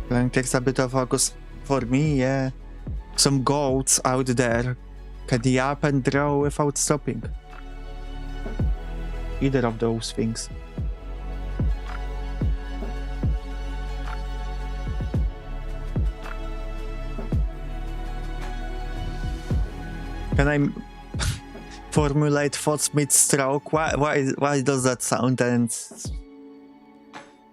Playing takes a bit of focus for me, yeah. Some goats out there can yap and draw without stopping. Either of those things. Can I formulate thoughts mid-stroke? Why does that sound and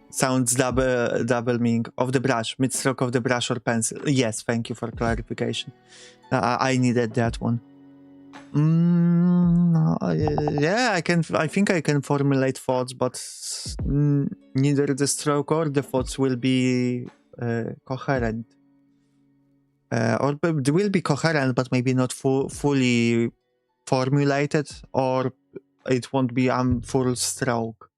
sounds double meaning of the brush, mid-stroke of the brush or pencil? Yes, thank you for clarification. I needed that one. Yeah, I think I can formulate thoughts, but neither the stroke or the thoughts will be coherent. Or they will be coherent, but maybe not fully formulated, or it won't be full stroke.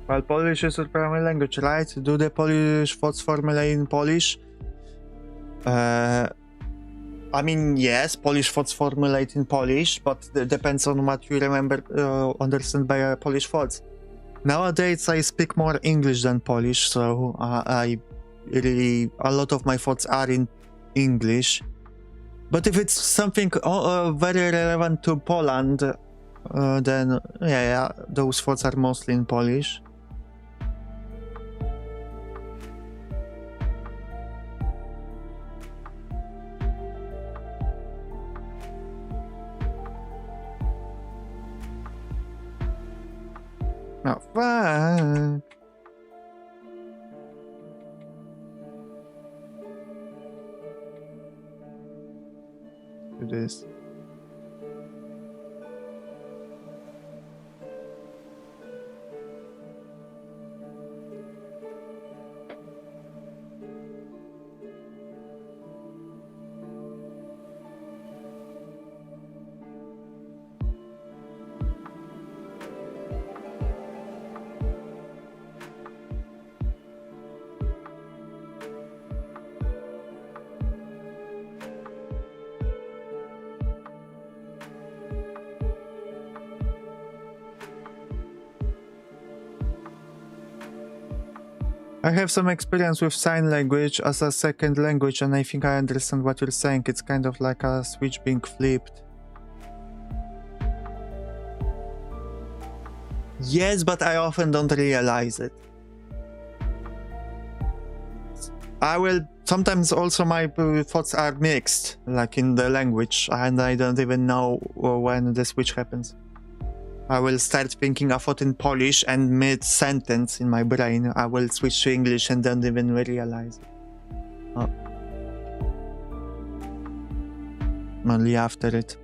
Well, Polish is a primary language, right? Do the Polish thoughts formulate in Polish? I mean, yes, Polish thoughts formulate in Polish, but it depends on what you remember, understand by Polish thoughts. Nowadays, I speak more English than Polish, so I really, a lot of my thoughts are in English. But if it's something very relevant to Poland, then yeah, those thoughts are mostly in Polish. Oh, fuck. Do this. I have some experience with sign language as a second language, and I think I understand what you're saying. It's kind of like a switch being flipped. Yes, but I often don't realize it. I will sometimes also my thoughts are mixed, like in the language, and I don't even know when the switch happens. I will start thinking a thought in Polish, and mid-sentence in my brain, I will switch to English and don't even realize it. Oh. Only after it.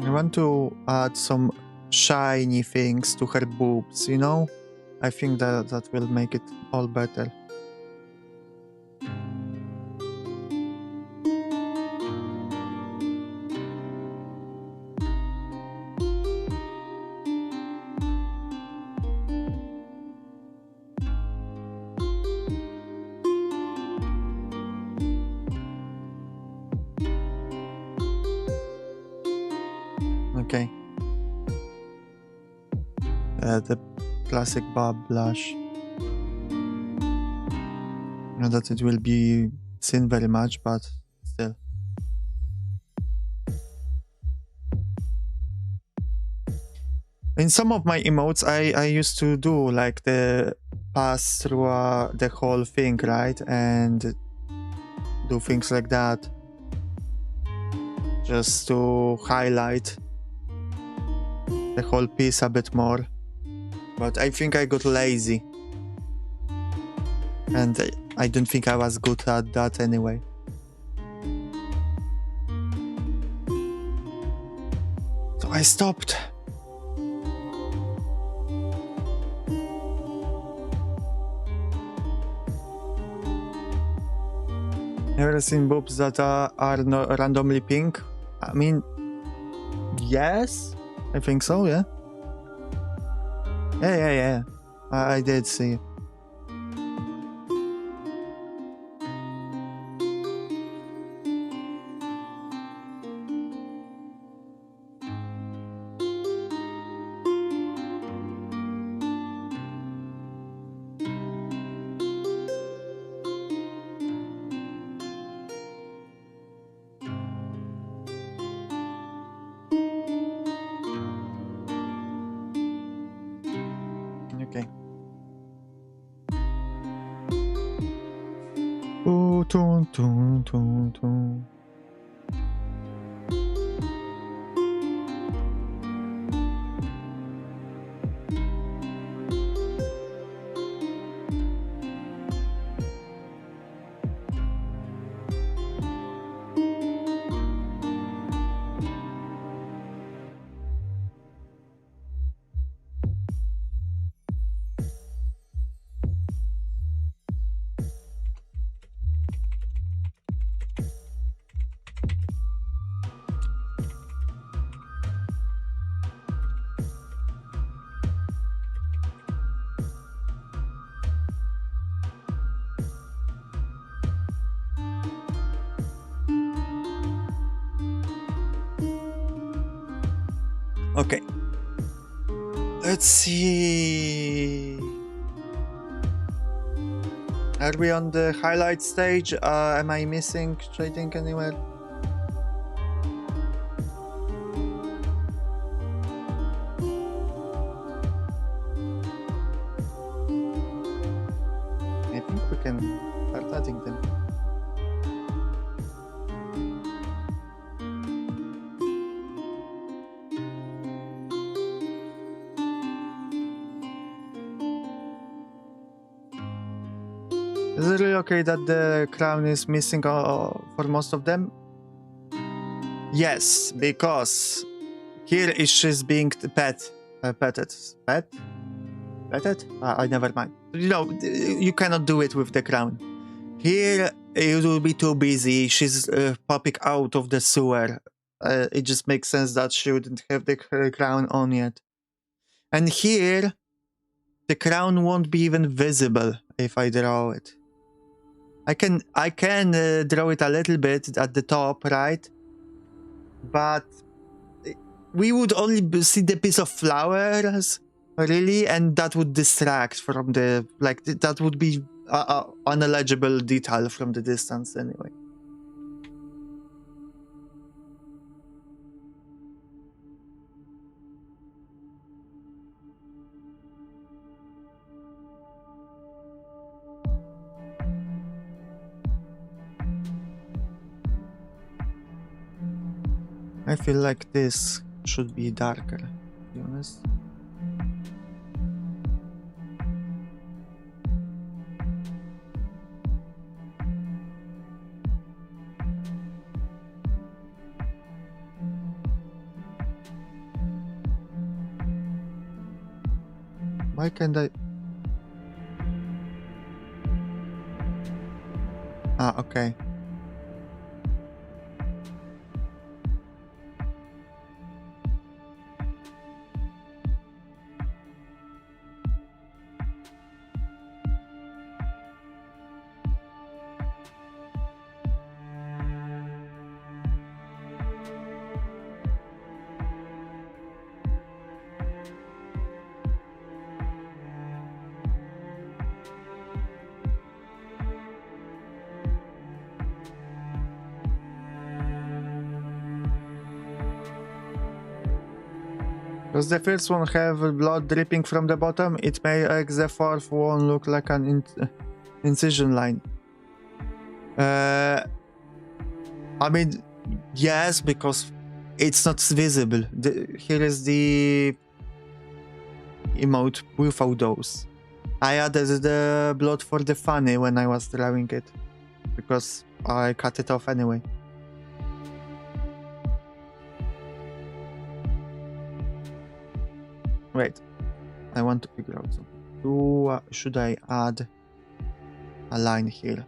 I want to add some shiny things to her boobs, you know? I think that will make it all better. Okay. The classic Bob blush. Not that it will be seen very much, but still. In some of my emotes, I used to do like the pass through the whole thing, right? And do things like that. Just to highlight the whole piece a bit more. But I think I got lazy. And I don't think I was good at that anyway. So I stopped. Never seen boobs that are randomly pink? I mean, yes, I think so, yeah. Yeah. I did see. Okay. Ooh, toon, toon, toon, toon. Okay. Let's see. Are we on the highlight stage? Am I missing trading anywhere? I think we can start adding them. Is it really okay that the crown is missing for most of them? Yes, because here she's being petted. Petted? I never mind. You know, you cannot do it with the crown. Here, it will be too busy. She's popping out of the sewer. It just makes sense that she wouldn't have her crown on yet. And here, the crown won't be even visible if I draw it. I can draw it a little bit at the top, right? But we would only see the piece of flowers, really, and that would distract from the, like, that would be unlegible detail from the distance anyway. I feel like this should be darker, to be honest. Why can't I? Ah, okay. Does the first one have blood dripping from the bottom? It may make the fourth one look like an incision line. I mean, yes, because it's not visible. Here is the emote without those. I added the blood for the funny when I was drawing it, because I cut it off anyway. Wait, I want to figure out something. Should I add a line here?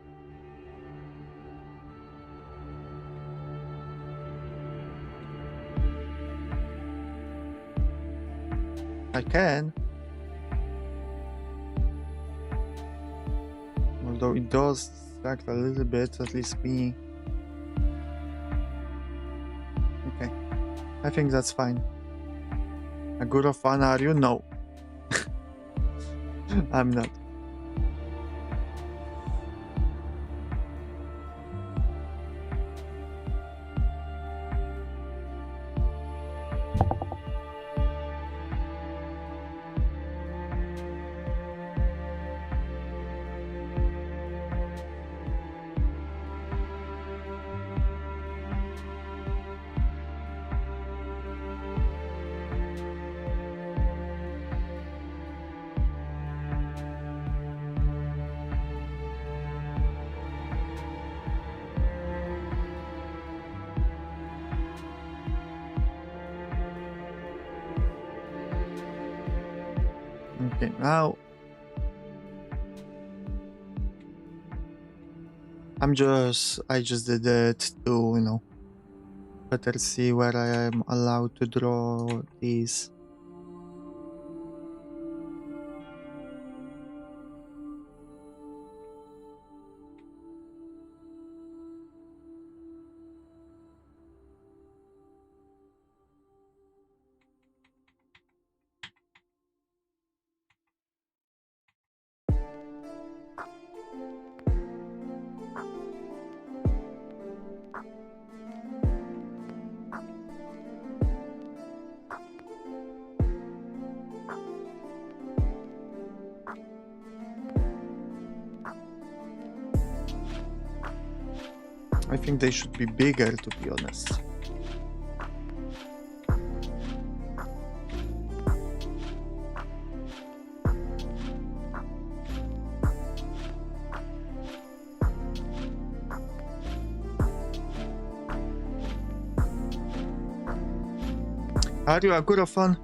I can. Although it does distract a little bit, at least me. Okay, I think that's fine. A good of fun, are you? No. I'm not. Okay, now I just did it to, you know, better see where I am allowed to draw these. I think they should be bigger, to be honest. Are you a good fun?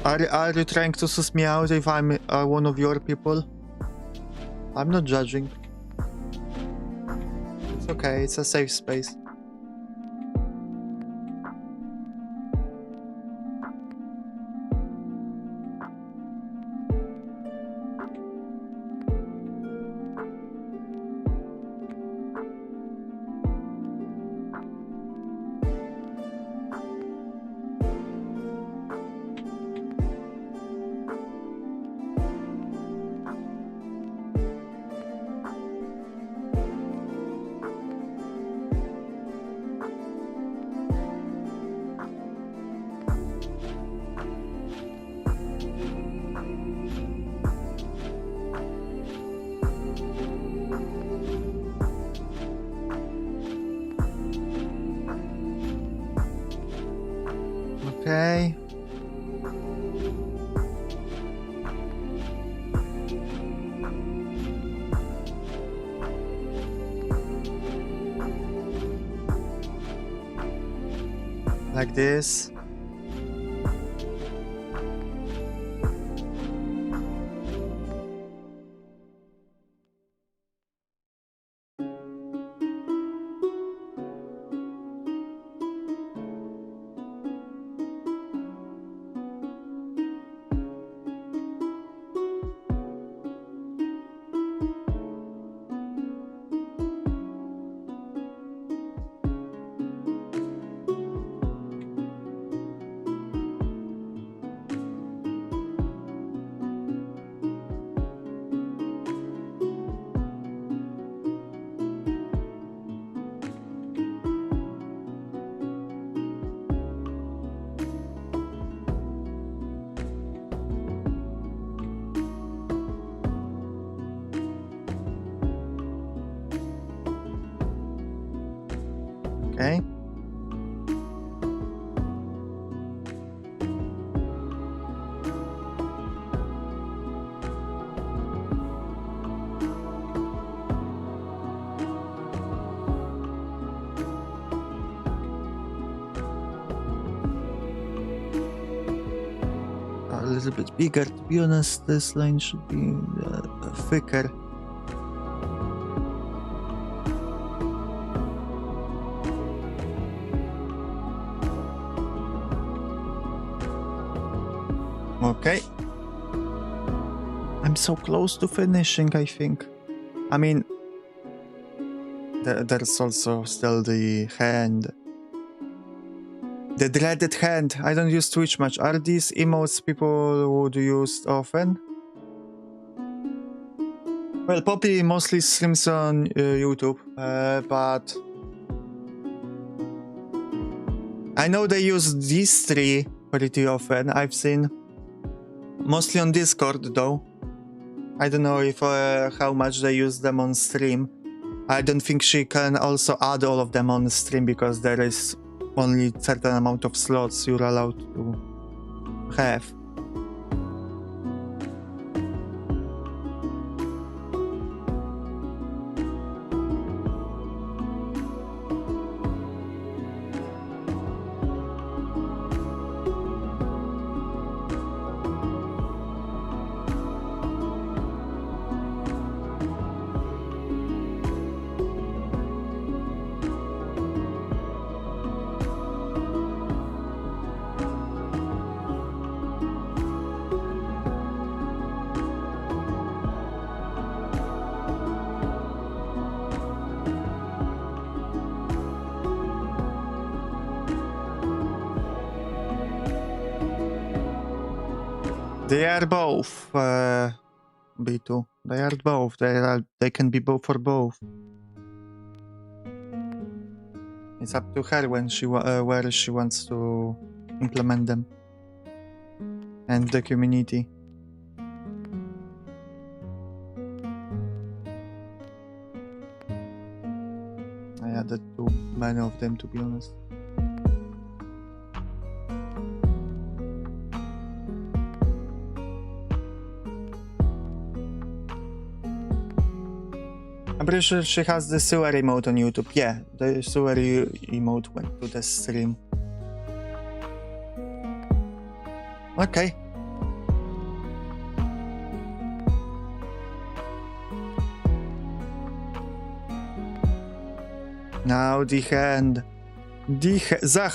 Are you trying to suss me out if I'm one of your people? I'm not judging. It's okay, it's a safe space. Okay. Like this. Okay. A little bit bigger, to be honest. This line should be thicker. Okay. I'm so close to finishing, I think. I mean, there's also still the hand. The dreaded hand. I don't use Twitch much. Are these emotes people would use often? Well, probably mostly streams on YouTube, but I know they use these three pretty often. I've seen mostly on Discord though. I don't know if how much they use them on stream. I don't think she can also add all of them on stream because there is only certain amount of slots you're allowed to have. They are both B2. They are both. They can be both for both. It's up to her when she where she wants to implement them and the community. I added too many of them, to be honest. I'm pretty sure she has the sewer emote on YouTube. Yeah, the sewer emote went to the stream. Okay. Now the hand. The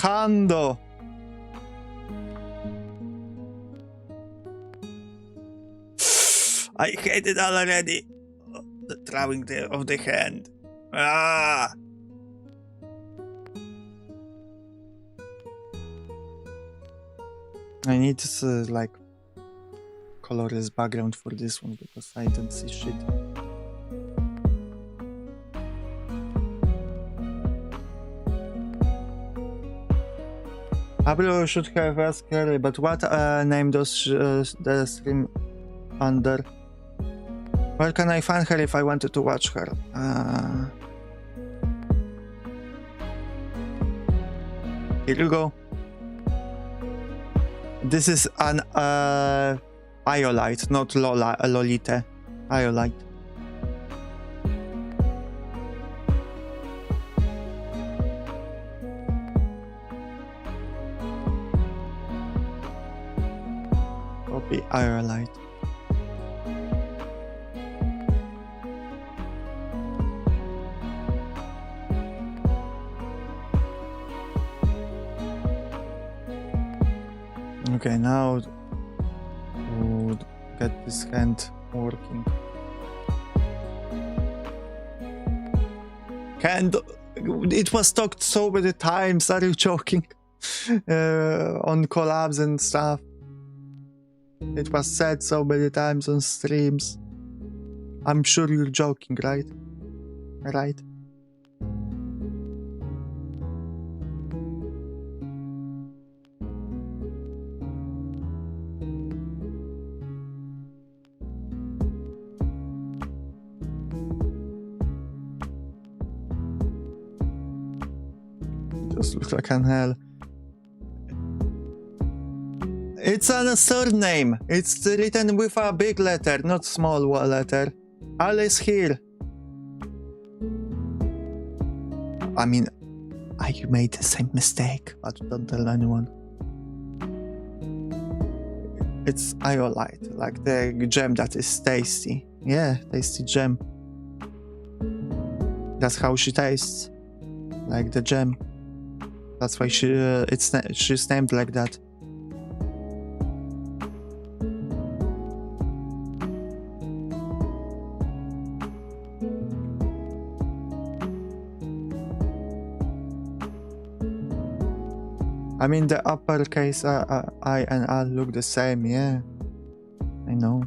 hando. I hate it already. The drawing of the hand. Ah. I need like colorless background for this one because I don't see shit. Pablo should have asked her, but what name does the stream under? Where can I find her if I wanted to watch her? Here you go. This is an Iolite, not Lolite. Iolite. Copy Iolite. Okay, now to get this hand working. Hand, it was talked so many times. Are you joking? On collabs and stuff. It was said so many times on streams. I'm sure you're joking, right? Right? Just looks like an hell. It's a surname. It's written with a big letter, not small letter. Al is here. I mean, I made the same mistake, but don't tell anyone. It's Iolite, like the gem that is tasty. Yeah, tasty gem. That's how she tastes, like the gem. That's why she's named like that. I mean, the uppercase I and L look the same, yeah. I know.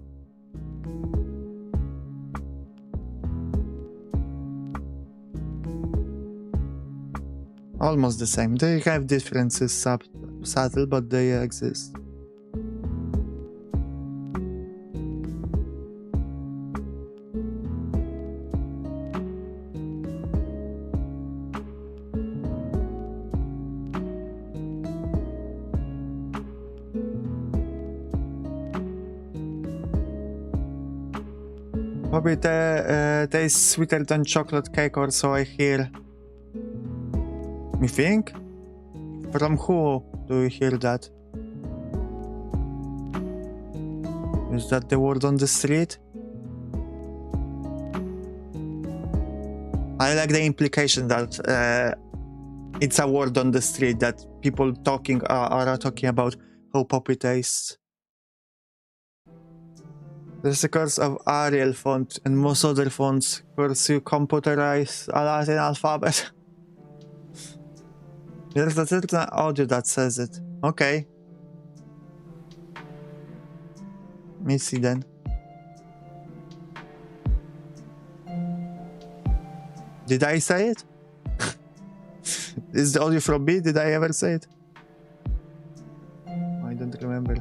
Almost the same. They have differences, subtle, but they exist. Probably tastes sweeter than chocolate cake, or so I hear. Me think? From who do you hear that? Is that the word on the street? I like the implication that it's a word on the street that people are talking about how poppy tastes. There's a course of Arial font and most other fonts course you computerize a Latin alphabet. There's a certain audio that says it. Okay. Let me see then. Did I say it? Is the audio from me? Did I ever say it? I don't remember.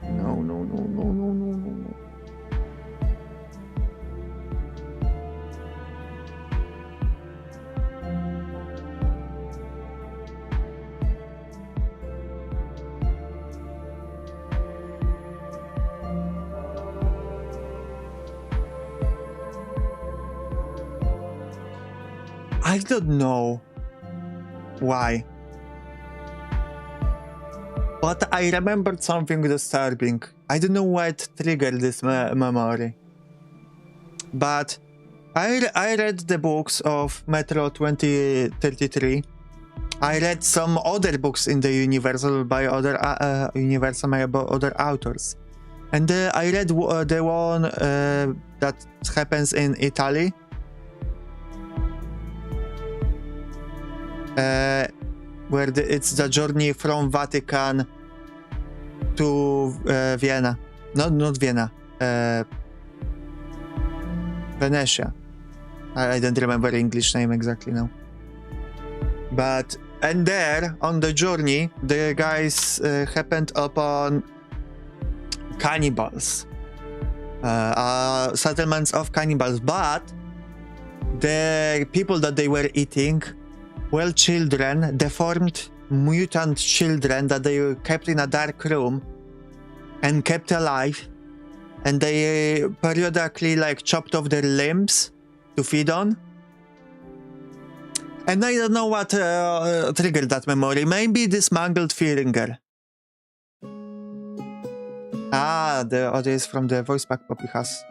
No. I don't know why. But I remembered something disturbing. I don't know what triggered this memory. But I read the books of Metro 2033. I read some other books in the Universal by other authors. And I read the one that happens in Italy. Where it's the journey from Vatican to Vienna. Not Vienna. Venetia. I don't remember the English name exactly now. But, and there, on the journey, the guys happened upon cannibals. Settlements of cannibals. But the people that they were eating were children, deformed mutant children that they kept in a dark room and kept alive, and they periodically like chopped off their limbs to feed on. And I don't know what triggered that memory. Maybe this mangled finger. Ah, the audio is from the voice pack Poppy has.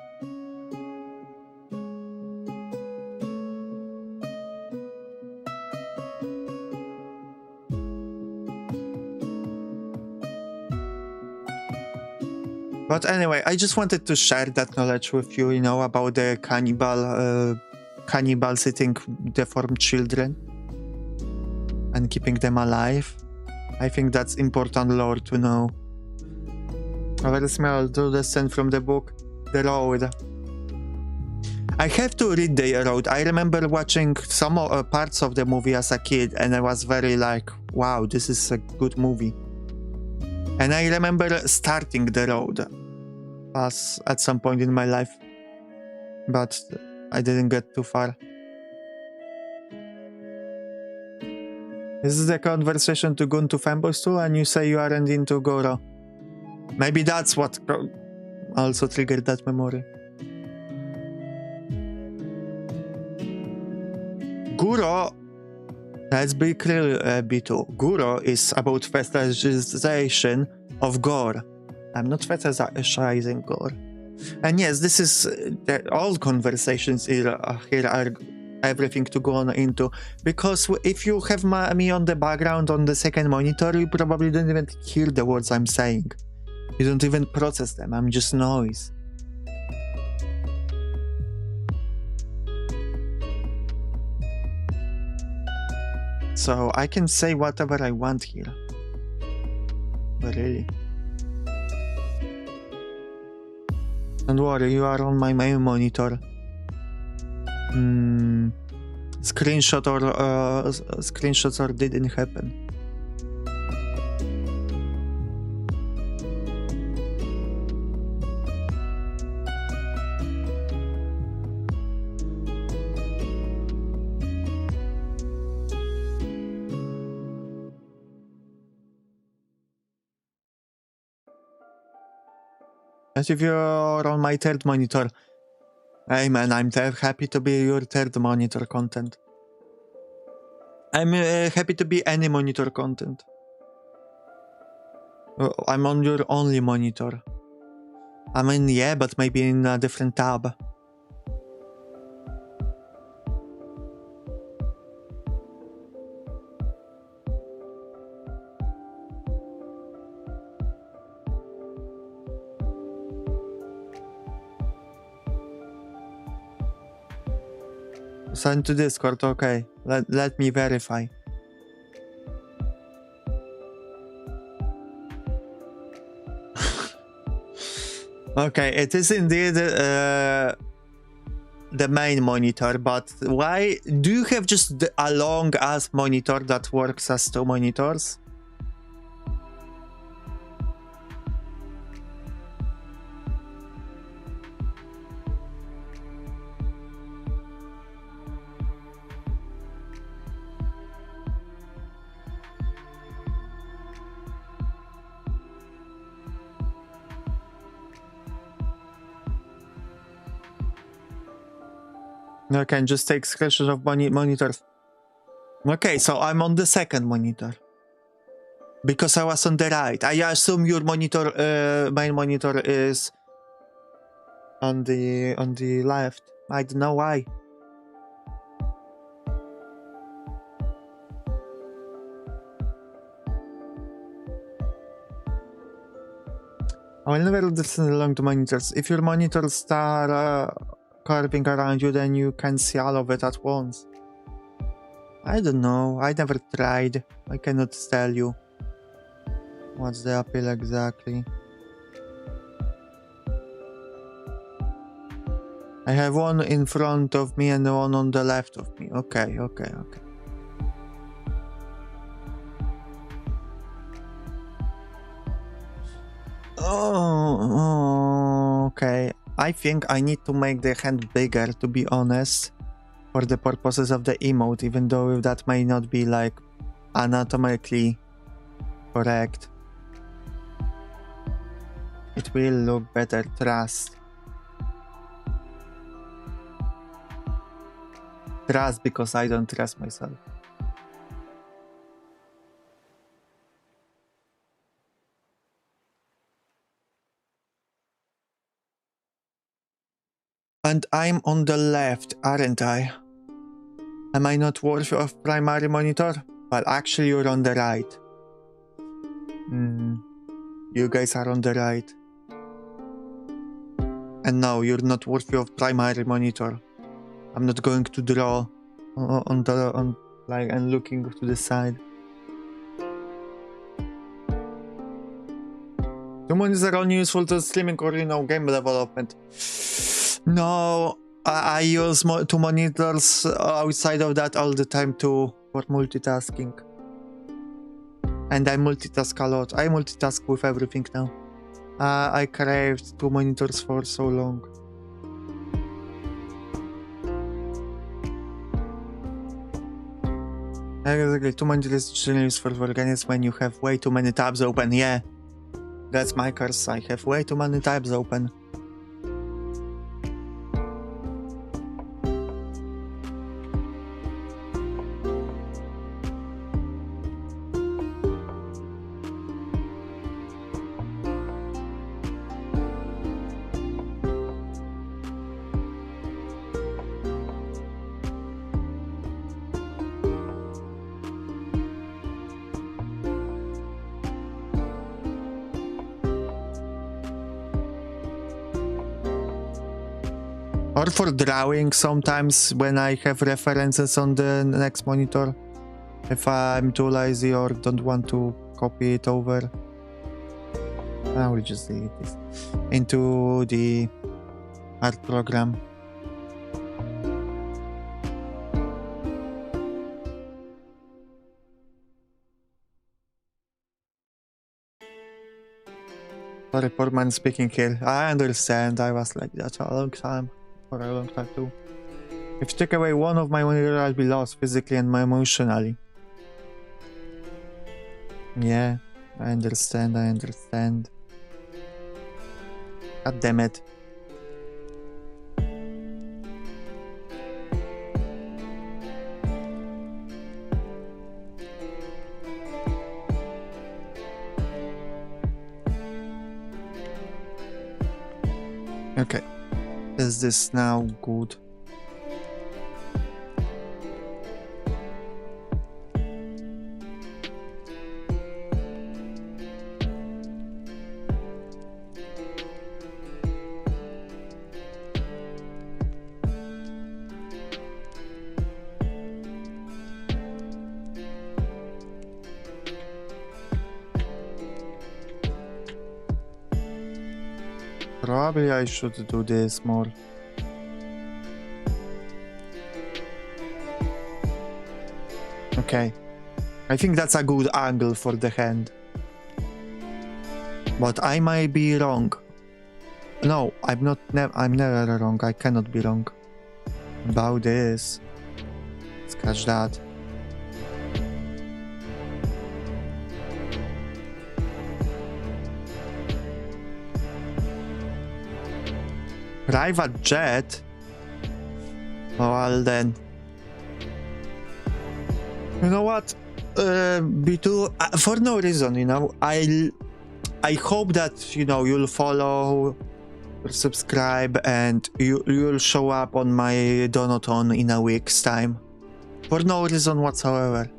But anyway, I just wanted to share that knowledge with you, you know, about the cannibals eating deformed children and keeping them alive. I think that's important lore to know. Over smell to the scene from the book, The Road. I have to read The Road. I remember watching some parts of the movie as a kid, and I was very like, wow, this is a good movie. And I remember starting The Road at some point in my life, but I didn't get too far. This is a conversation to goon to femboys too, and you say you aren't into Goro. Maybe that's what also triggered that memory. Guro, let's be clear, B2. Guro is about fetishization of gore. I'm not fetishizing gore. And yes, this is all conversations here are everything to go on into, because if you have me on the background on the second monitor, you probably don't even hear the words I'm saying. You don't even process them. I'm just noise. So I can say whatever I want here. But really. Don't worry, you are on my main monitor. Screenshots or didn't happen. As if you're on my third monitor. Hey man, I'm happy to be your third monitor content. I'm happy to be any monitor content. I'm on your only monitor. I mean, yeah, but maybe in a different tab. Send to Discord, okay. Let me verify. Okay, it is indeed the main monitor, but why do you have just a long ass monitor that works as two monitors? I can just take screenshots of monitors. Okay, so I'm on the second monitor. Because I was on the right. I assume your monitor, main monitor is on the left. I don't know why. I will never listen along the monitors. If your monitors start curving around you, then you can see all of it at once. I don't know. I never tried. I cannot tell you what's the appeal exactly. I have one in front of me and one on the left of me. Okay. Oh, okay. I think I need to make the hand bigger, to be honest, for the purposes of the emote, even though that may not be like anatomically correct. It will look better, trust. Trust because I don't trust myself. And I'm on the left, aren't I? Am I not worthy of primary monitor? Well, actually you're on the right. You guys are on the right. And no, you're not worthy of primary monitor. I'm not going to draw and looking to the side. Two monitors are only useful to streaming or game development. No, I use two monitors outside of that all the time too for multitasking. And I multitask a lot. I multitask with everything now. I craved two monitors for so long. Exactly, two monitors is useful for organisms when you have way too many tabs open. Yeah, that's my curse. I have way too many tabs open. Or for drawing sometimes when I have references on the next monitor. If I'm too lazy or don't want to copy it over. I will just delete this into the art program. Sorry, poor man speaking here. I understand, I was like that for a long time too. If you take away one of my monitors, I'll be lost physically and emotionally. Yeah, I understand. God damn it. Okay. Is this now good? Probably I should do this more. Okay. I think that's a good angle for the hand. But I might be wrong. No, I'm never wrong. I cannot be wrong about this. Scratch that. Private jet? Well then. You know what? B2 for no reason, you know. I hope that, you know, you'll follow, subscribe, and you'll show up on my Donaton in a week's time. For no reason whatsoever.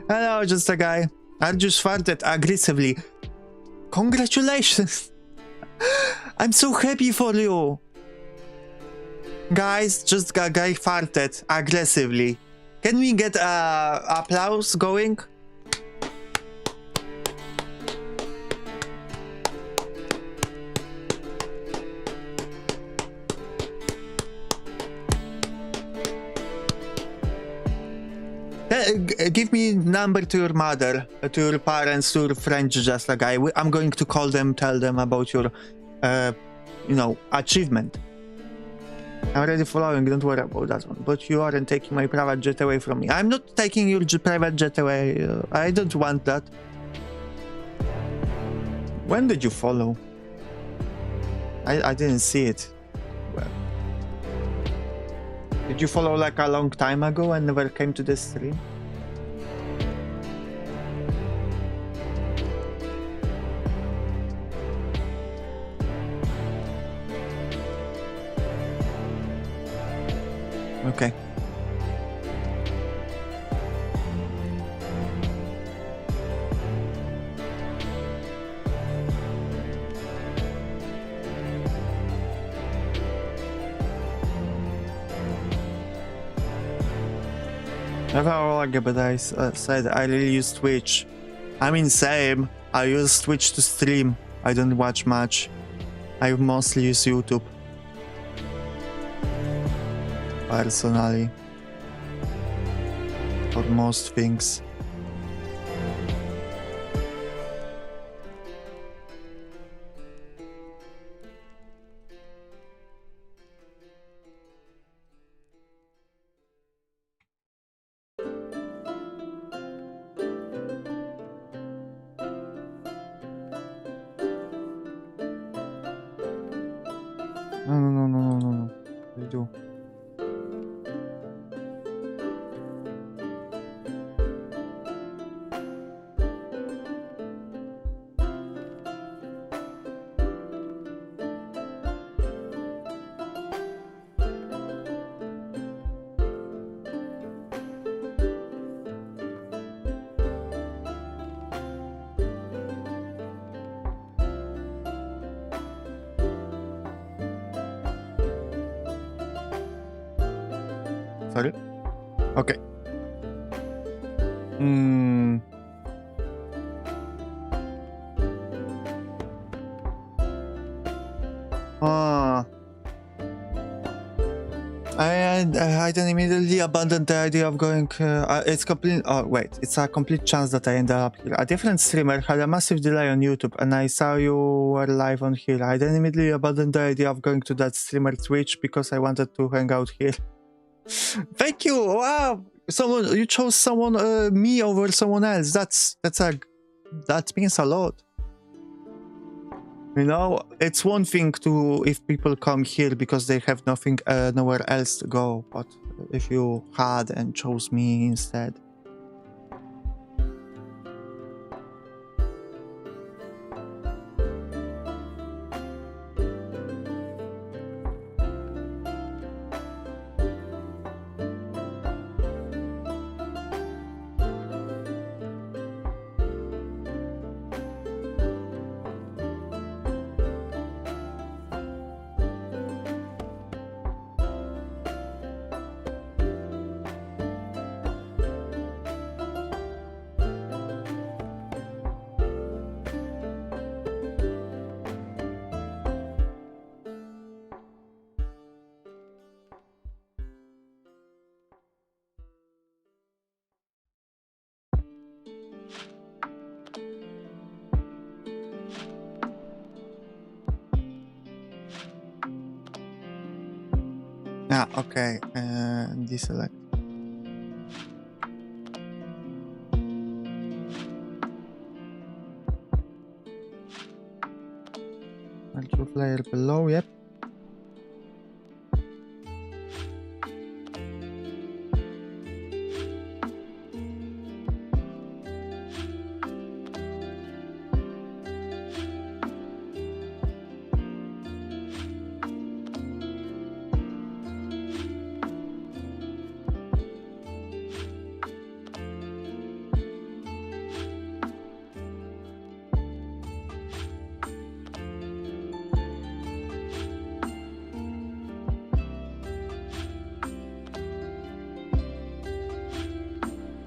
Hello, just a guy. I just farted aggressively. Congratulations! I'm so happy for you! Guys, just a guy farted aggressively. Can we get applause going? Give me number to your mother, to your parents, to your friends, just a guy. I'm going to call them, tell them about your, you know, achievement. I'm already following, don't worry about that one. But you aren't taking my private jet away from me. I'm not taking your private jet away. I don't want that. When did you follow? I didn't see it. Well, did you follow like a long time ago and never came to the stream? Okay. But I said I really use Twitch. I mean, same. I use Twitch to stream. I don't watch much. I mostly use YouTube. Personally. For most things. No. They do. Sorry? Okay. I then immediately abandoned the idea of going. It's complete. Oh wait, it's a complete chance that I ended up here. A different streamer had a massive delay on YouTube, and I saw you were live on here. I then immediately abandoned the idea of going to that streamer Twitch because I wanted to hang out here. Thank you. Wow, someone you chose someone me over someone else. That means a lot. You know, it's one thing to if people come here because they have nothing, nowhere else to go. But if you had and chose me instead. Ah, okay. Deselect. Control layer below, yep.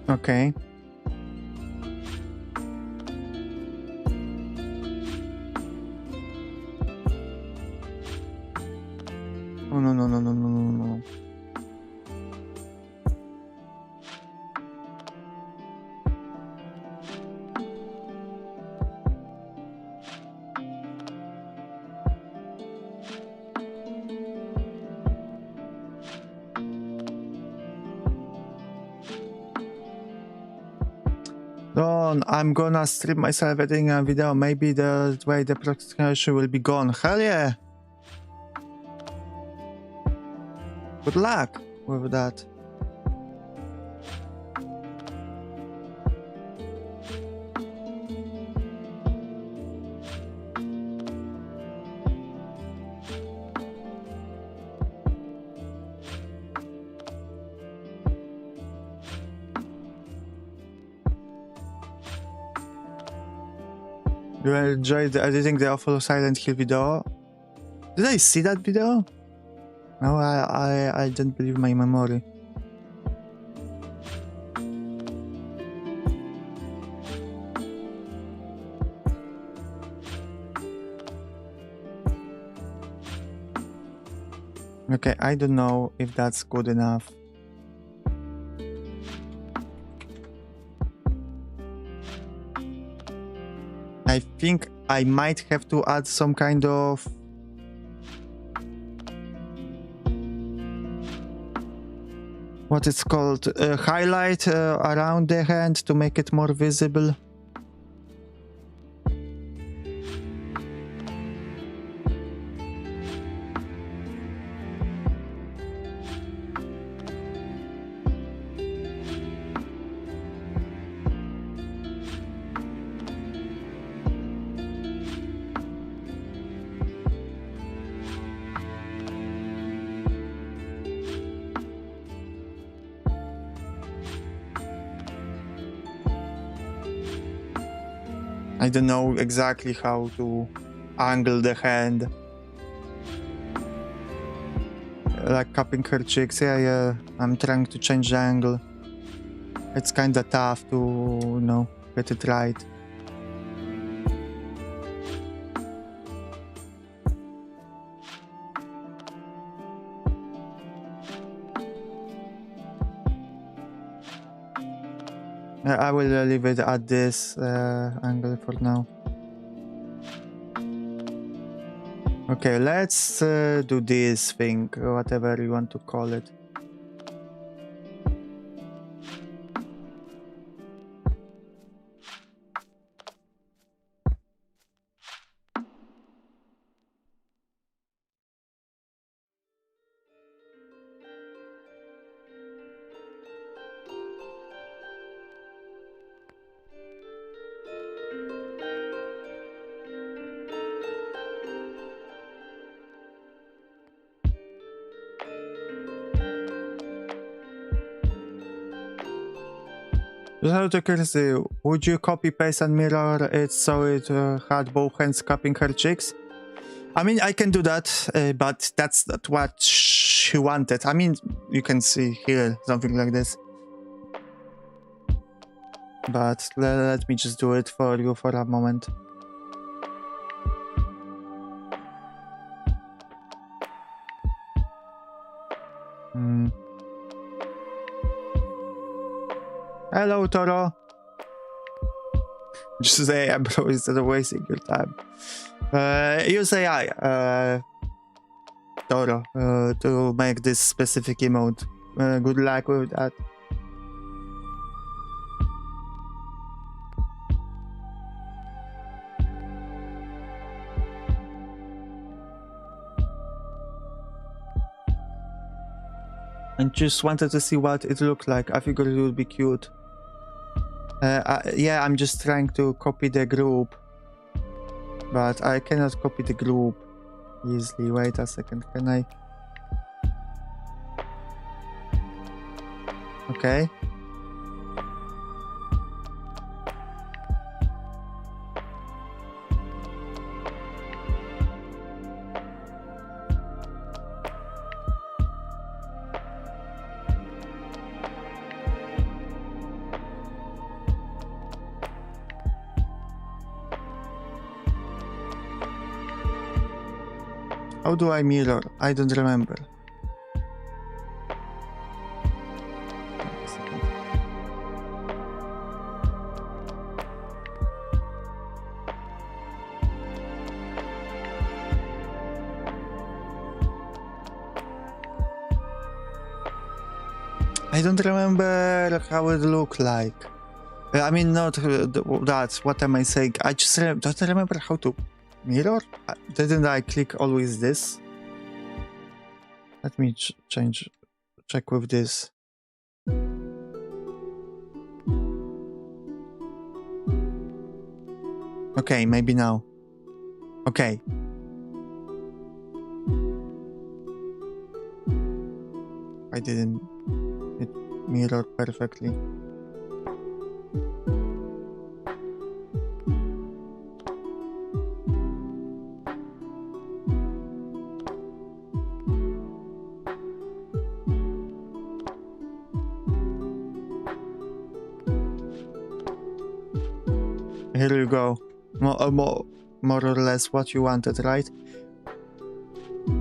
Okay. Oh, no, no, no, no, no, no, no. Oh, I'm gonna stream myself editing a video. Maybe the way the procrastination will be gone. Hell yeah! Good luck with that. Do I enjoy editing the awful Silent Hill video? Did I see that video? No, I didn't believe my memory. Okay, I don't know if that's good enough. I think I might have to add some kind of what it's called, highlight around the hand to make it more visible. I don't know exactly how to angle the hand. Like cupping her cheeks. Yeah, I'm trying to change the angle. It's kinda tough to, you know, get it right. I will leave it at this angle for now. Okay, let's do this thing, whatever you want to call it. Just out of curiosity, would you copy paste and mirror it so it had both hands cupping her cheeks? I mean, I can do that, but that's not what she wanted. I mean, you can see here something like this. But let me just do it for you for a moment. Hello, Toro. Just say, bro, instead of wasting your time. Use AI, Toro, to make this specific emote. Good luck with that. And just wanted to see what it looked like. I figured it would be cute. Yeah, I'm just trying to copy the group. But I cannot copy the group easily. Wait a second, can I? Okay. How do I mirror? I don't remember. I don't remember how it looked like. I mean, not that. What am I saying? I just don't remember how to mirror. Didn't I click always this? Let me check with this. Okay, maybe now. Okay. I didn't mirror perfectly. Here you go. More or less what you wanted, right?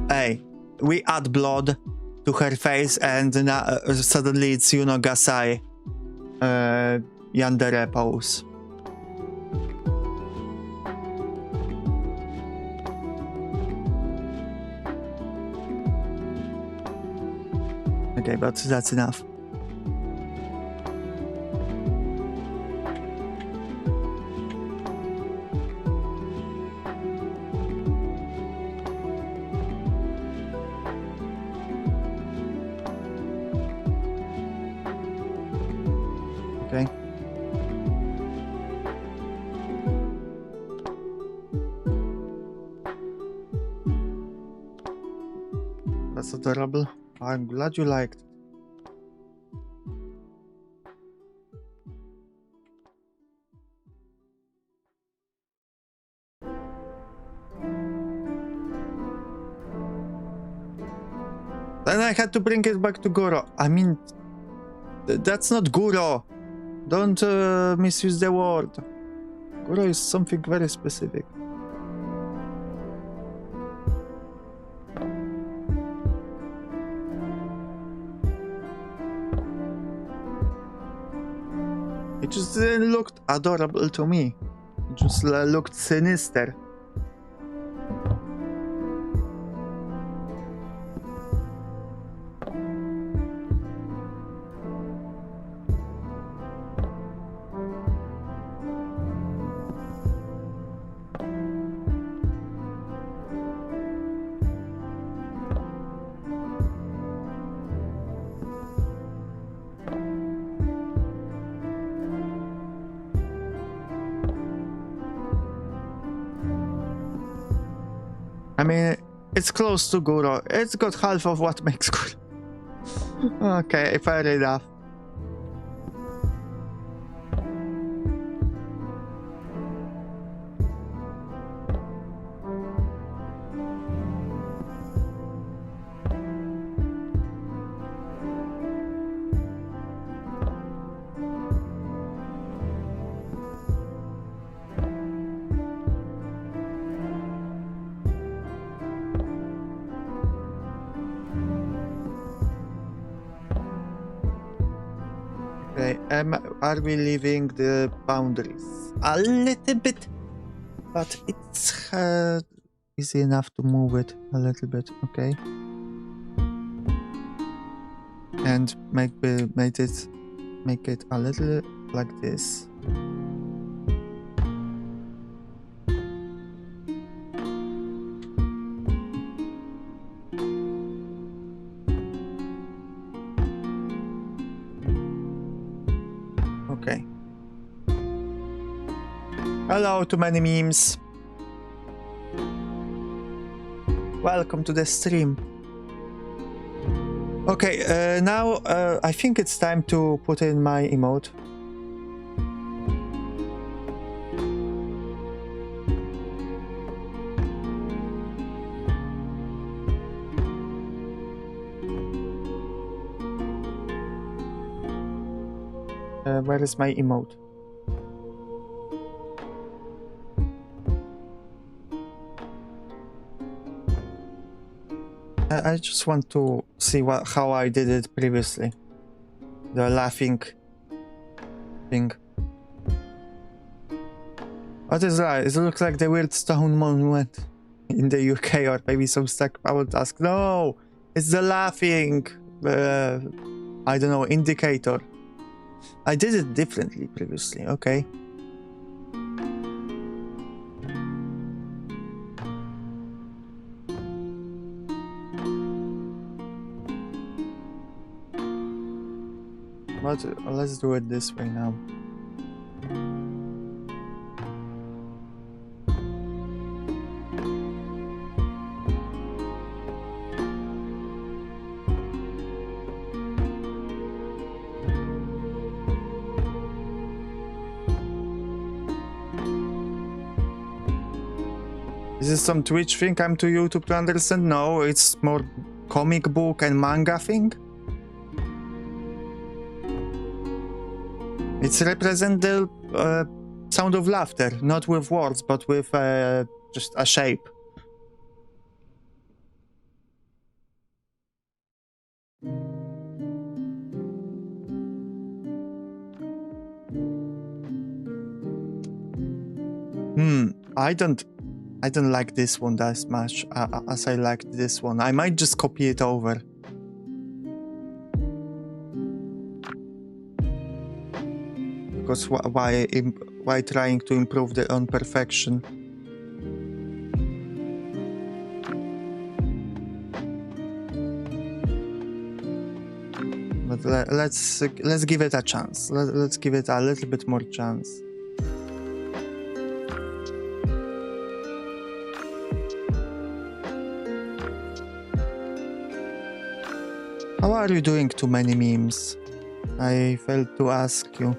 Hey, we add blood to her face and now, suddenly it's Yuno Gasai Yandere pose. Okay, but that's enough. Okay. That's adorable. I'm glad you liked it. Then I had to bring it back to Goro. I mean, that's not Goro. Don't misuse the word. Goro is something very specific. It just looked adorable to me. It just looked sinister. I mean, it's close to Goro. It's got half of what makes Goro. Okay, fair enough. Okay, are we leaving the boundaries? A little bit, but it's easy enough to move it a little bit, okay? And make it a little like this. Okay. Hello, too many memes. Welcome to the stream. Okay, now I think it's time to put in my emote. Where is my emote? I just want to see how I did it previously. The laughing thing. What is that? It looks like the weird stone monument in the UK, or maybe some stack power task. No! It's the laughing, I don't know, indicator. I did it differently previously, okay. But let's do it this way now. Is this some Twitch thing I'm to YouTube to understand? No, it's more comic book and manga thing. It's represent the sound of laughter, not with words, but with just a shape. I don't like this one as much as I liked this one. I might just copy it over. Because why trying to improve the imperfection? But let's give it a chance. Let's give it a little bit more chance. How are you doing? Too many memes. I failed to ask you.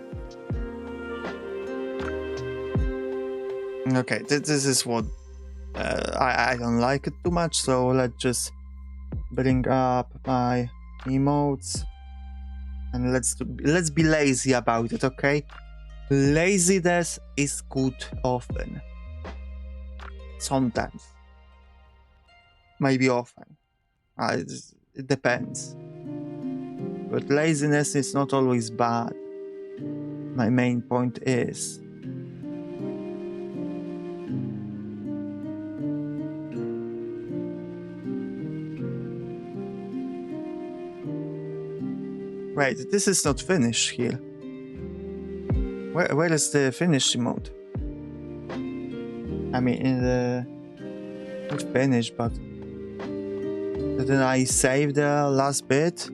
Okay, this is what I don't like it too much, so let's just bring up my emotes and let's be lazy about it, okay? Laziness is good often. Sometimes. Maybe often. It depends. But laziness is not always bad. My main point is wait, this is not finished here. Where is the finish emote? I mean, in the not finished, but didn't I save the last bit?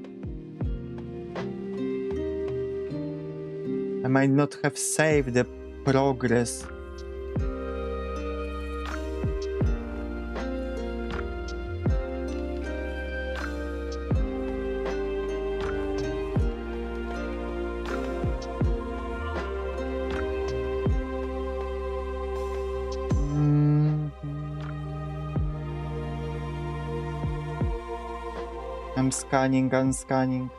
I might not have saved the progress. I'm scanning.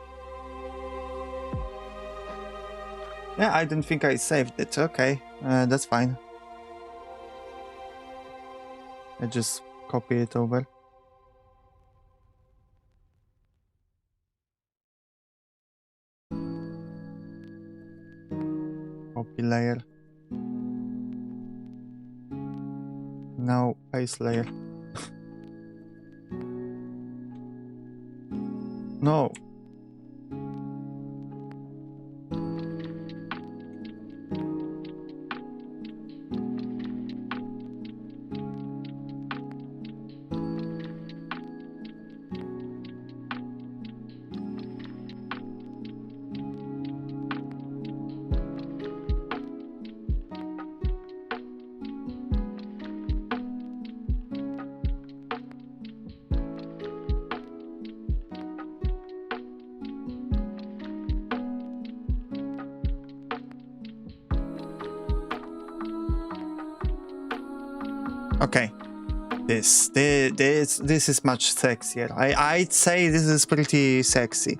Yeah, I don't think I saved it. Okay, that's fine. I just copy it over. Copy layer. Now paste layer. No. Okay, this is much sexier. I'd say this is pretty sexy.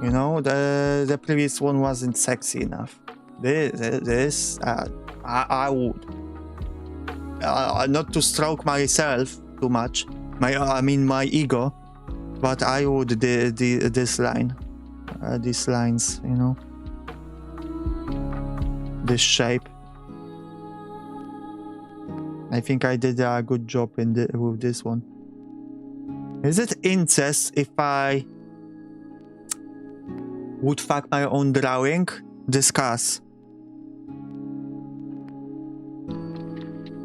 You know, the previous one wasn't sexy enough. This I would not to stroke myself too much, my ego, but I would this line, these lines, you know, this shape. I think I did a good job with this one. Is it incest if I would fuck my own drawing? Discuss.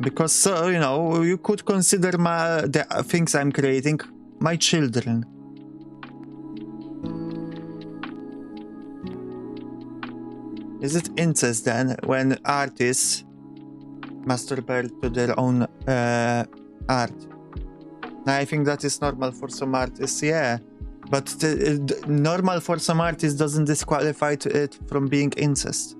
Because, you know, you could consider the things I'm creating my children. Is it incest then when artists masturbate to their own art? I think that is normal for some artists, yeah. But normal for some artists doesn't disqualify it from being incest.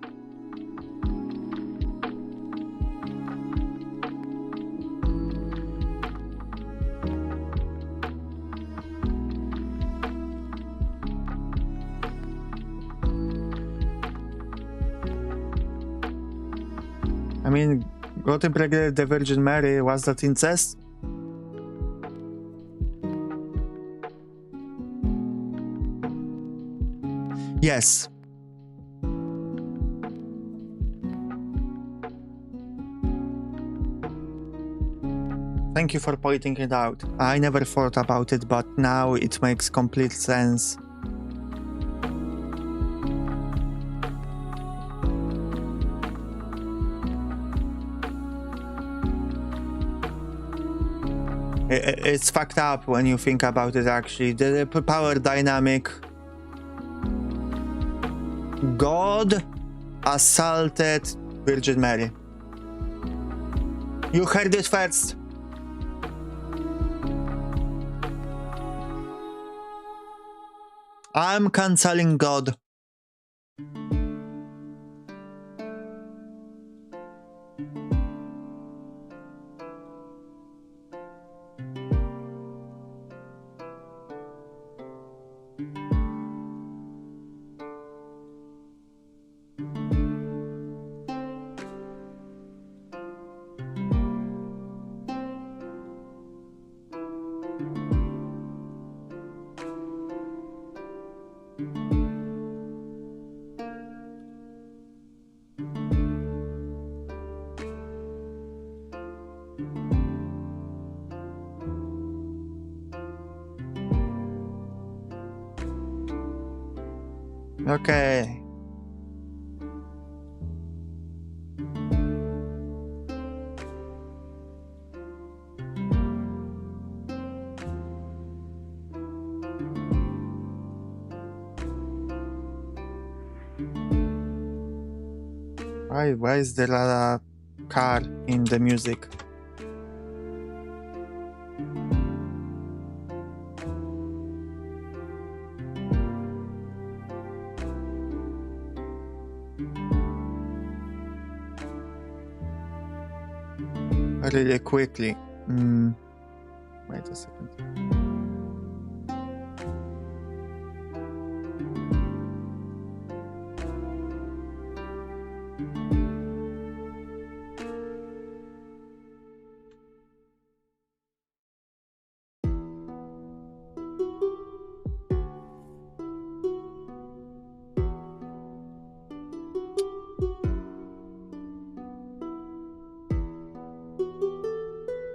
I mean, got impregnated the Virgin Mary, was that incest? Yes. Thank you for pointing it out. I never thought about it, but now it makes complete sense. It's fucked up when you think about it, actually. The power dynamic. God assaulted Virgin Mary. You heard it first. I'm canceling God. Okay. Why is there a car in the music? Really quickly. Wait a second.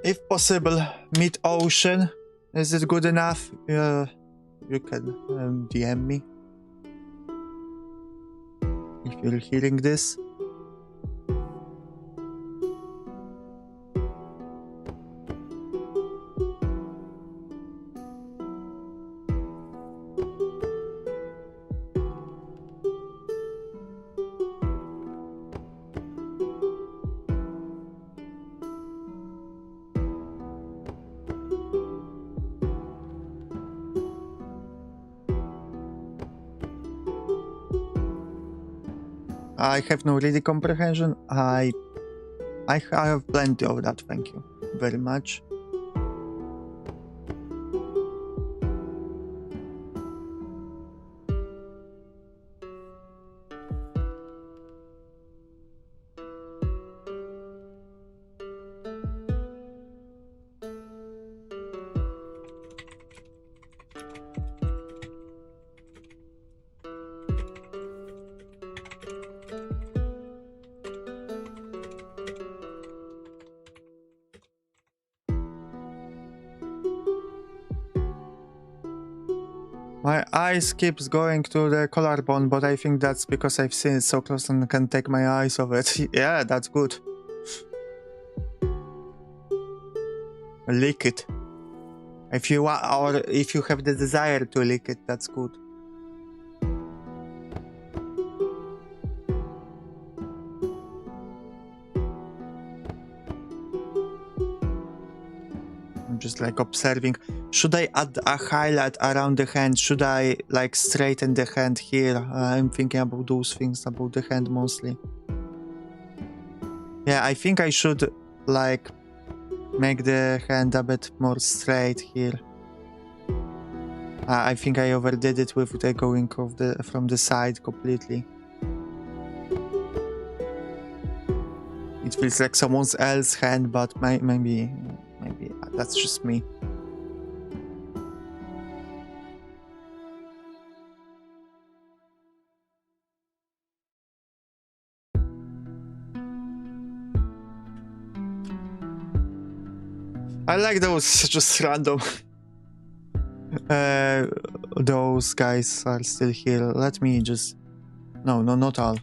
If possible, mid-ocean. Is it good enough? You can DM me if you're hearing this. I have no reading comprehension. I have plenty of that, thank you very much. My eyes keeps going to the collarbone, but I think that's because I've seen it so close and can take my eyes off it. Yeah, that's good. Lick it. If you want, or if you have the desire to lick it, that's good. I'm just like observing. Should I add a highlight around the hand? Should I like straighten the hand here? I'm thinking about those things, about the hand mostly. Yeah, I think I should like make the hand a bit more straight here. I think I overdid it with the going of from the side completely. It feels like someone else's hand, but maybe that's just me. I like those just random. Those guys are still here. Let me just... No, not all.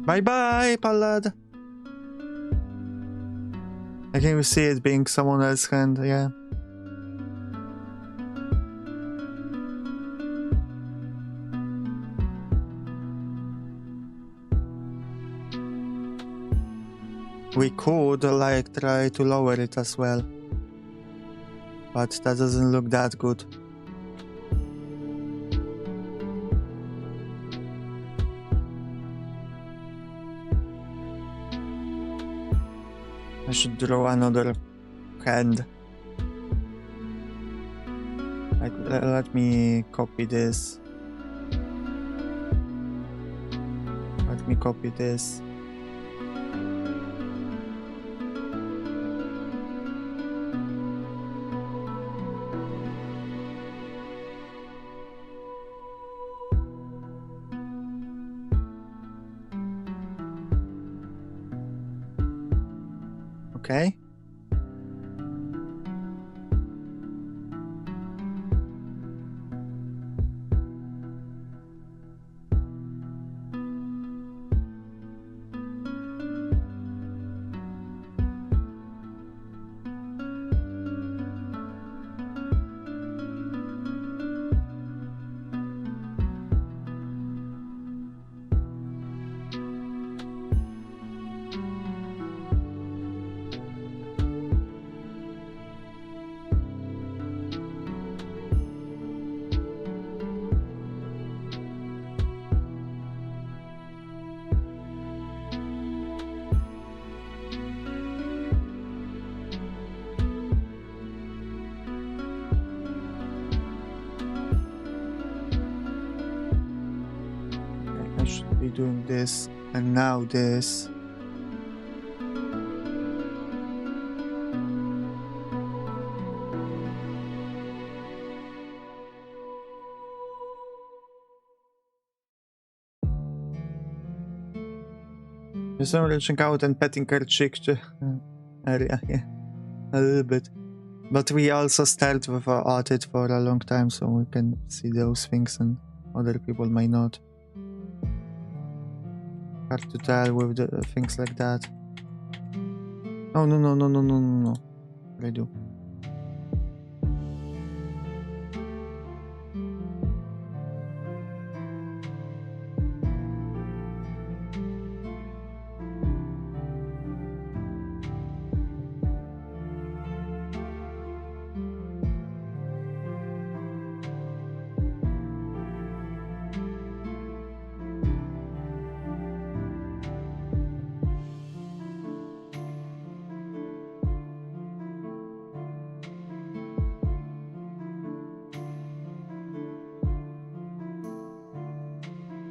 Bye-bye, Pallad. I can see it being someone else's hand, yeah. We could like try to lower it as well. But that doesn't look that good. I should draw another hand. Like, let me copy this. Let me copy this. Okay. Doing this and now this. Just reaching out and petting her cheek area, yeah, a little bit. But we also started with at it for a long time, so we can see those things and other people might not. Hard to tell with the things like that. Oh, no. I do.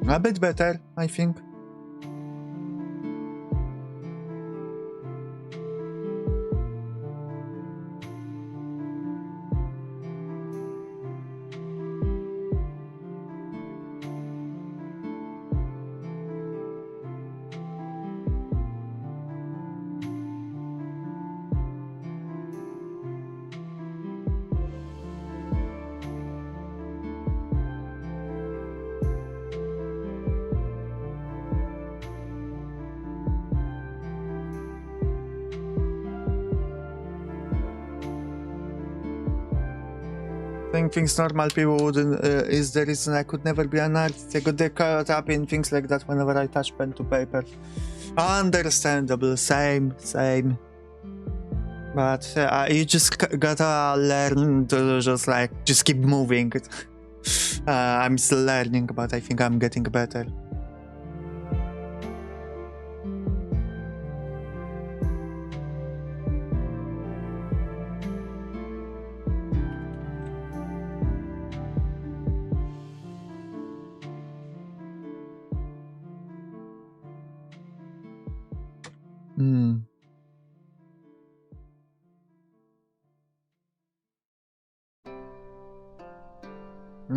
A bit better, I think. Doing things normal people wouldn't is the reason I could never be an artist. I got caught up in things like that whenever I touch pen to paper. Understandable, same. But you just gotta learn to just keep moving. I'm still learning, but I think I'm getting better.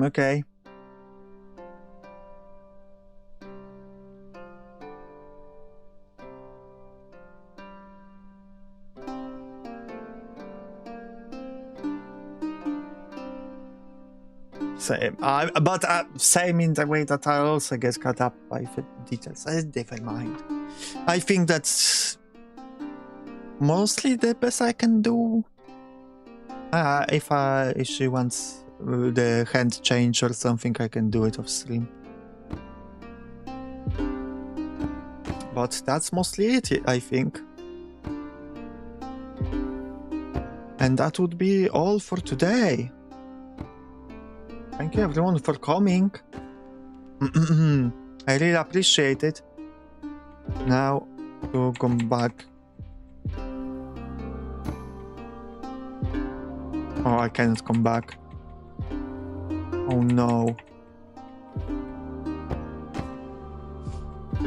Okay. Same. But same in the way that I also get caught up by details. Never mind. I think that's mostly the best I can do. If she wants the hand change or something, I can do it off stream. But that's mostly it, I think. And that would be all for today. Thank you everyone for coming. I really appreciate it. Now to come back. Oh, I cannot come back. Oh no.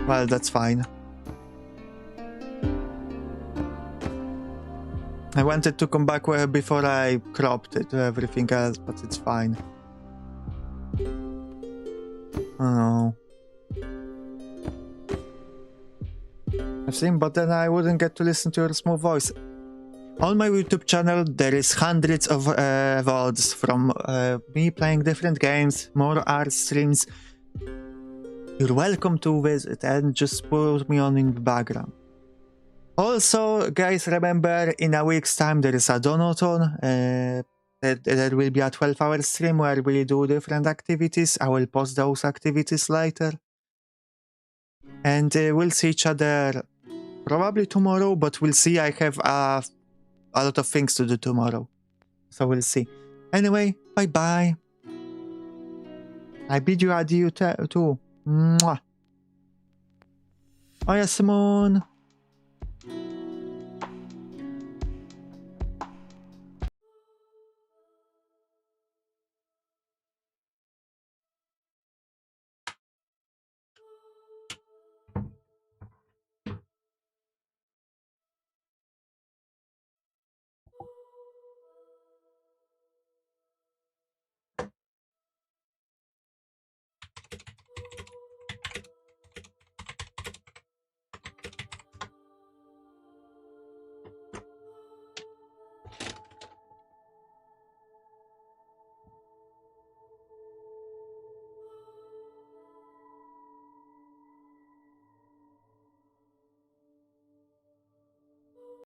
Well, that's fine. I wanted to come back before I cropped it to everything else, but it's fine. Oh. I've seen, but then I wouldn't get to listen to your smooth voice. On my YouTube channel, there is hundreds of VODs from me playing different games, more art streams. You're welcome to visit and just put me on in the background. Also, guys, remember, in a week's time there is a donathon. There will be a 12-hour stream where we do different activities. I will post those activities later. And we'll see each other probably tomorrow, but we'll see. I have a lot of things to do tomorrow. So we'll see. Anyway, bye-bye. I bid you adieu too. Mwah. Oh yeah, Simone.